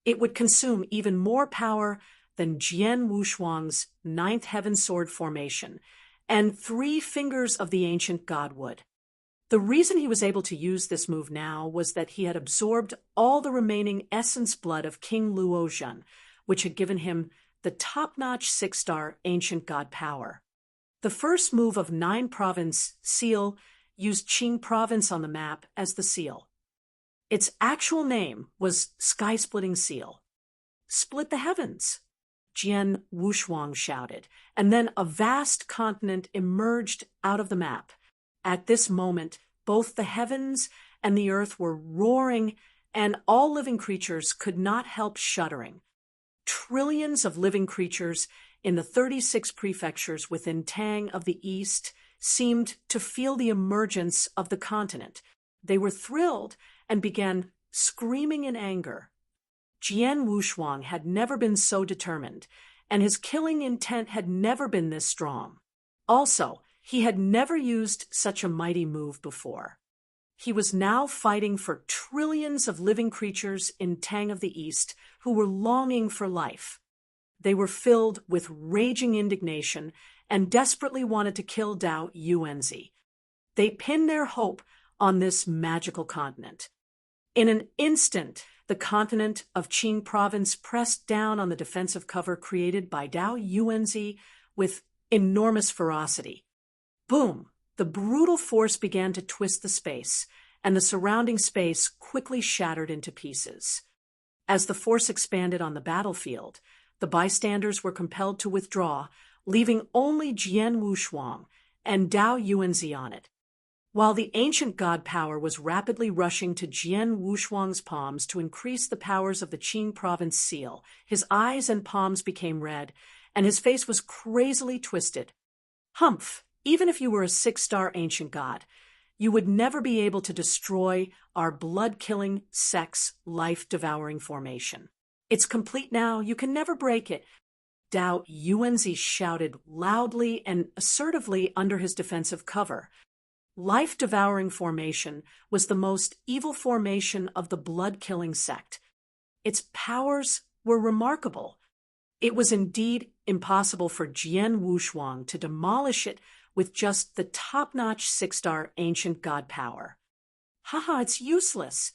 It would consume even more power than Jian Wushuang's Ninth Heaven Sword formation, and 3 fingers of the ancient god would. The reason he was able to use this move now was that he had absorbed all the remaining essence blood of King Luozhen, which had given him the top-notch 6-star ancient god power. The first move of 9-province seal used Qing province on the map as the seal. Its actual name was Sky-Splitting Seal. Split the heavens, Jian Wushuang shouted, and then a vast continent emerged out of the map. At this moment, both the heavens and the earth were roaring, and all living creatures could not help shuddering. Trillions of living creatures in the 36 prefectures within Tang of the East seemed to feel the emergence of the continent. They were thrilled and began screaming in anger. Jian Wushuang had never been so determined, and his killing intent had never been this strong. Also, he had never used such a mighty move before. He was now fighting for trillions of living creatures in Tang of the East who were longing for life. They were filled with raging indignation and desperately wanted to kill Dao Yuanzi. They pinned their hope on this magical continent. In an instant, the continent of Qing province pressed down on the defensive cover created by Dao Yuanzi with enormous ferocity. Boom! The brutal force began to twist the space, and the surrounding space quickly shattered into pieces. As the force expanded on the battlefield, the bystanders were compelled to withdraw, leaving only Jian Wushuang and Dao Yuanzi on it. While the ancient god power was rapidly rushing to Jian Wushuang's palms to increase the powers of the Qing province seal, his eyes and palms became red, and his face was crazily twisted. Humph! Even if you were a 6-star ancient god, you would never be able to destroy our blood-killing, life-devouring formation. It's complete now. You can never break it. Dao Yuanzi shouted loudly and assertively under his defensive cover. Life-devouring formation was the most evil formation of the blood-killing sect. Its powers were remarkable. It was indeed impossible for Jian Wushuang to demolish it with just the top-notch 6-star ancient god power. Haha, it's useless.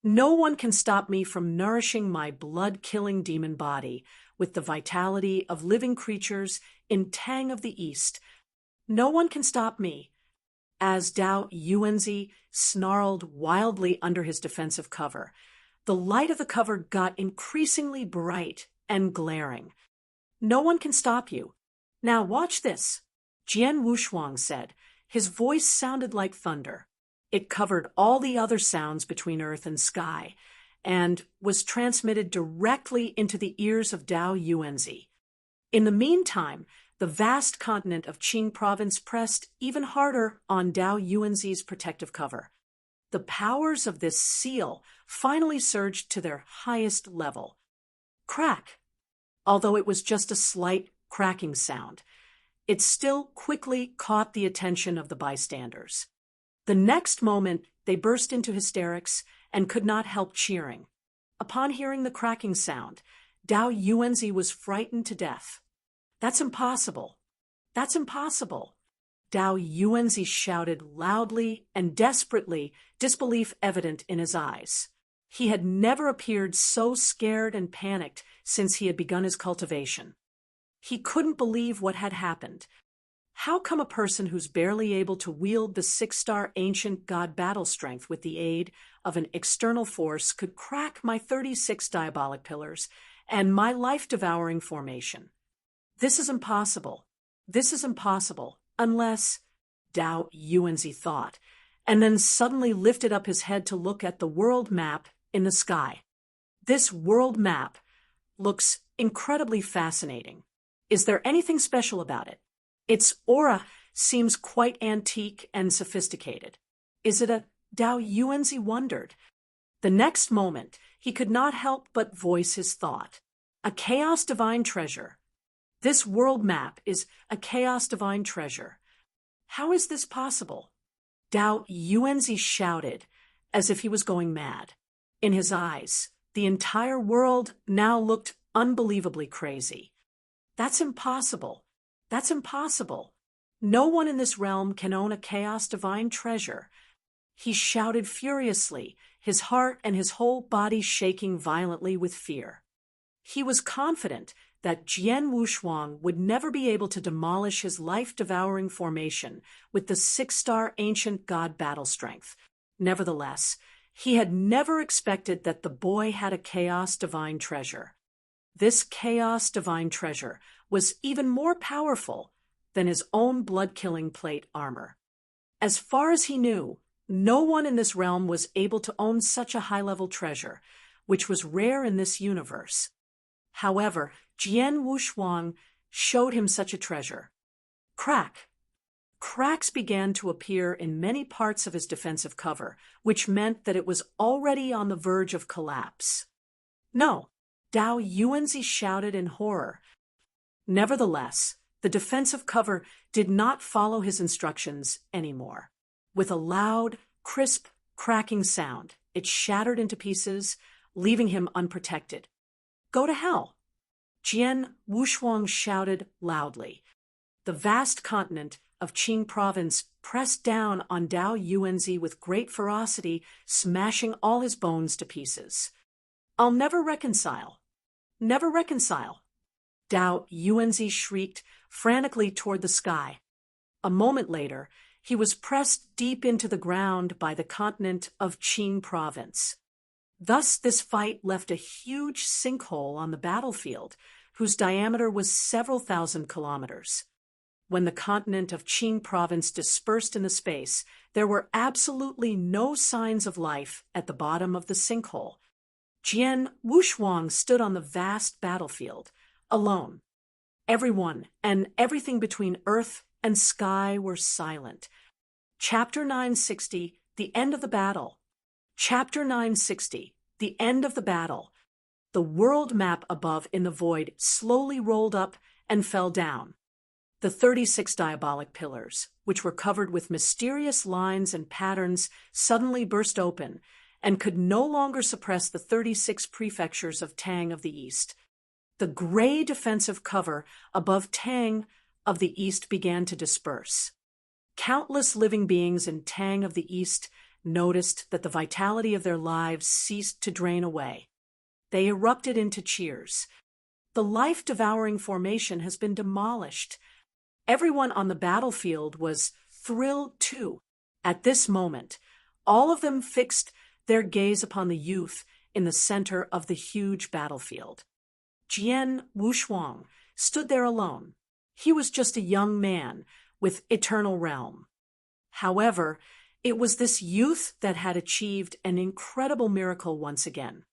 No one can stop me from nourishing my blood-killing demon body with the vitality of living creatures in Tang of the East. No one can stop me. As Dao Yuanzi snarled wildly under his defensive cover, the light of the cover got increasingly bright and glaring. No one can stop you. Now watch this, Jian Wushuang said. His voice sounded like thunder. It covered all the other sounds between earth and sky, and was transmitted directly into the ears of Dao Yuanzi. In the meantime, the vast continent of Qing province pressed even harder on Dao Yuanzi's protective cover. The powers of this seal finally surged to their highest level. Crack! Although it was just a slight cracking sound, it still quickly caught the attention of the bystanders. The next moment, they burst into hysterics and could not help cheering. Upon hearing the cracking sound, Dao Yuanzi was frightened to death. That's impossible. That's impossible. Dao Yuanzi shouted loudly and desperately, disbelief evident in his eyes. He had never appeared so scared and panicked since he had begun his cultivation. He couldn't believe what had happened. How come a person who's barely able to wield the 6-star ancient god battle strength with the aid of an external force could crack my 36 diabolic pillars and my life-devouring formation? This is impossible. This is impossible, unless, Dao Yuanzi thought, and then suddenly lifted up his head to look at the world map in the sky. This world map looks incredibly fascinating. Is there anything special about it? Its aura seems quite antique and sophisticated. Is it a Dao Yuanzi wondered? The next moment, he could not help but voice his thought. A chaos divine treasure. This world map is a chaos divine treasure. How is this possible? Dao Yuanzi shouted, as if he was going mad. In his eyes, the entire world now looked unbelievably crazy. That's impossible. That's impossible. No one in this realm can own a chaos divine treasure. He shouted furiously, his heart and his whole body shaking violently with fear. He was confident that Jian Wushuang would never be able to demolish his life-devouring formation with the 6-star ancient god battle strength. Nevertheless, he had never expected that the boy had a chaos divine treasure. This chaos divine treasure was even more powerful than his own blood-killing plate armor. As far as he knew, no one in this realm was able to own such a high-level treasure, which was rare in this universe. However, Jian Wushuang showed him such a treasure. Crack. Cracks began to appear in many parts of his defensive cover, which meant that it was already on the verge of collapse. No, Dao Yuanzi shouted in horror. Nevertheless, the defensive cover did not follow his instructions anymore. With a loud, crisp, cracking sound, it shattered into pieces, leaving him unprotected. Go to hell! Jian Wushuang shouted loudly. The vast continent of Qing province pressed down on Dao Yuanzi with great ferocity, smashing all his bones to pieces. I'll never reconcile. Never reconcile. Dao Yuanzi shrieked frantically toward the sky. A moment later, he was pressed deep into the ground by the continent of Qing province. Thus, this fight left a huge sinkhole on the battlefield, whose diameter was several thousand kilometers. When the continent of Qing province dispersed in the space, there were absolutely no signs of life at the bottom of the sinkhole. Jian Wushuang stood on the vast battlefield, alone. Everyone and everything between earth and sky were silent. Chapter 960, The End of the Battle. Chapter 960, The End of the Battle. The world map above in the void slowly rolled up and fell down. The 36 diabolic pillars, which were covered with mysterious lines and patterns, suddenly burst open and could no longer suppress the 36 prefectures of Tang of the East. The gray defensive cover above Tang of the East began to disperse. Countless living beings in Tang of the East noticed that the vitality of their lives ceased to drain away. They erupted into cheers. The life-devouring formation has been demolished. Everyone on the battlefield was thrilled too. At this moment, all of them fixed their gaze upon the youth in the center of the huge battlefield. Jian Wushuang stood there alone. He was just a young man with eternal realm. However, it was this youth that had achieved an incredible miracle once again.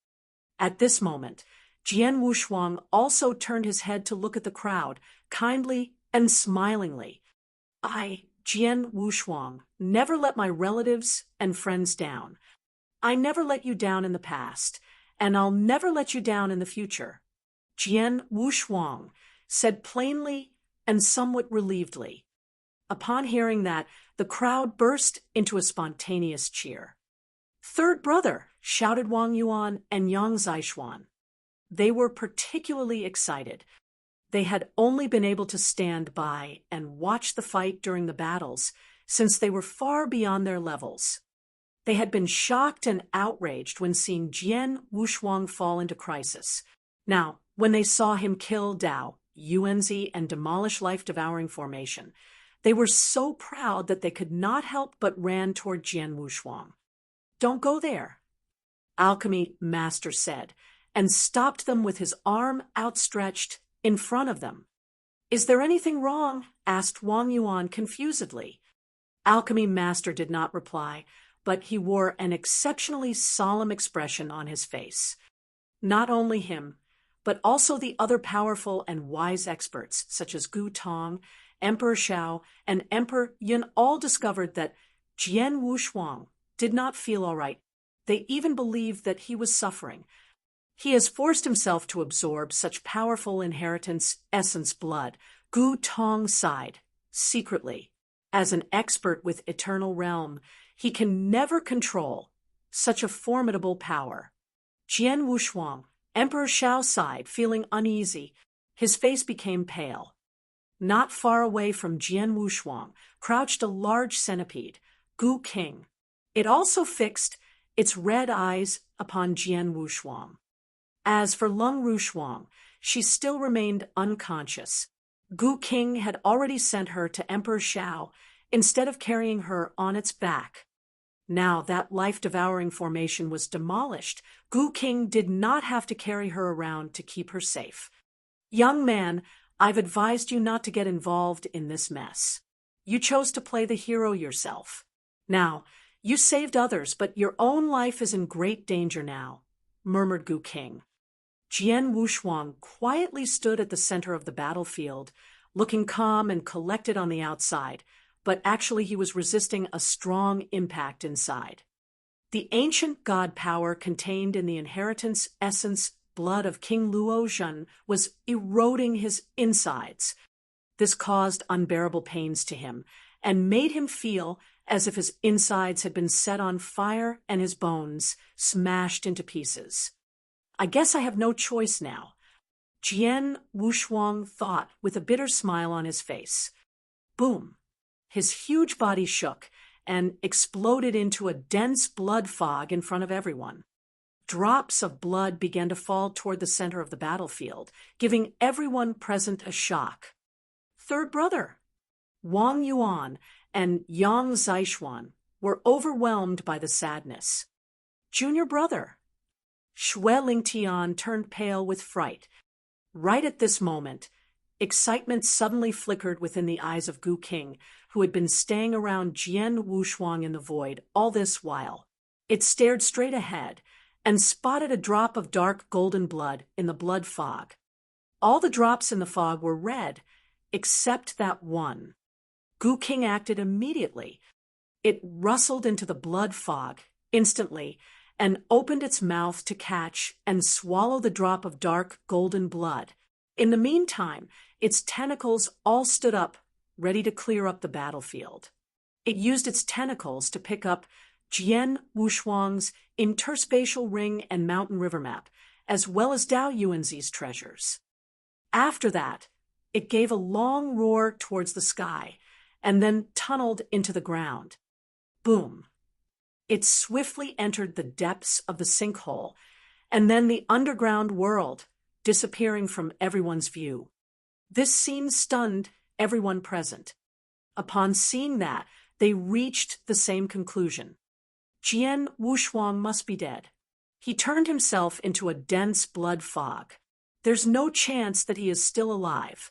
At this moment, Jian Wushuang also turned his head to look at the crowd, kindly and smilingly. I, Jian Wushuang, never let my relatives and friends down. I never let you down in the past, and I'll never let you down in the future. Jian Wushuang said plainly and somewhat relievedly. Upon hearing that, the crowd burst into a spontaneous cheer. Third brother, shouted Wang Yuan and Yang Zishuan. They were particularly excited. They had only been able to stand by and watch the fight during the battles, since they were far beyond their levels. They had been shocked and outraged when seeing Jian Wushuang fall into crisis. Now, when they saw him kill Dao Yuanzi and demolish life-devouring formation, they were so proud that they could not help but ran toward Jian Wushuang. Don't go there, Alchemy Master said, and stopped them with his arm outstretched in front of them. Is there anything wrong? Asked Wang Yuan confusedly. Alchemy Master did not reply, but he wore an exceptionally solemn expression on his face. Not only him, but also the other powerful and wise experts, such as Gu Tong, Emperor Shao, and Emperor Yin, all discovered that Jian Wushuang did not feel all right. They even believed that he was suffering. He has forced himself to absorb such powerful inheritance essence blood. Gu Tong sighed, secretly. As an expert with eternal realm, he can never control such a formidable power. Jian Wushuang, Emperor Shao sighed, feeling uneasy. His face became pale. Not far away from Jian Wushuang crouched a large centipede, Gu King. It also fixed its red eyes upon Jian Wushuang. As for Lung Rushuang, she still remained unconscious. Gu King had already sent her to Emperor Shao instead of carrying her on its back. Now that life-devouring formation was demolished, Gu King did not have to carry her around to keep her safe. Young man, I've advised you not to get involved in this mess. You chose to play the hero yourself. Now, you saved others, but your own life is in great danger now, murmured Gu King. Jian Wushuang quietly stood at the center of the battlefield, looking calm and collected on the outside, but actually he was resisting a strong impact inside. The ancient god power contained in the inheritance essence blood of King Luozhen was eroding his insides. This caused unbearable pains to him and made him feel as if his insides had been set on fire and his bones smashed into pieces. I guess I have no choice now, Jian Wushuang thought with a bitter smile on his face. Boom! His huge body shook and exploded into a dense blood fog in front of everyone. Drops of blood began to fall toward the center of the battlefield, giving everyone present a shock. Third brother, Wang Yuan and Yang Zishuan, were overwhelmed by the sadness. Junior brother, Xue Lingtian, turned pale with fright. Right at this moment, excitement suddenly flickered within the eyes of Gu King, who had been staying around Jian Wushuang in the void all this while. It stared straight ahead and spotted a drop of dark golden blood in the blood fog. All the drops in the fog were red, except that one. Gu King acted immediately. It rustled into the blood fog instantly and opened its mouth to catch and swallow the drop of dark golden blood. In the meantime, its tentacles all stood up, ready to clear up the battlefield. It used its tentacles to pick up Jian Wushuang's interspatial ring and mountain river map, as well as Dao Yuanzi's treasures. After that, it gave a long roar towards the sky, and then tunneled into the ground. Boom! It swiftly entered the depths of the sinkhole, and then the underground world, disappearing from everyone's view. This scene stunned everyone present. Upon seeing that, they reached the same conclusion. Jian Wushuang must be dead. He turned himself into a dense blood fog. There's no chance that he is still alive.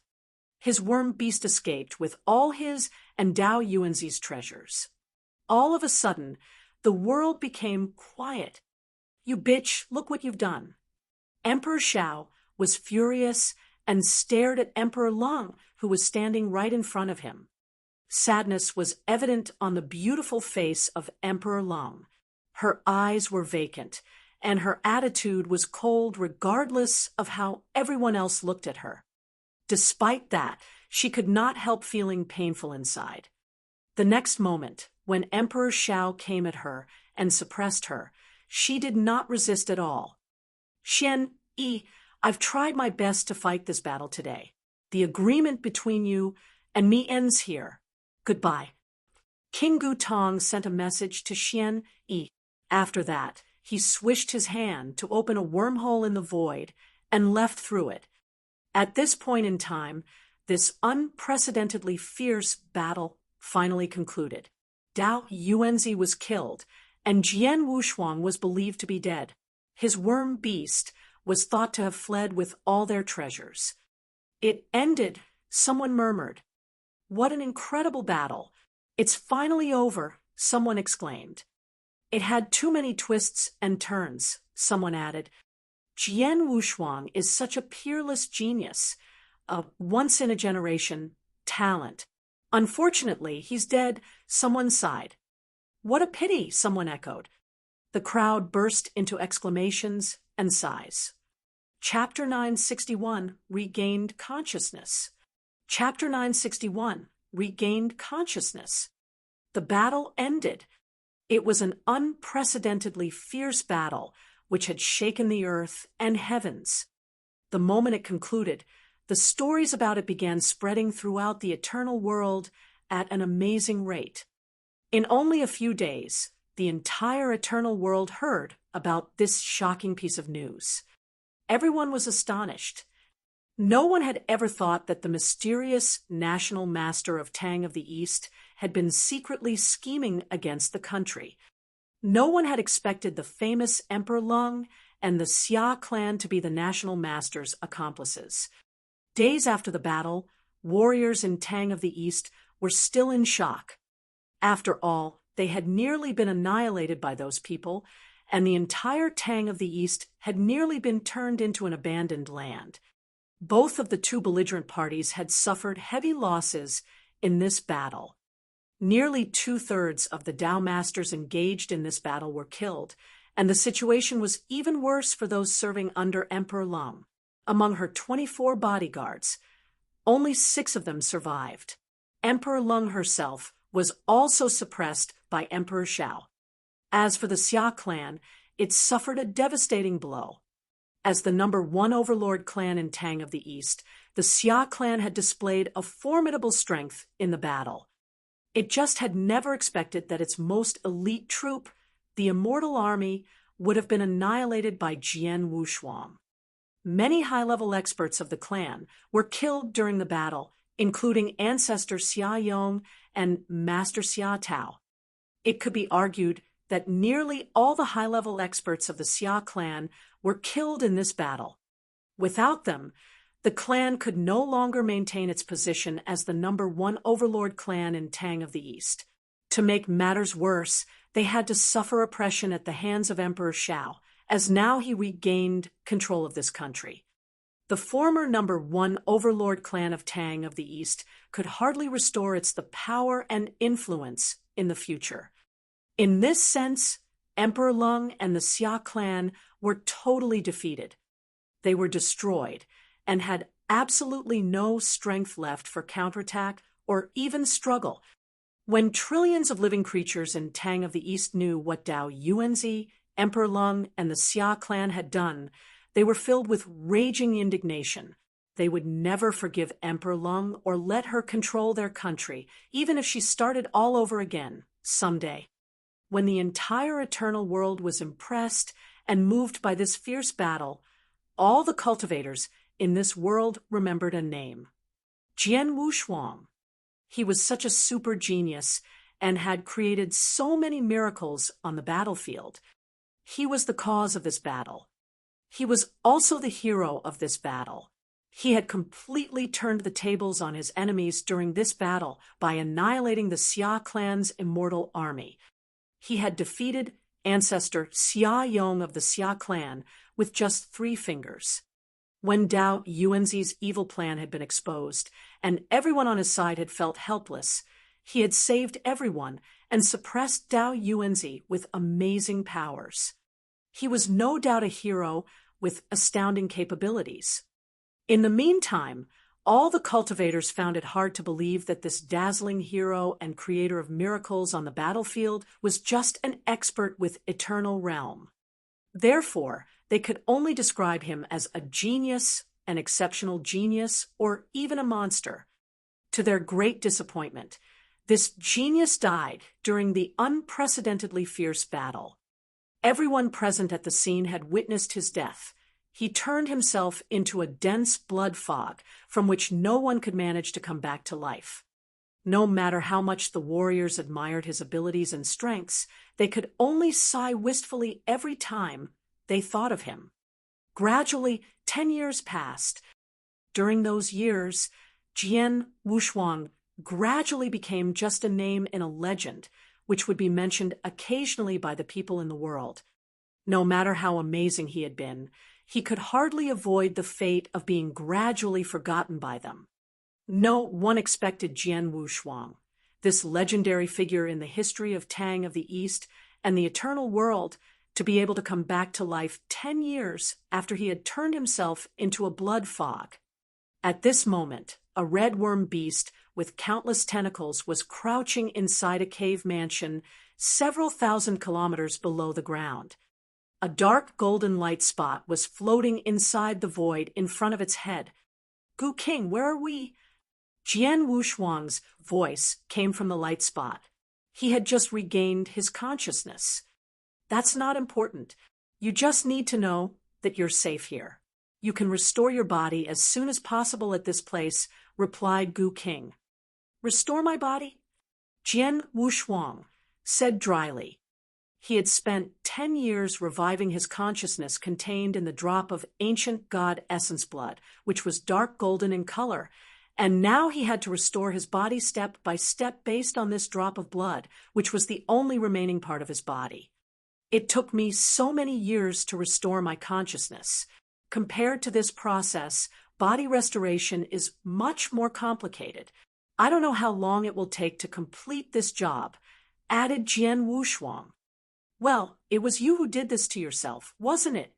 His worm beast escaped with all his and Dao Yuanzi's treasures. All of a sudden, the world became quiet. You bitch, look what you've done. Emperor Shao was furious and stared at Emperor Lung, who was standing right in front of him. Sadness was evident on the beautiful face of Emperor Lung. Her eyes were vacant, and her attitude was cold regardless of how everyone else looked at her. Despite that, she could not help feeling painful inside. The next moment, when Emperor Shao came at her and suppressed her, she did not resist at all. Xian Yi, I've tried my best to fight this battle today. The agreement between you and me ends here. Goodbye. King Gu Tong sent a message to Xian Yi. After that, he swished his hand to open a wormhole in the void and left through it. At this point in time, this unprecedentedly fierce battle finally concluded. Dao Yuanzi was killed, and Jian Wushuang was believed to be dead. His worm beast was thought to have fled with all their treasures. It ended, someone murmured. What an incredible battle. It's finally over, someone exclaimed. It had too many twists and turns, someone added. Jian Wushuang is such a peerless genius, a once-in-a-generation talent. Unfortunately, he's dead, someone sighed. What a pity, someone echoed. The crowd burst into exclamations and sighs. Chapter 961, Regained Consciousness. Chapter 961, Regained Consciousness. The battle ended. It was an unprecedentedly fierce battle which had shaken the earth and heavens. The moment it concluded, the stories about it began spreading throughout the eternal world at an amazing rate. In only a few days, the entire eternal world heard about this shocking piece of news. Everyone was astonished. No one had ever thought that the mysterious national master of Tang of the East had been secretly scheming against the country. No one had expected the famous Emperor Lung and the Xia clan to be the national master's accomplices. Days after the battle, warriors in Tang of the East were still in shock. After all, they had nearly been annihilated by those people, and the entire Tang of the East had nearly been turned into an abandoned land. Both of the two belligerent parties had suffered heavy losses in this battle. Nearly 2/3 of the Dao masters engaged in this battle were killed, and the situation was even worse for those serving under Emperor Lung. Among her 24 bodyguards, only 6 of them survived. Emperor Lung herself was also suppressed by Emperor Shao. As for the Xia clan, it suffered a devastating blow. As the #1 overlord clan in Tang of the East, the Xia clan had displayed a formidable strength in the battle. It just had never expected that its most elite troop, the Immortal Army, would have been annihilated by Jian Wushuang. Many high-level experts of the clan were killed during the battle, including Ancestor Xia Yong and Master Xia Tao. It could be argued that nearly all the high-level experts of the Xia clan were killed in this battle. Without them, the clan could no longer maintain its position as the #1 overlord clan in Tang of the East. To make matters worse, they had to suffer oppression at the hands of Emperor Shao, as now he regained control of this country. The former #1 overlord clan of Tang of the East could hardly restore the power and influence in the future. In this sense, Emperor Lung and the Xia clan were totally defeated. They were destroyed and had absolutely no strength left for counterattack or even struggle. When trillions of living creatures in Tang of the East knew what Dao Yuanzi, Emperor Lung, and the Xia clan had done, they were filled with raging indignation. They would never forgive Emperor Lung or let her control their country, even if she started all over again someday. When the entire eternal world was impressed and moved by this fierce battle, all the cultivators in this world remembered a name: Jian Wushuang. He was such a super genius and had created so many miracles on the battlefield. He was the cause of this battle. He was also the hero of this battle. He had completely turned the tables on his enemies during this battle by annihilating the Xia clan's immortal army. He had defeated Ancestor Xia Yong of the Xia clan with just 3 fingers. When Dao Yuanzi's evil plan had been exposed, and everyone on his side had felt helpless, he had saved everyone and suppressed Dao Yuanzi with amazing powers. He was no doubt a hero with astounding capabilities. In the meantime, all the cultivators found it hard to believe that this dazzling hero and creator of miracles on the battlefield was just an expert with eternal realm. Therefore, they could only describe him as a genius, an exceptional genius, or even a monster. To their great disappointment, this genius died during the unprecedentedly fierce battle. Everyone present at the scene had witnessed his death. He turned himself into a dense blood fog from which no one could manage to come back to life. No matter how much the warriors admired his abilities and strengths, they could only sigh wistfully every time they thought of him. Gradually, 10 years passed. During those years, Jian Wushuang gradually became just a name in a legend, which would be mentioned occasionally by the people in the world. No matter how amazing he had been, he could hardly avoid the fate of being gradually forgotten by them. No one expected Jian Wushuang, this legendary figure in the history of Tang of the East and the eternal world, to be able to come back to life 10 years after he had turned himself into a blood fog. At this moment, a red worm beast with countless tentacles was crouching inside a cave mansion several thousand kilometers below the ground. A dark golden light spot was floating inside the void in front of its head. "Gu King, where are we?" Jian Wushuang's voice came from the light spot. He had just regained his consciousness. "That's not important. You just need to know that you're safe here. You can restore your body as soon as possible at this place," replied Gu King. "Restore my body?" Jian Wushuang said dryly. He had spent 10 years reviving his consciousness contained in the drop of ancient god essence blood, which was dark golden in color, and now he had to restore his body step by step based on this drop of blood, which was the only remaining part of his body. "It took me so many years to restore my consciousness. Compared to this process, body restoration is much more complicated. I don't know how long it will take to complete this job," added Jian Wushuang. "Well, it was you who did this to yourself, wasn't it?"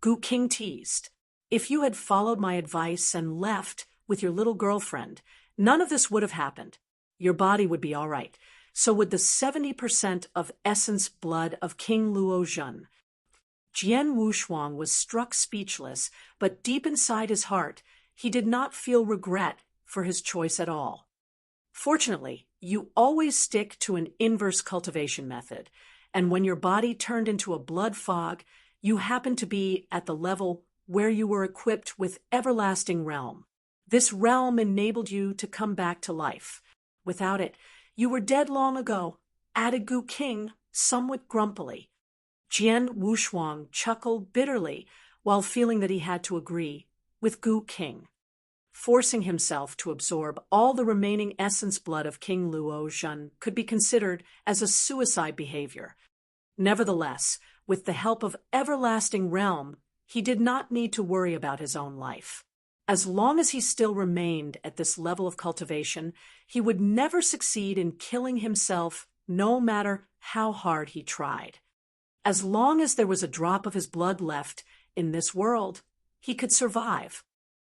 Gu King teased. "If you had followed my advice and left with your little girlfriend, none of this would have happened. Your body would be all right. So would the 70% of essence blood of King Luo Zhen." Jian Wushuang was struck speechless, but deep inside his heart, he did not feel regret for his choice at all. Fortunately, you always stick to an inverse cultivation method, and when your body turned into a blood fog, you happened to be at the level where you were equipped with everlasting realm. This realm enabled you to come back to life. Without it, you were dead long ago, added Gu King somewhat grumpily. Jian Wushuang chuckled bitterly while feeling that he had to agree with Gu King. Forcing himself to absorb all the remaining essence blood of King Luo Zhen could be considered as a suicide behavior. Nevertheless, with the help of everlasting realm, he did not need to worry about his own life. As long as he still remained at this level of cultivation, he would never succeed in killing himself, no matter how hard he tried. As long as there was a drop of his blood left in this world, he could survive.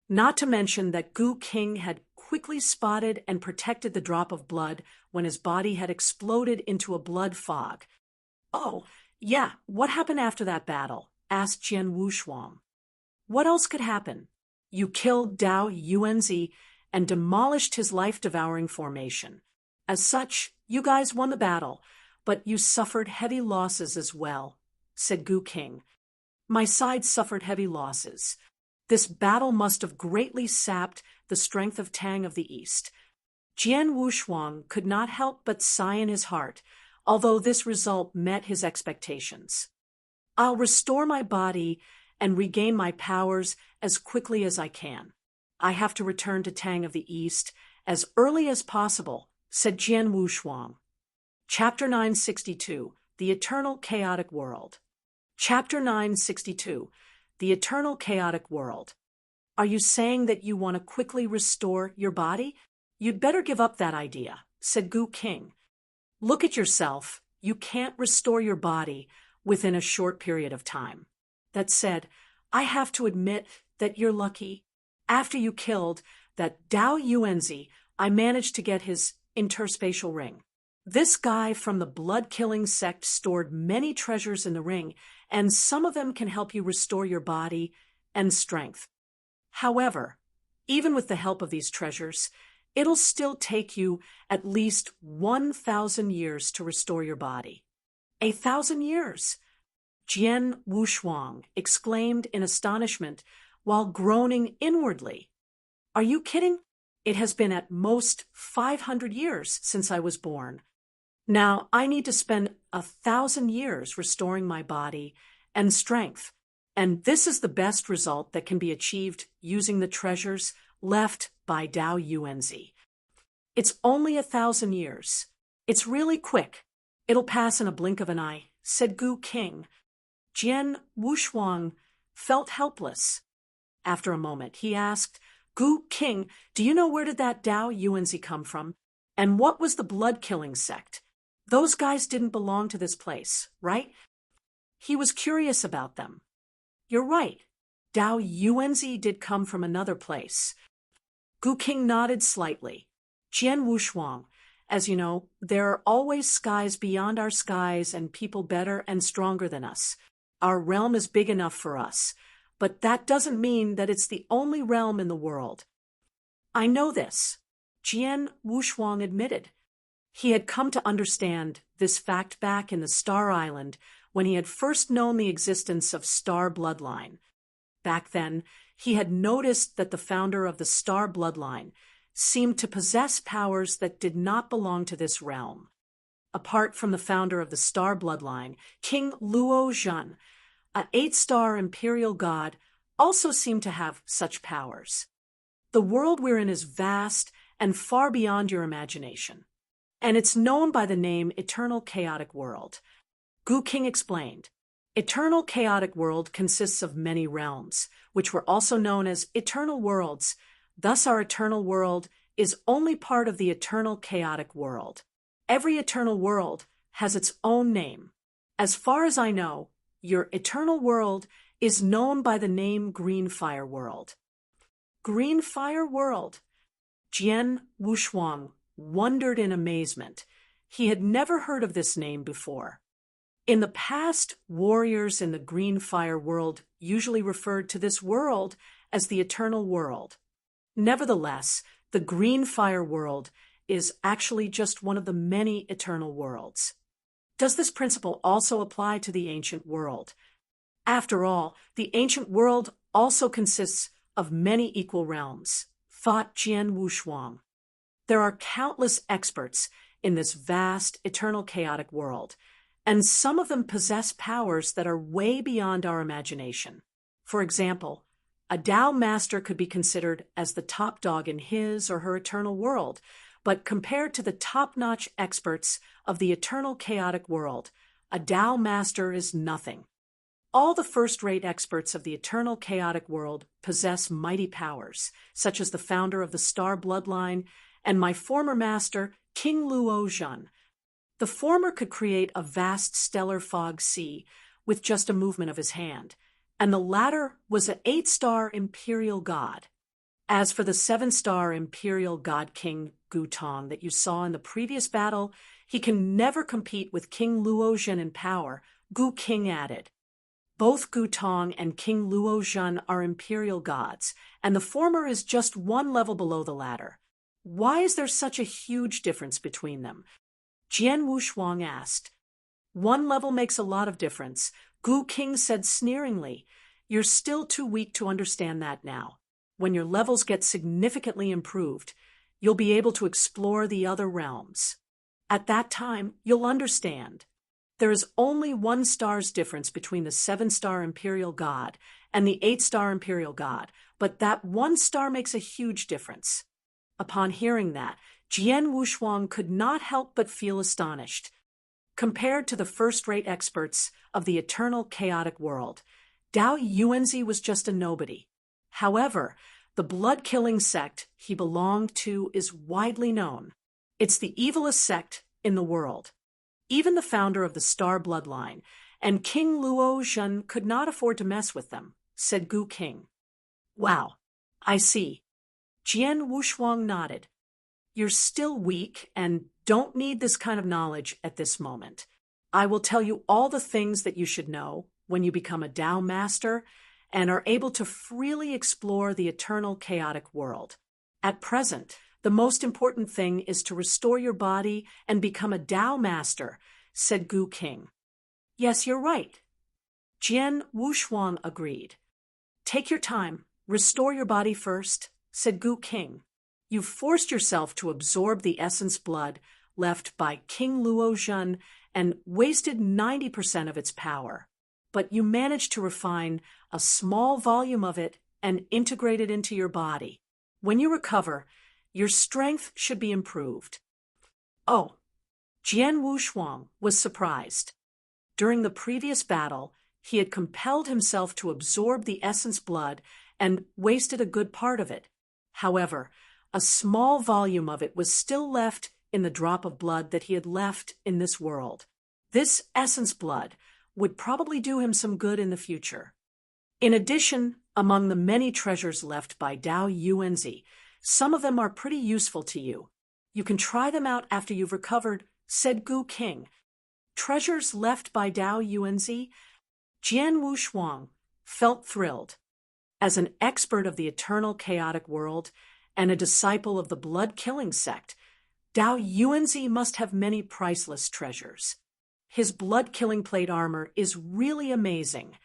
Not to mention that Gu King had quickly spotted and protected the drop of blood when his body had exploded into a blood fog. "Oh, yeah, what happened after that battle?" asked Jian Wushuang. "What else could happen? You killed Dao Yuanzi and demolished his life-devouring formation. As such, you guys won the battle, but you suffered heavy losses as well," said Gu King. "My side suffered heavy losses. This battle must have greatly sapped the strength of Tang of the East." Jian Wushuang could not help but sigh in his heart, although this result met his expectations. "I'll restore my body and regain my powers as quickly as I can. I have to return to Tang of the East as early as possible," said Jian Wushuang. Chapter 962, The Eternal Chaotic World. Chapter 962, The Eternal Chaotic World. "Are you saying that you want to quickly restore your body? You'd better give up that idea," said Gu King. "Look at yourself. You can't restore your body within a short period of time. That said, I have to admit that you're lucky. After you killed that Dao Yuanzi, I managed to get his interspatial ring. This guy from the blood-killing sect stored many treasures in the ring, and some of them can help you restore your body and strength. However, even with the help of these treasures, it'll still take you at least 1,000 years to restore your body." 1,000 years? Jian Wushuang exclaimed in astonishment while groaning inwardly. "Are you kidding? It has been at most 500 years since I was born. Now I need to spend 1,000 years restoring my body and strength, and this is the best result that can be achieved using the treasures left by Dao Yuanzi. It's only 1,000 years. It's really quick. It'll pass in a blink of an eye," said Gu King. Jian Wushuang felt helpless. After a moment, he asked, "Gu King, do you know where did that Dao Yuanzi come from? And what was the blood-killing sect? Those guys didn't belong to this place, right?" He was curious about them. You're right. Dao Yuanzi did come from another place. Gu King nodded slightly. Jian Wushuang, as you know, there are always skies beyond our skies and people better and stronger than us. Our realm is big enough for us, but that doesn't mean that it's the only realm in the world. I know this, Jian Wushuang admitted. He had come to understand this fact back in the Star Island when he had first known the existence of Star Bloodline. Back then, he had noticed that the founder of the Star Bloodline seemed to possess powers that did not belong to this realm. Apart from the founder of the Star Bloodline, King Luo Zhan, an 8-star imperial god, also seemed to have such powers. The world we're in is vast and far beyond your imagination, and it's known by the name Eternal Chaotic World. Gu King explained. Eternal Chaotic World consists of many realms, which were also known as Eternal Worlds. Thus our Eternal World is only part of the Eternal Chaotic World. Every Eternal World has its own name. As far as I know, your Eternal World is known by the name Green Fire World. Green Fire World? Jian Wushuang wondered in amazement. He had never heard of this name before. In the past, warriors in the Green Fire World usually referred to this world as the Eternal World. Nevertheless, the Green Fire World is actually just one of the many Eternal Worlds. Does this principle also apply to the ancient world? After all, the ancient world also consists of many equal realms, thought Jian Wushuang. There are countless experts in this vast, eternal chaotic world, and some of them possess powers that are way beyond our imagination. For example, a Tao master could be considered as the top dog in his or her eternal world, but compared to the top-notch experts of the eternal chaotic world, a Tao master is nothing. All the first-rate experts of the eternal chaotic world possess mighty powers, such as the founder of the Star Bloodline and my former master, King Luo Zhan. The former could create a vast stellar fog sea with just a movement of his hand, and the latter was an 8-star imperial god. As for the 7-star imperial god King Gu Tong that you saw in the previous battle, he can never compete with King Luo Zhan in power, Gu King added. Both Gu Tong and King Luo Zhan are imperial gods, and the former is just one level below the latter. Why is there such a huge difference between them? Jian Wushuang asked. One level makes a lot of difference, Gu King said sneeringly. You're still too weak to understand that now. When your levels get significantly improved, you'll be able to explore the other realms. At that time, you'll understand. There is only 1 star's difference between the 7-star imperial god and the 8-star imperial god, but that 1 star makes a huge difference. Upon hearing that, Jian Wushuang could not help but feel astonished. Compared to the first-rate experts of the eternal chaotic world, Dao Yuanzi was just a nobody. However, the blood-killing sect he belonged to is widely known. It's the evilest sect in the world. Even the founder of the Star Bloodline and King Luo Zhan could not afford to mess with them, said Gu King. Wow, I see. Jian Wushuang nodded. You're still weak and don't need this kind of knowledge at this moment. I will tell you all the things that you should know when you become a Tao master and are able to freely explore the eternal chaotic world. At present, the most important thing is to restore your body and become a Tao master, said Gu King. Yes, you're right. Jian Wushuang agreed. Take your time, restore your body first, said Gu King. You've forced yourself to absorb the essence blood left by King Luo Zhan and wasted 90% of its power. But you managed to refine a small volume of it and integrate it into your body. When you recover, your strength should be improved. Oh, Jian Wushuang was surprised. During the previous battle, he had compelled himself to absorb the essence blood and wasted a good part of it. However, a small volume of it was still left in the drop of blood that he had left in this world. This essence blood would probably do him some good in the future. In addition, among the many treasures left by Dao Yuanzi, some of them are pretty useful to you. You can try them out after you've recovered, said Gu King. Treasures left by Dao Yuanzi? Jian Wushuang felt thrilled. As an expert of the eternal chaotic world and a disciple of the blood-killing sect, Dao Yuanzi must have many priceless treasures. His blood-killing plate armor is really amazing.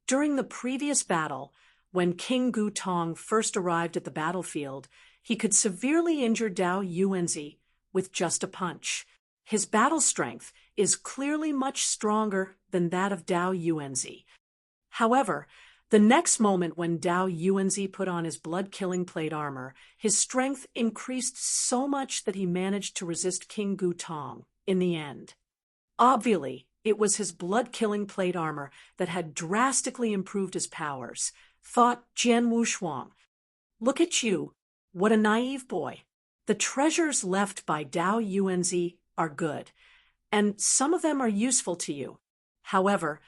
During the previous battle, when King Gu Tong first arrived at the battlefield, he could severely injure Dao Yuanzi with just a punch. His battle strength is clearly much stronger than that of Dao Yuanzi. However, the next moment when Dao Yuanzi put on his blood-killing plate armor, his strength increased so much that he managed to resist King Gu Tong in the end. Obviously, it was his blood-killing plate armor that had drastically improved his powers, thought Jian Wushuang. Look at you, what a naive boy. The treasures left by Dao Yuanzi are good, and some of them are useful to you. However,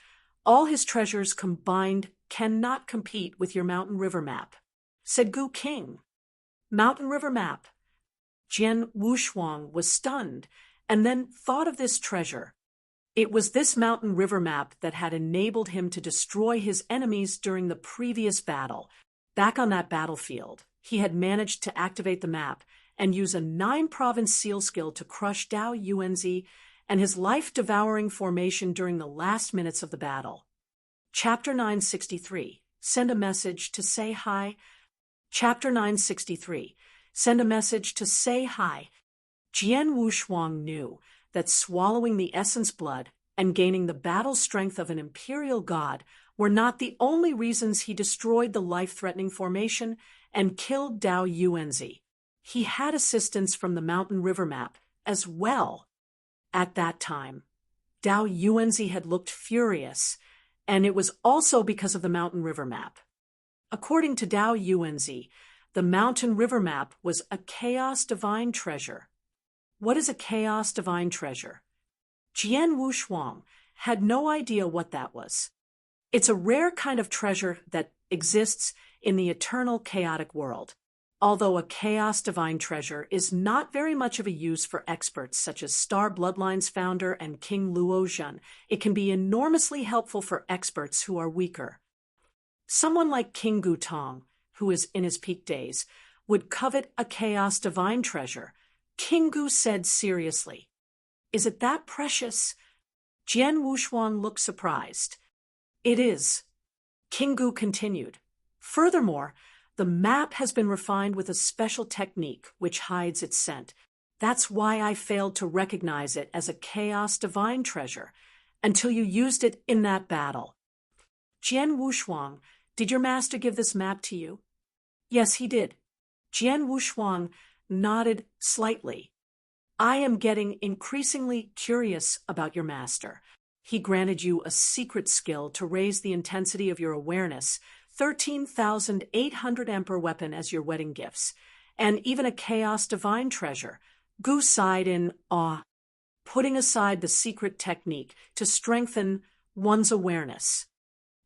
all his treasures combined cannot compete with your Mountain River map, said Gu King. Mountain River map. Jian Wushuang was stunned and then thought of this treasure. It was this Mountain River map that had enabled him to destroy his enemies during the previous battle. Back on that battlefield, he had managed to activate the map and use a 9-province seal skill to crush Dao Yuanzi and his life-devouring formation during the last minutes of the battle. Chapter 963. Send a message to say hi. Chapter 963. Send a message to say hi. Jian Wushuang knew that swallowing the essence blood and gaining the battle strength of an imperial god were not the only reasons he destroyed the life-threatening formation and killed Dao Yuanzi. He had assistance from the Mountain River map as well. At that time, Dao Yuanzi had looked furious, and it was also because of the Mountain River map. According to Dao Yuanzi, the Mountain River map was a chaos divine treasure. What is a chaos divine treasure? Jian Wushuang had no idea what that was. It's a rare kind of treasure that exists in the eternal chaotic world. Although a chaos divine treasure is not very much of a use for experts such as Star Bloodline's founder and King Luo Zhen, it can be enormously helpful for experts who are weaker. Someone like King Gu Tong, who is in his peak days, would covet a chaos divine treasure. King Gu said seriously, "Is it that precious?" Jian Wushuang looked surprised. "It is." King Gu continued. "Furthermore, the map has been refined with a special technique which hides its scent. That's why I failed to recognize it as a chaos divine treasure until you used it in that battle." Jian Wushuang, did your master give this map to you? Yes, he did. Jian Wushuang nodded slightly. I am getting increasingly curious about your master. He granted you a secret skill to raise the intensity of your awareness, 13,800 Emperor weapon as your wedding gifts, and even a chaos divine treasure. Gu sighed in awe, putting aside the secret technique to strengthen one's awareness.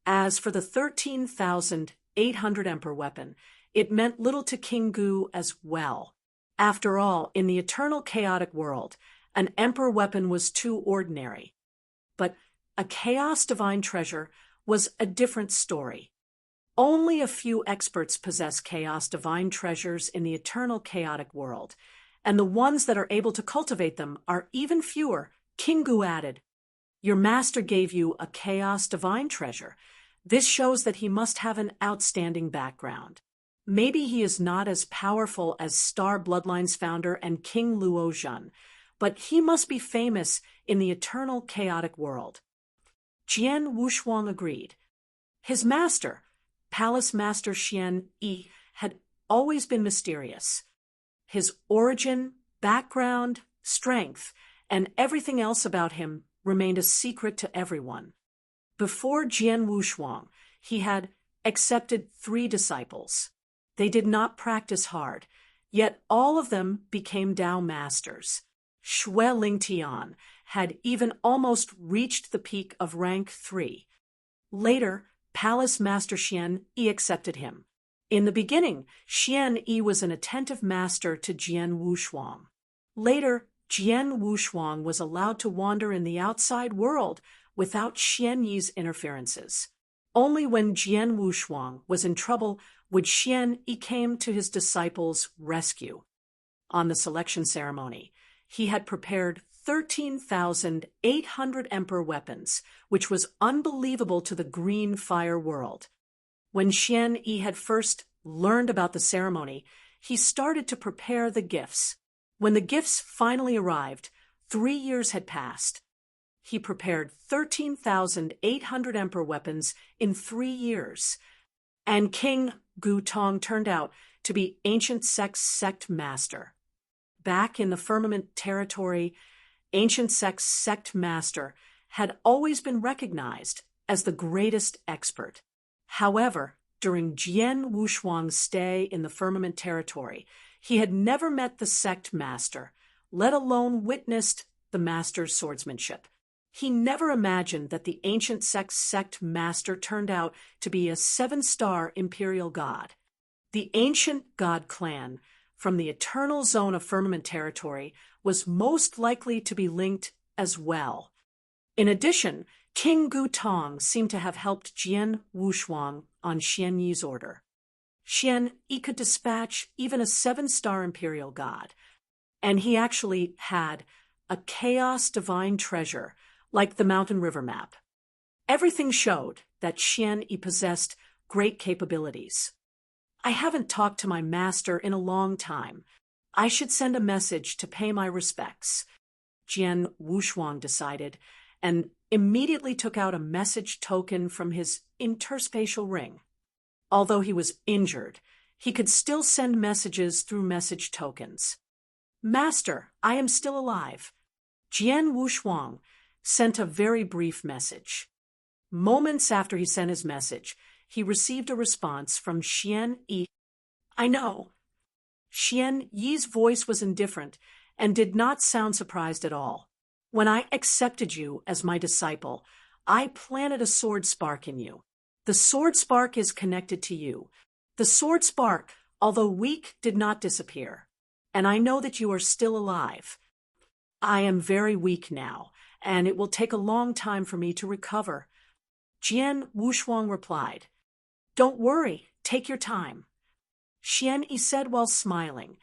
As for the 13,800 Emperor weapon, it meant little to King Gu as well. After all, in the eternal chaotic world, an Emperor weapon was too ordinary. But a chaos divine treasure was a different story. Only a few experts possess chaos divine treasures in the eternal chaotic world, and the ones that are able to cultivate them are even fewer. King Gu added, "Your master gave you a chaos divine treasure. This shows that he must have an outstanding background. Maybe he is not as powerful as Star Bloodline's founder and King Luo Zhen, but he must be famous in the eternal chaotic world." Jian Wushuang agreed. His master, Palace Master Xian Yi, had always been mysterious. His origin, background, strength, and everything else about him remained a secret to everyone. Before Jian Wushuang, he had accepted 3 disciples. They did not practice hard, yet all of them became Dao masters. Xue Lingtian had even almost reached the peak of rank 3. Later, Palace Master Xian Yi accepted him. In the beginning, Xian Yi was an attentive master to Jian Wushuang. Later, Jian Wushuang was allowed to wander in the outside world without Xian Yi's interferences. Only when Jian Wushuang was in trouble would Xian Yi come to his disciples' rescue. On the selection ceremony, he had prepared 13,800 Emperor weapons, which was unbelievable to the green fire world. When Xian Yi had first learned about the ceremony, he started to prepare the gifts. When the gifts finally arrived, 3 years had passed. He prepared 13,800 Emperor weapons in 3 years, and King Gu Tong turned out to be Ancient Sect's sect master. Back in the Firmament territory, Ancient Sect's sect master had always been recognized as the greatest expert. However, during Jian Wushuang's stay in the Firmament territory, he had never met the sect master, let alone witnessed the master's swordsmanship. He never imagined that the Ancient Sect's sect master turned out to be a 7-star imperial god. The ancient god clan from the eternal zone of Firmament territory was most likely to be linked as well. In addition, King Gu Tong seemed to have helped Jian Wushuang on Xian Yi's order. Xian Yi could dispatch even a 7-star imperial god, and he actually had a chaos divine treasure like the Mountain River map. Everything showed that Xian Yi possessed great capabilities. I haven't talked to my master in a long time. I should send a message to pay my respects, Jian Wushuang decided, and immediately took out a message token from his interspatial ring. Although he was injured, he could still send messages through message tokens. Master, I am still alive. Jian Wushuang sent a very brief message. Moments after he sent his message, he received a response from Xian Yi. I know. Xian Yi's voice was indifferent and did not sound surprised at all. When I accepted you as my disciple, I planted a sword spark in you. The sword spark is connected to you. The sword spark, although weak, did not disappear. And I know that you are still alive. I am very weak now, and it will take a long time for me to recover. Jian Wushuang replied, Don't worry, take your time. Xian Yi said while smiling,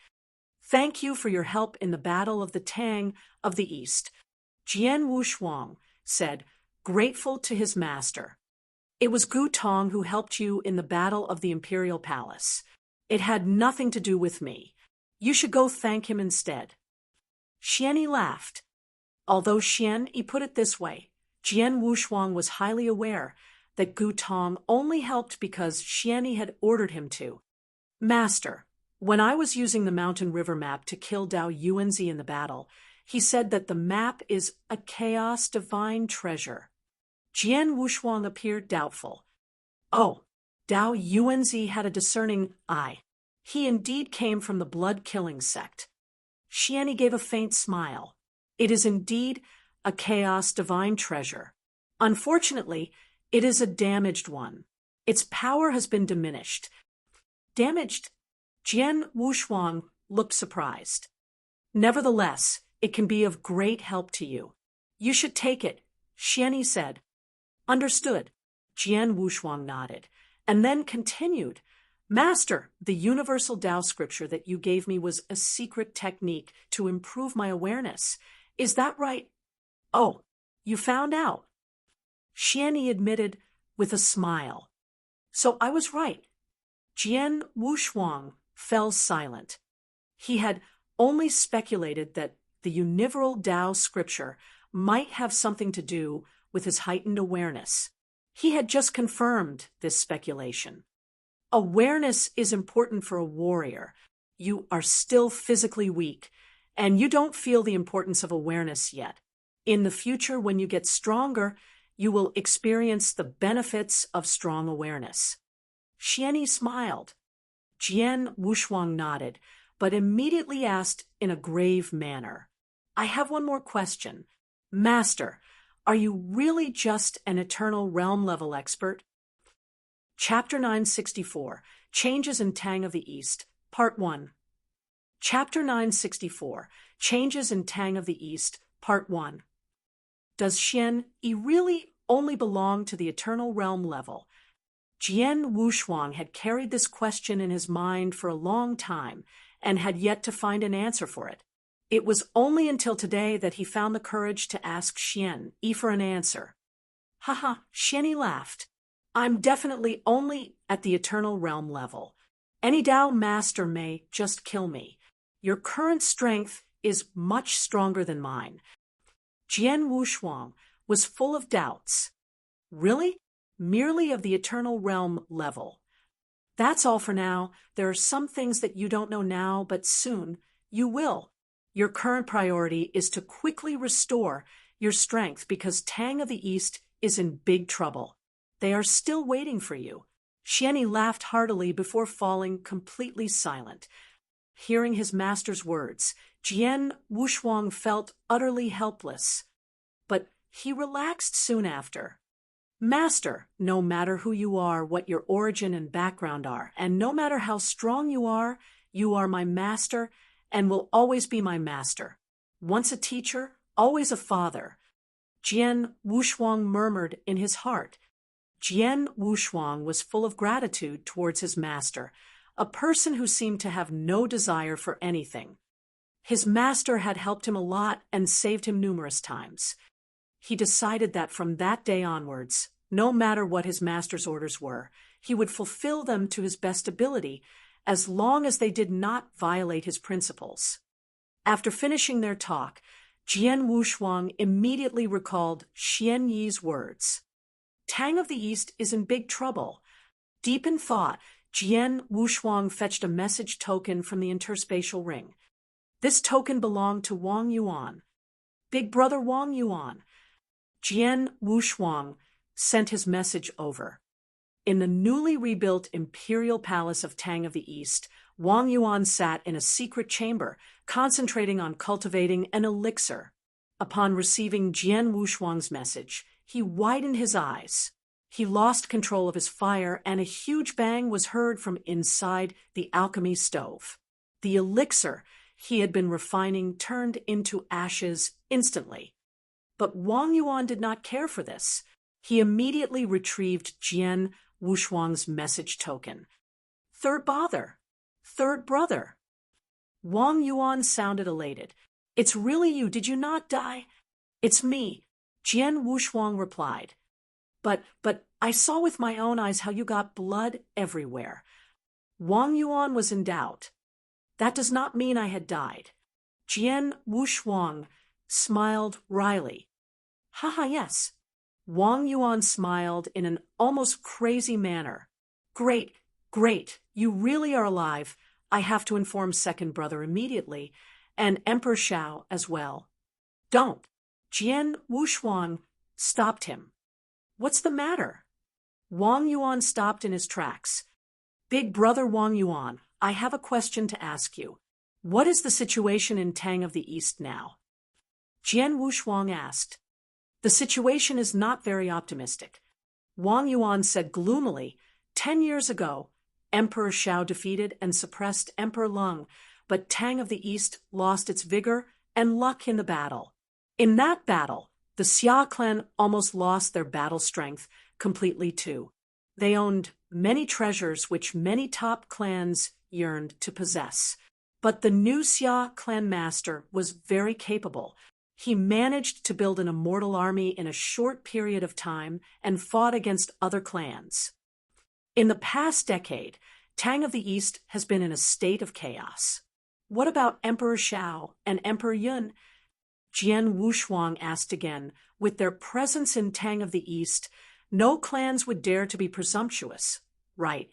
Thank you for your help in the battle of the Tang of the East. Jian Wushuang said, grateful to his master. It was Gu Tong who helped you in the battle of the Imperial Palace. It had nothing to do with me. You should go thank him instead. Xian Yi laughed. Although Xian Yi put it this way, Jian Wushuang was highly aware that Gu Tong only helped because Xian Yi had ordered him to. Master, when I was using the Mountain River map to kill Dao Yuanzi in the battle, he said that the map is a chaos divine treasure. Jian Wushuang appeared doubtful. Oh, Dao Yuanzi had a discerning eye. He indeed came from the blood-killing sect. Xian Yi gave a faint smile. It is indeed a chaos divine treasure. Unfortunately, it is a damaged one. Its power has been diminished. Damaged? Jian Wushuang looked surprised. Nevertheless, it can be of great help to you. You should take it, Xian Yi said. Understood. Jian Wushuang nodded, and then continued. Master, the universal Tao scripture that you gave me was a secret technique to improve my awareness. Is that right? Oh, you found out. Xian Yi admitted with a smile. So I was right. Jian Wushuang fell silent. He had only speculated that the universal Tao scripture might have something to do with his heightened awareness. He had just confirmed this speculation. Awareness is important for a warrior. You are still physically weak, and you don't feel the importance of awareness yet. In the future, when you get stronger, you will experience the benefits of strong awareness. Xian Yi smiled. Jian Wushuang nodded, but immediately asked in a grave manner, I have one more question. Master, are you really just an eternal realm-level expert? Chapter 964, Changes in Tang of the East, Part 1. Chapter 964, Changes in Tang of the East, Part 1. Does Xian Yi really only belong to the eternal realm level? Jian Wushuang had carried this question in his mind for a long time and had yet to find an answer for it. It was only until today that he found the courage to ask Xian Yi for an answer. Haha, Xian Yi laughed. I'm definitely only at the eternal realm level. Any Dao master may just kill me. Your current strength is much stronger than mine. Jian Wushuang was full of doubts. Really? Merely of the eternal realm level. That's all for now. There are some things that you don't know now, but soon you will. Your current priority is to quickly restore your strength because Tang of the East is in big trouble. They are still waiting for you. Xian Yi laughed heartily before falling completely silent. Hearing his master's words, Jian Wushuang felt utterly helpless. But he relaxed soon after. Master, no matter who you are, what your origin and background are, and no matter how strong you are my master and will always be my master. Once a teacher, always a father. Jian Wushuang murmured in his heart. Jian Wushuang was full of gratitude towards his master, a person who seemed to have no desire for anything. His master had helped him a lot and saved him numerous times. He decided that from that day onwards, no matter what his master's orders were, he would fulfill them to his best ability, as long as they did not violate his principles. After finishing their talk, Jian Wushuang immediately recalled Xian Yi's words. Tang of the East is in big trouble. Deep in thought, Jian Wushuang fetched a message token from the interspatial ring. This token belonged to Wang Yuan. Big brother Wang Yuan. Jian Wushuang sent his message over. In the newly rebuilt imperial palace of Tang of the East, Wang Yuan sat in a secret chamber, concentrating on cultivating an elixir. Upon receiving Jian Wushuang's message, he widened his eyes. He lost control of his fire, and a huge bang was heard from inside the alchemy stove. The elixir he had been refining turned into ashes instantly. But Wang Yuan did not care for this. He immediately retrieved Jian Wushuang's message token. Third brother. Wang Yuan sounded elated. It's really you, did you not die? It's me, Jian Wushuang replied. But I saw with my own eyes how you got blood everywhere. Wang Yuan was in doubt. That does not mean I had died. Jian Wushuang smiled wryly. Haha, yes. Wang Yuan smiled in an almost crazy manner. Great. You really are alive. I have to inform second brother immediately, and Emperor Shao as well. Don't. Jian Wushuang stopped him. What's the matter? Wang Yuan stopped in his tracks. Big brother Wang Yuan, I have a question to ask you. What is the situation in Tang of the East now? Jian Wushuang asked. The situation is not very optimistic. Wang Yuan said gloomily, 10 years ago, Emperor Shao defeated and suppressed Emperor Leng, but Tang of the East lost its vigor and luck in the battle. In that battle, the Xia clan almost lost their battle strength completely too. They owned many treasures which many top clans yearned to possess. But the new Xia clan master was very capable. He managed to build an immortal army in a short period of time and fought against other clans. In the past decade, Tang of the East has been in a state of chaos. What about Emperor Shao and Emperor Yun? Jian Wushuang asked again. With their presence in Tang of the East, no clans would dare to be presumptuous. Right.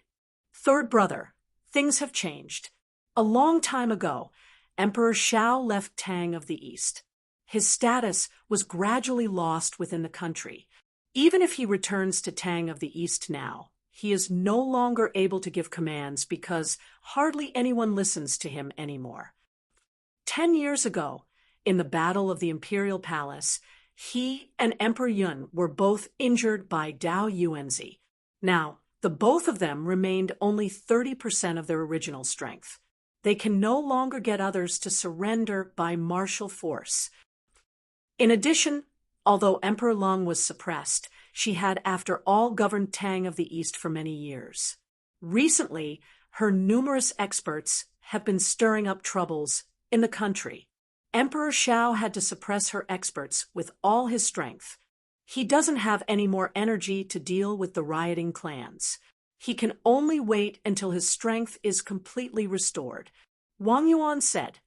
Third brother, things have changed. A long time ago, Emperor Shao left Tang of the East. His status was gradually lost within the country. Even if he returns to Tang of the East now, he is no longer able to give commands because hardly anyone listens to him anymore. 10 years ago, in the Battle of the Imperial Palace, He and Emperor Yun were both injured by Dao Yuanzi. Now, the both of them remained only 30% of their original strength. They can no longer get others to surrender by martial force. In addition, although Emperor Lung was suppressed, she had after all governed Tang of the East for many years. Recently, her numerous experts have been stirring up troubles in the country. Emperor Shao had to suppress her experts with all his strength. He doesn't have any more energy to deal with the rioting clans. He can only wait until his strength is completely restored. Wang Yuan said,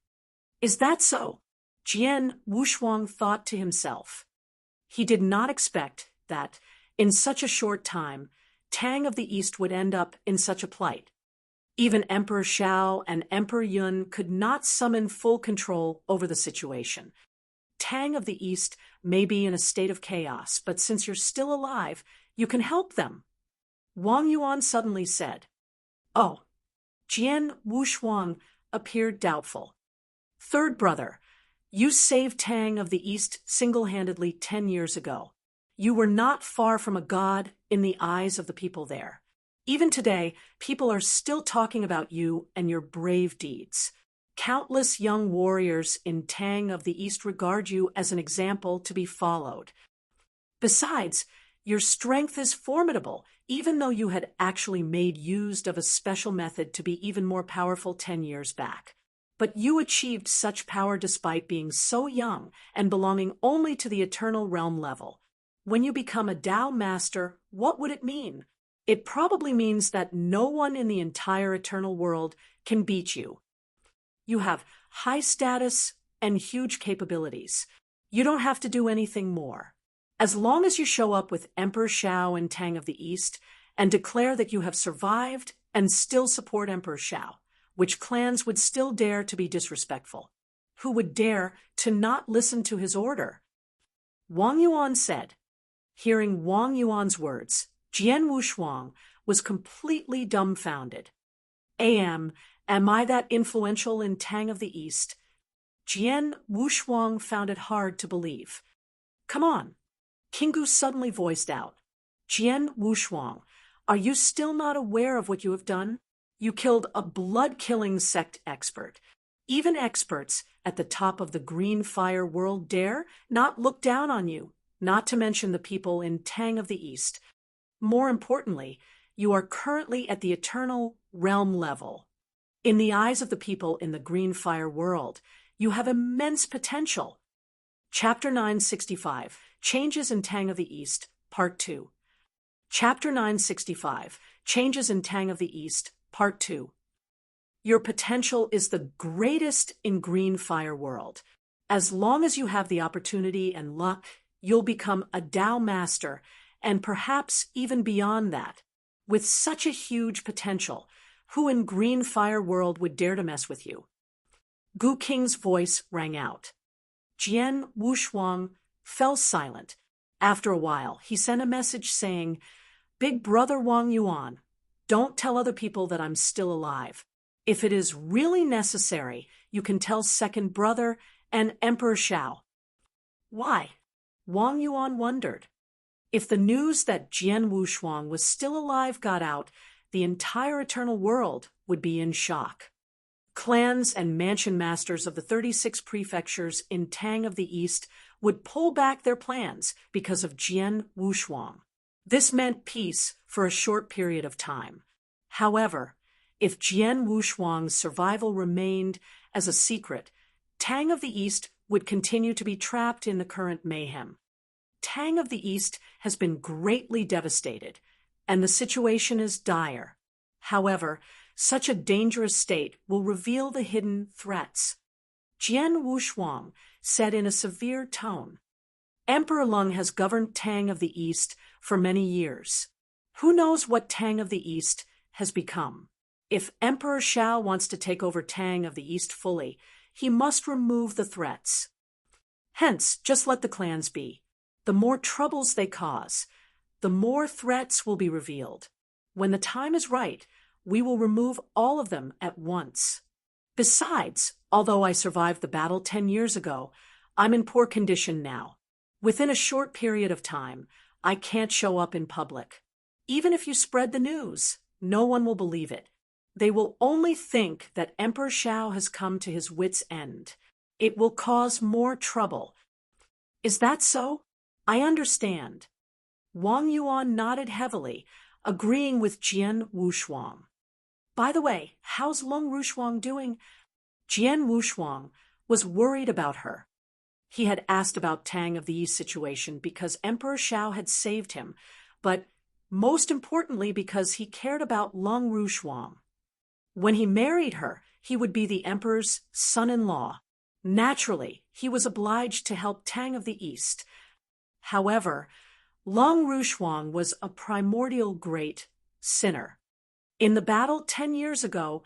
"Is that so?" Jian Wushuang thought to himself. He did not expect that, in such a short time, Tang of the East would end up in such a plight. Even Emperor Shao and Emperor Yun could not summon full control over the situation. Tang of the East may be in a state of chaos, but since you're still alive, you can help them. Wang Yuan suddenly said. Oh. Jian Wushuang appeared doubtful. Third brother, you saved Tang of the East single-handedly 10 years ago. You were not far from a god in the eyes of the people there. Even today, people are still talking about you and your brave deeds. Countless young warriors in Tang of the East regard you as an example to be followed. Besides, your strength is formidable, even though you had actually made use of a special method to be even more powerful 10 years back. But you achieved such power despite being so young and belonging only to the eternal realm level. When you become a Dao master, what would it mean? It probably means that no one in the entire eternal world can beat you. You have high status and huge capabilities. You don't have to do anything more. As long as you show up with Emperor Shao and Tang of the East and declare that you have survived and still support Emperor Shao, which clans would still dare to be disrespectful? Who would dare to not listen to his order? Wang Yuan said. Hearing Wang Yuan's words, Jian Wushuang was completely dumbfounded. Am I that influential in Tang of the East? Jian Wushuang found it hard to believe. Come on. Kingu suddenly voiced out. Jian Wushuang, are you still not aware of what you have done? You killed a blood-killing sect expert. Even experts at the top of the green fire world dare not look down on you, not to mention the people in Tang of the East. More importantly, you are currently at the eternal realm level. In the eyes of the people in the green fire world, you have immense potential. Chapter 965, Changes in Tang of the East, Part 2. Chapter 965, Changes in Tang of the East, Part 2. Your potential is the greatest in green fire world. As long as you have the opportunity and luck, you'll become a Dao master, and perhaps even beyond that. With such a huge potential, who in green fire world would dare to mess with you? Gu Qing's voice rang out. Jian Wushuang fell silent. After a while, he sent a message saying, Big brother Wang Yuan, don't tell other people that I'm still alive. If it is really necessary, you can tell second brother and Emperor Shao. Why? Wang Yuan wondered. If the news that Jian Wushuang was still alive got out, the entire eternal world would be in shock. Clans and mansion masters of the 36 prefectures in Tang of the East would pull back their plans because of Jian Wushuang. This meant peace for a short period of time. However, if Jian Wushuang's survival remained as a secret, Tang of the East would continue to be trapped in the current mayhem. Tang of the East has been greatly devastated, and the situation is dire. However, such a dangerous state will reveal the hidden threats. Jian Wushuang said in a severe tone, Emperor Lung has governed Tang of the East for many years. Who knows what Tang of the East has become? If Emperor Shao wants to take over Tang of the East fully, he must remove the threats. Hence, just let the clans be. The more troubles they cause, the more threats will be revealed. When the time is right, we will remove all of them at once. Besides, although I survived the battle 10 years ago, I'm in poor condition now. Within a short period of time, I can't show up in public. Even if you spread the news, no one will believe it. They will only think that Emperor Shao has come to his wits' end. It will cause more trouble. Is that so? I understand. Wang Yuan nodded heavily, agreeing with Jian Wushuang. By the way, how's Long Rushuang doing? Jian Wushuang was worried about her. He had asked about Tang of the East situation because Emperor Shao had saved him, but most importantly because he cared about Long Rushuang. When he married her, he would be the emperor's son-in-law. Naturally, he was obliged to help Tang of the East. However, Long Rushuang was a primordial great sinner. In the battle 10 years ago,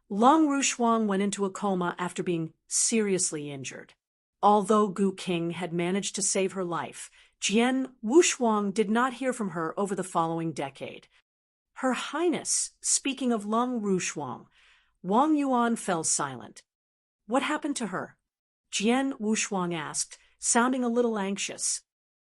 Long Rushuang went into a coma after being seriously injured. Although Gu King had managed to save her life, Jian Wushuang did not hear from her over the following decade. Her Highness, speaking of Long Rushuang, Wang Yuan fell silent. What happened to her? Jian Wushuang asked, sounding a little anxious.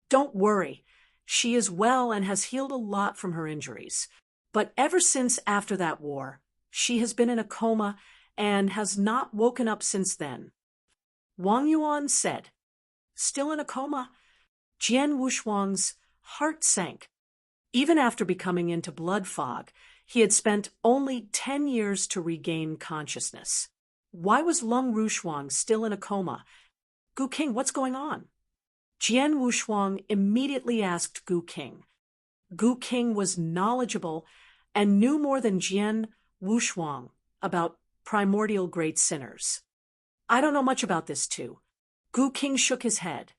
Don't worry. She is well and has healed a lot from her injuries. But ever since after that war, she has been in a coma and has not woken up since then. Wang Yuan said. Still in a coma? Jian Wushuang's heart sank. Even after becoming into blood fog, he had spent only 10 years to regain consciousness. Why was Long Rushuang still in a coma? Gu King, what's going on? Jian Wushuang immediately asked Gu King. Gu King was knowledgeable and knew more than Jian Wushuang about primordial great sinners. I don't know much about this too. Gu King shook his head.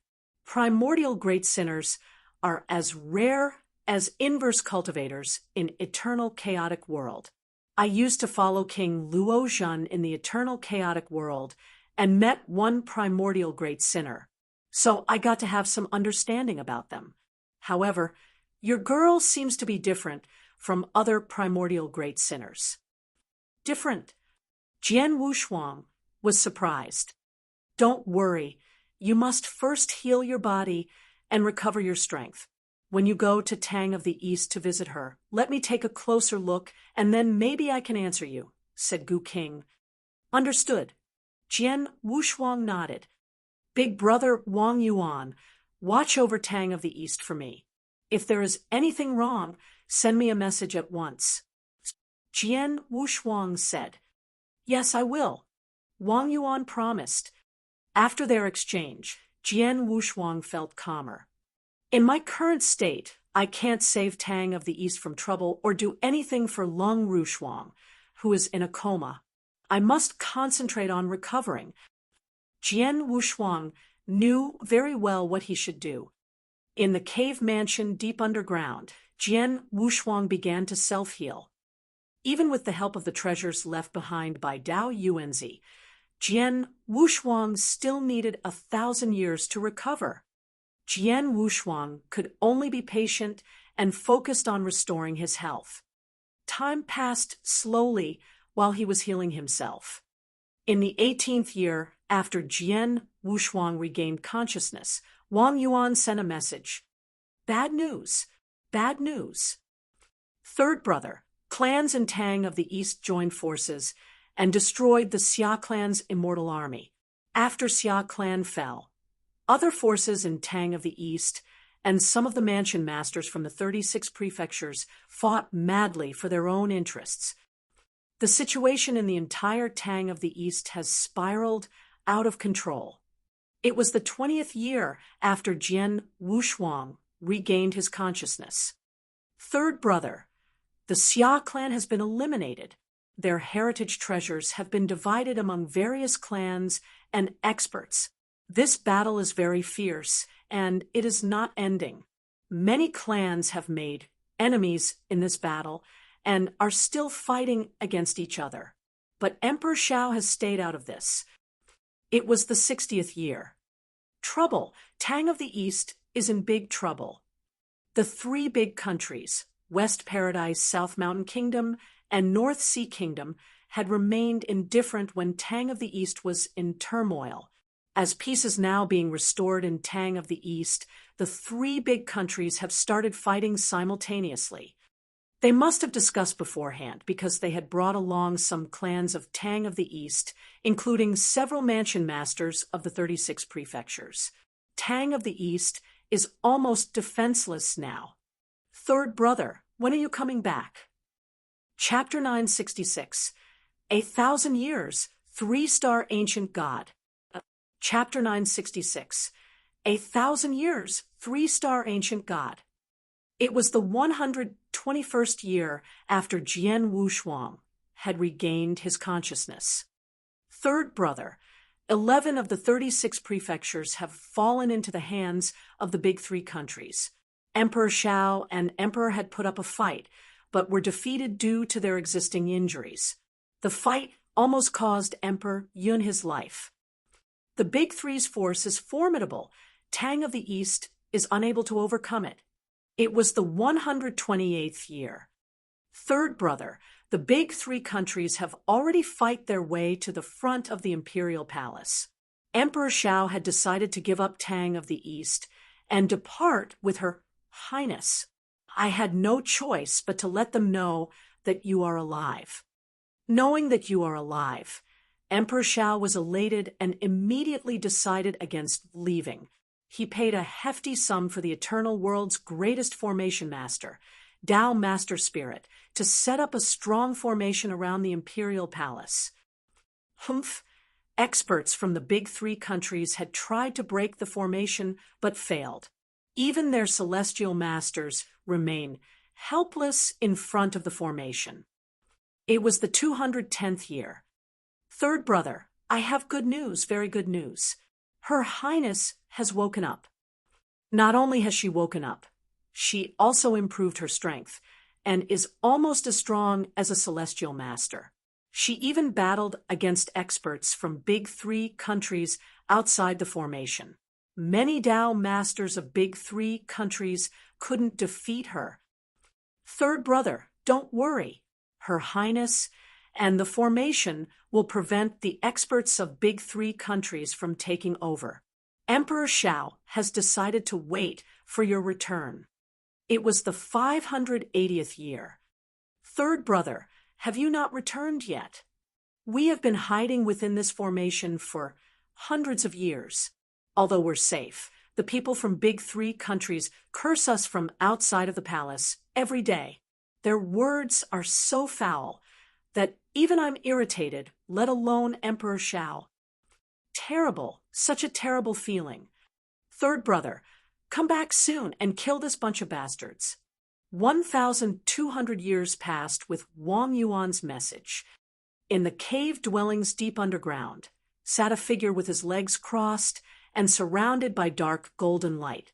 Primordial great sinners are as rare as inverse cultivators in eternal chaotic world. I used to follow King Luo Zhen in the eternal chaotic world and met one primordial great sinner, so I got to have some understanding about them. However, your girl seems to be different from other primordial great sinners. Different? Jian Wushuang was surprised. Don't worry, you must first heal your body and recover your strength. When you go to Tang of the East to visit her, let me take a closer look, and then maybe I can answer you, said Gu King. Understood. Jian Wushuang nodded. Big brother Wang Yuan, watch over Tang of the East for me. If there is anything wrong, send me a message at once. Jian Wushuang said. Yes, I will. Wang Yuan promised. After their exchange, Jian Wushuang felt calmer. In my current state, I can't save Tang of the East from trouble or do anything for Long Rushuang, who is in a coma. I must concentrate on recovering. Jian Wushuang knew very well what he should do. In the cave mansion deep underground, Jian Wushuang began to self-heal. Even with the help of the treasures left behind by Dao Yuanzi, Jian Wushuang still needed 1,000 years to recover. Jian Wushuang could only be patient and focused on restoring his health. Time passed slowly while he was healing himself. In the 18th year after Jian Wushuang regained consciousness, Wang Yuan sent a message. Bad news. Bad news. Third brother, clans in Tang of the East joined forces and destroyed the Xia clan's immortal army. After Xia clan fell, other forces in Tang of the East and some of the mansion masters from the 36 prefectures fought madly for their own interests. The situation in the entire Tang of the East has spiraled out of control. It was the 20th year after Jian Wushuang regained his consciousness. Third brother, the Xia clan has been eliminated. Their heritage treasures have been divided among various clans and experts. This battle is very fierce, and it is not ending. Many clans have made enemies in this battle and are still fighting against each other. But Emperor Shao has stayed out of this. It was the 60th year. Trouble. Tang of the East is in big trouble. The three big countries, West Paradise, South Mountain Kingdom, and North Sea Kingdom, had remained indifferent when Tang of the East was in turmoil. As peace is now being restored in Tang of the East, the three big countries have started fighting simultaneously. They must have discussed beforehand because they had brought along some clans of Tang of the East, including several mansion masters of the 36 prefectures. Tang of the East is almost defenseless now. Third brother, when are you coming back? Chapter 966, 1,000 Years, 3-star Ancient God. Chapter 966, 1,000 Years, 3-star Ancient God. It was the 121st year after Jian Wushuang had regained his consciousness. Third brother, 11 of the 36 prefectures have fallen into the hands of the big three countries. Emperor Shao and Emperor had put up a fight, but were defeated due to their existing injuries. The fight almost cost Emperor Yun his life. The Big Three's force is formidable. Tang of the East is unable to overcome it. It was the 128th year. Third brother, the Big Three countries have already fight their way to the front of the imperial palace. Emperor Shao had decided to give up Tang of the East and depart with Her Highness. I had no choice but to let them know that you are alive. Knowing that you are alive, Emperor Shao was elated and immediately decided against leaving. He paid a hefty sum for the Eternal World's greatest formation master, Tao Master Spirit, to set up a strong formation around the imperial palace. Experts from the Big Three countries had tried to break the formation but failed. Even their celestial masters remain helpless in front of the formation. It was the 210th year. Third brother, I have good news, very good news. Her Highness has woken up. Not only has she woken up, she also improved her strength and is almost as strong as a celestial master. She even battled against experts from Big Three countries outside the formation. Many Tao masters of Big Three countries couldn't defeat her. Third brother, don't worry. Her Highness and the formation will prevent the experts of Big Three countries from taking over. Emperor Shao has decided to wait for your return. It was the 580th year. Third brother, have you not returned yet? We have been hiding within this formation for hundreds of years. Although we're safe, the people from Big Three countries curse us from outside of the palace every day. Their words are so foul that even I'm irritated, let alone Emperor Shao. Terrible, such a terrible feeling. Third brother, come back soon and kill this bunch of bastards. 1,200 years passed with Wang Yuan's message. In the cave dwellings deep underground sat a figure with his legs crossed and surrounded by dark golden light.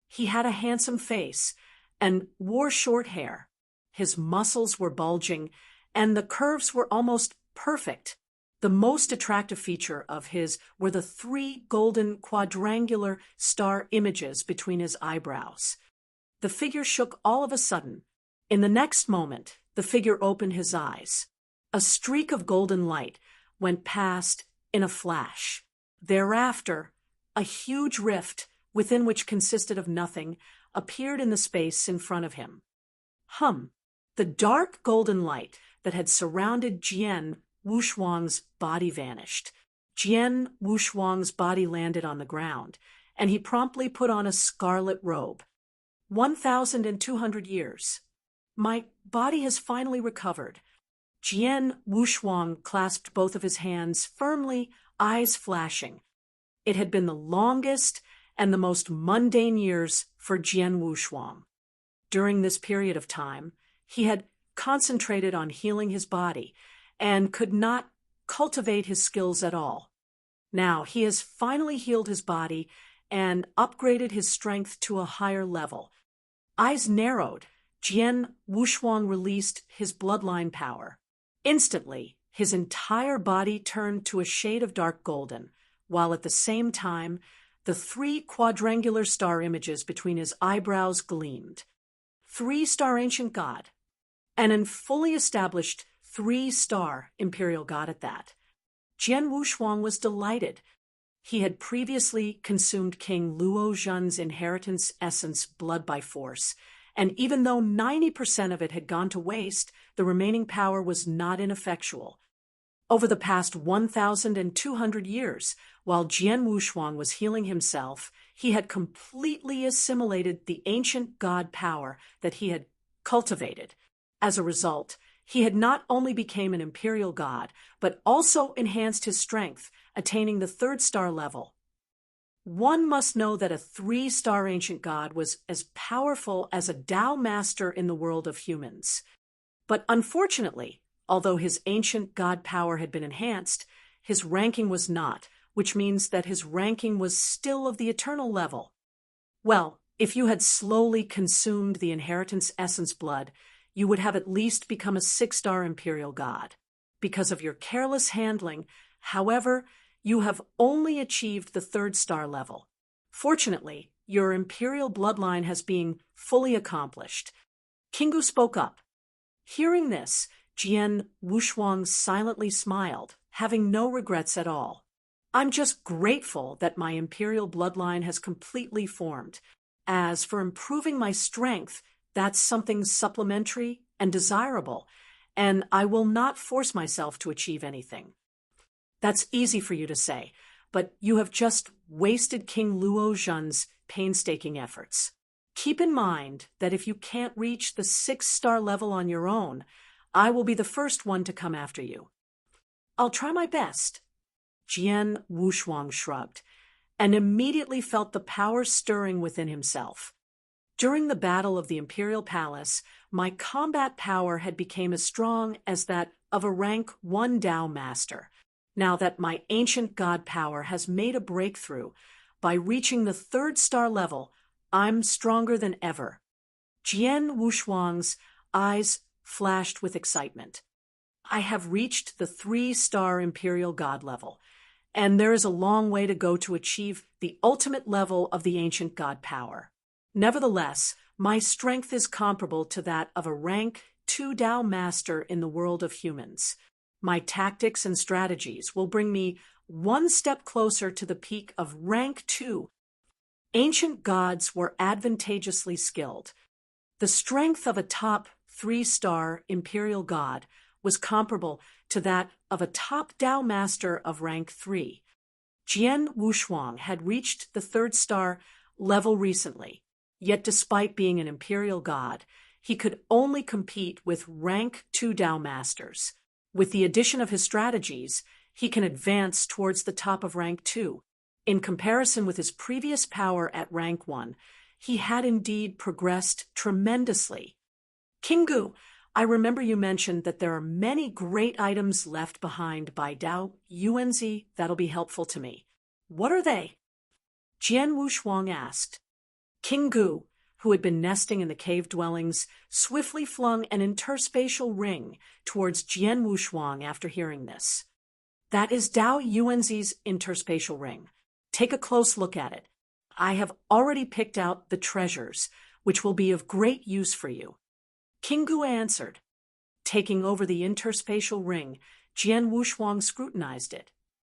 He had a handsome face and wore short hair. His muscles were bulging, and the curves were almost perfect. The most attractive feature of his were the 3 golden quadrangular star images between his eyebrows. The figure shook all of a sudden. In the next moment, the figure opened his eyes. A streak of golden light went past in a flash. Thereafter, a huge rift, within which consisted of nothing, appeared in the space in front of him. The dark golden light that had surrounded Jian Wushuang's body vanished. Jian Wushuang's body landed on the ground, and he promptly put on a scarlet robe. 1,200 years. My body has finally recovered. Jian Wushuang clasped both of his hands firmly, eyes flashing. It had been the longest and the most mundane years for Jian Wushuang. During this period of time, he had concentrated on healing his body and could not cultivate his skills at all. Now he has finally healed his body and upgraded his strength to a higher level. Eyes narrowed, Jian Wushuang released his bloodline power. Instantly, his entire body turned to a shade of dark golden, while at the same time, the 3 quadrangular star images between his eyebrows gleamed. 3-star ancient god, and a fully established 3-star imperial god at that. Jian Wushuang was delighted. He had previously consumed King Luo Zhen's inheritance essence blood by force, and even though 90% of it had gone to waste, the remaining power was not ineffectual. Over the past 1,200 years, while Jian Wushuang was healing himself, he had completely assimilated the ancient god power that he had cultivated. As a result, he had not only become an imperial god, but also enhanced his strength, attaining the 3rd star level. One must know that a 3-star ancient god was as powerful as a Tao master in the world of humans. But unfortunately, although his ancient god power had been enhanced, his ranking was not, which means that his ranking was still of the eternal level. Well, if you had slowly consumed the inheritance essence blood, you would have at least become a 6-star imperial god. Because of your careless handling, however, you have only achieved the 3rd star level. Fortunately, your imperial bloodline has been fully accomplished. Kingu spoke up. Hearing this, Jian Wushuang silently smiled, having no regrets at all. I'm just grateful that my imperial bloodline has completely formed. As for improving my strength, that's something supplementary and desirable, and I will not force myself to achieve anything. That's easy for you to say, but you have just wasted King Luo Zhen's painstaking efforts. Keep in mind that if you can't reach the 6-star level on your own, I will be the first one to come after you. I'll try my best. Jian Wushuang shrugged, and immediately felt the power stirring within himself. During the battle of the Imperial Palace, my combat power had become as strong as that of a rank 1 Tao master. Now that my ancient god power has made a breakthrough, by reaching the 3rd star level, I'm stronger than ever. Jian Wushuang's eyes flashed with excitement. I have reached the 3-star imperial god level, and there is a long way to go to achieve the ultimate level of the ancient god power. Nevertheless, my strength is comparable to that of a rank 2 Tao master in the world of humans. My tactics and strategies will bring me one step closer to the peak of rank 2. Ancient gods were advantageously skilled. The strength of a top 3-star imperial god was comparable to that of a top Tao master of rank 3. Jian Wushuang had reached the 3rd star level recently, yet despite being an imperial god, he could only compete with rank 2 Tao masters. With the addition of his strategies, he can advance towards the top of rank 2. In comparison with his previous power at rank 1, he had indeed progressed tremendously. Kingu, I remember you mentioned that there are many great items left behind by Dao Yuanzi that'll be helpful to me. What are they? Jian Wushuang asked. Kingu, who had been nesting in the cave dwellings, swiftly flung an interspatial ring towards Jian Wushuang after hearing this. That is Dao Yuanzi's interspatial ring. Take a close look at it. I have already picked out the treasures, which will be of great use for you. Kingu answered. Taking over the interspatial ring, Jian Wushuang scrutinized it.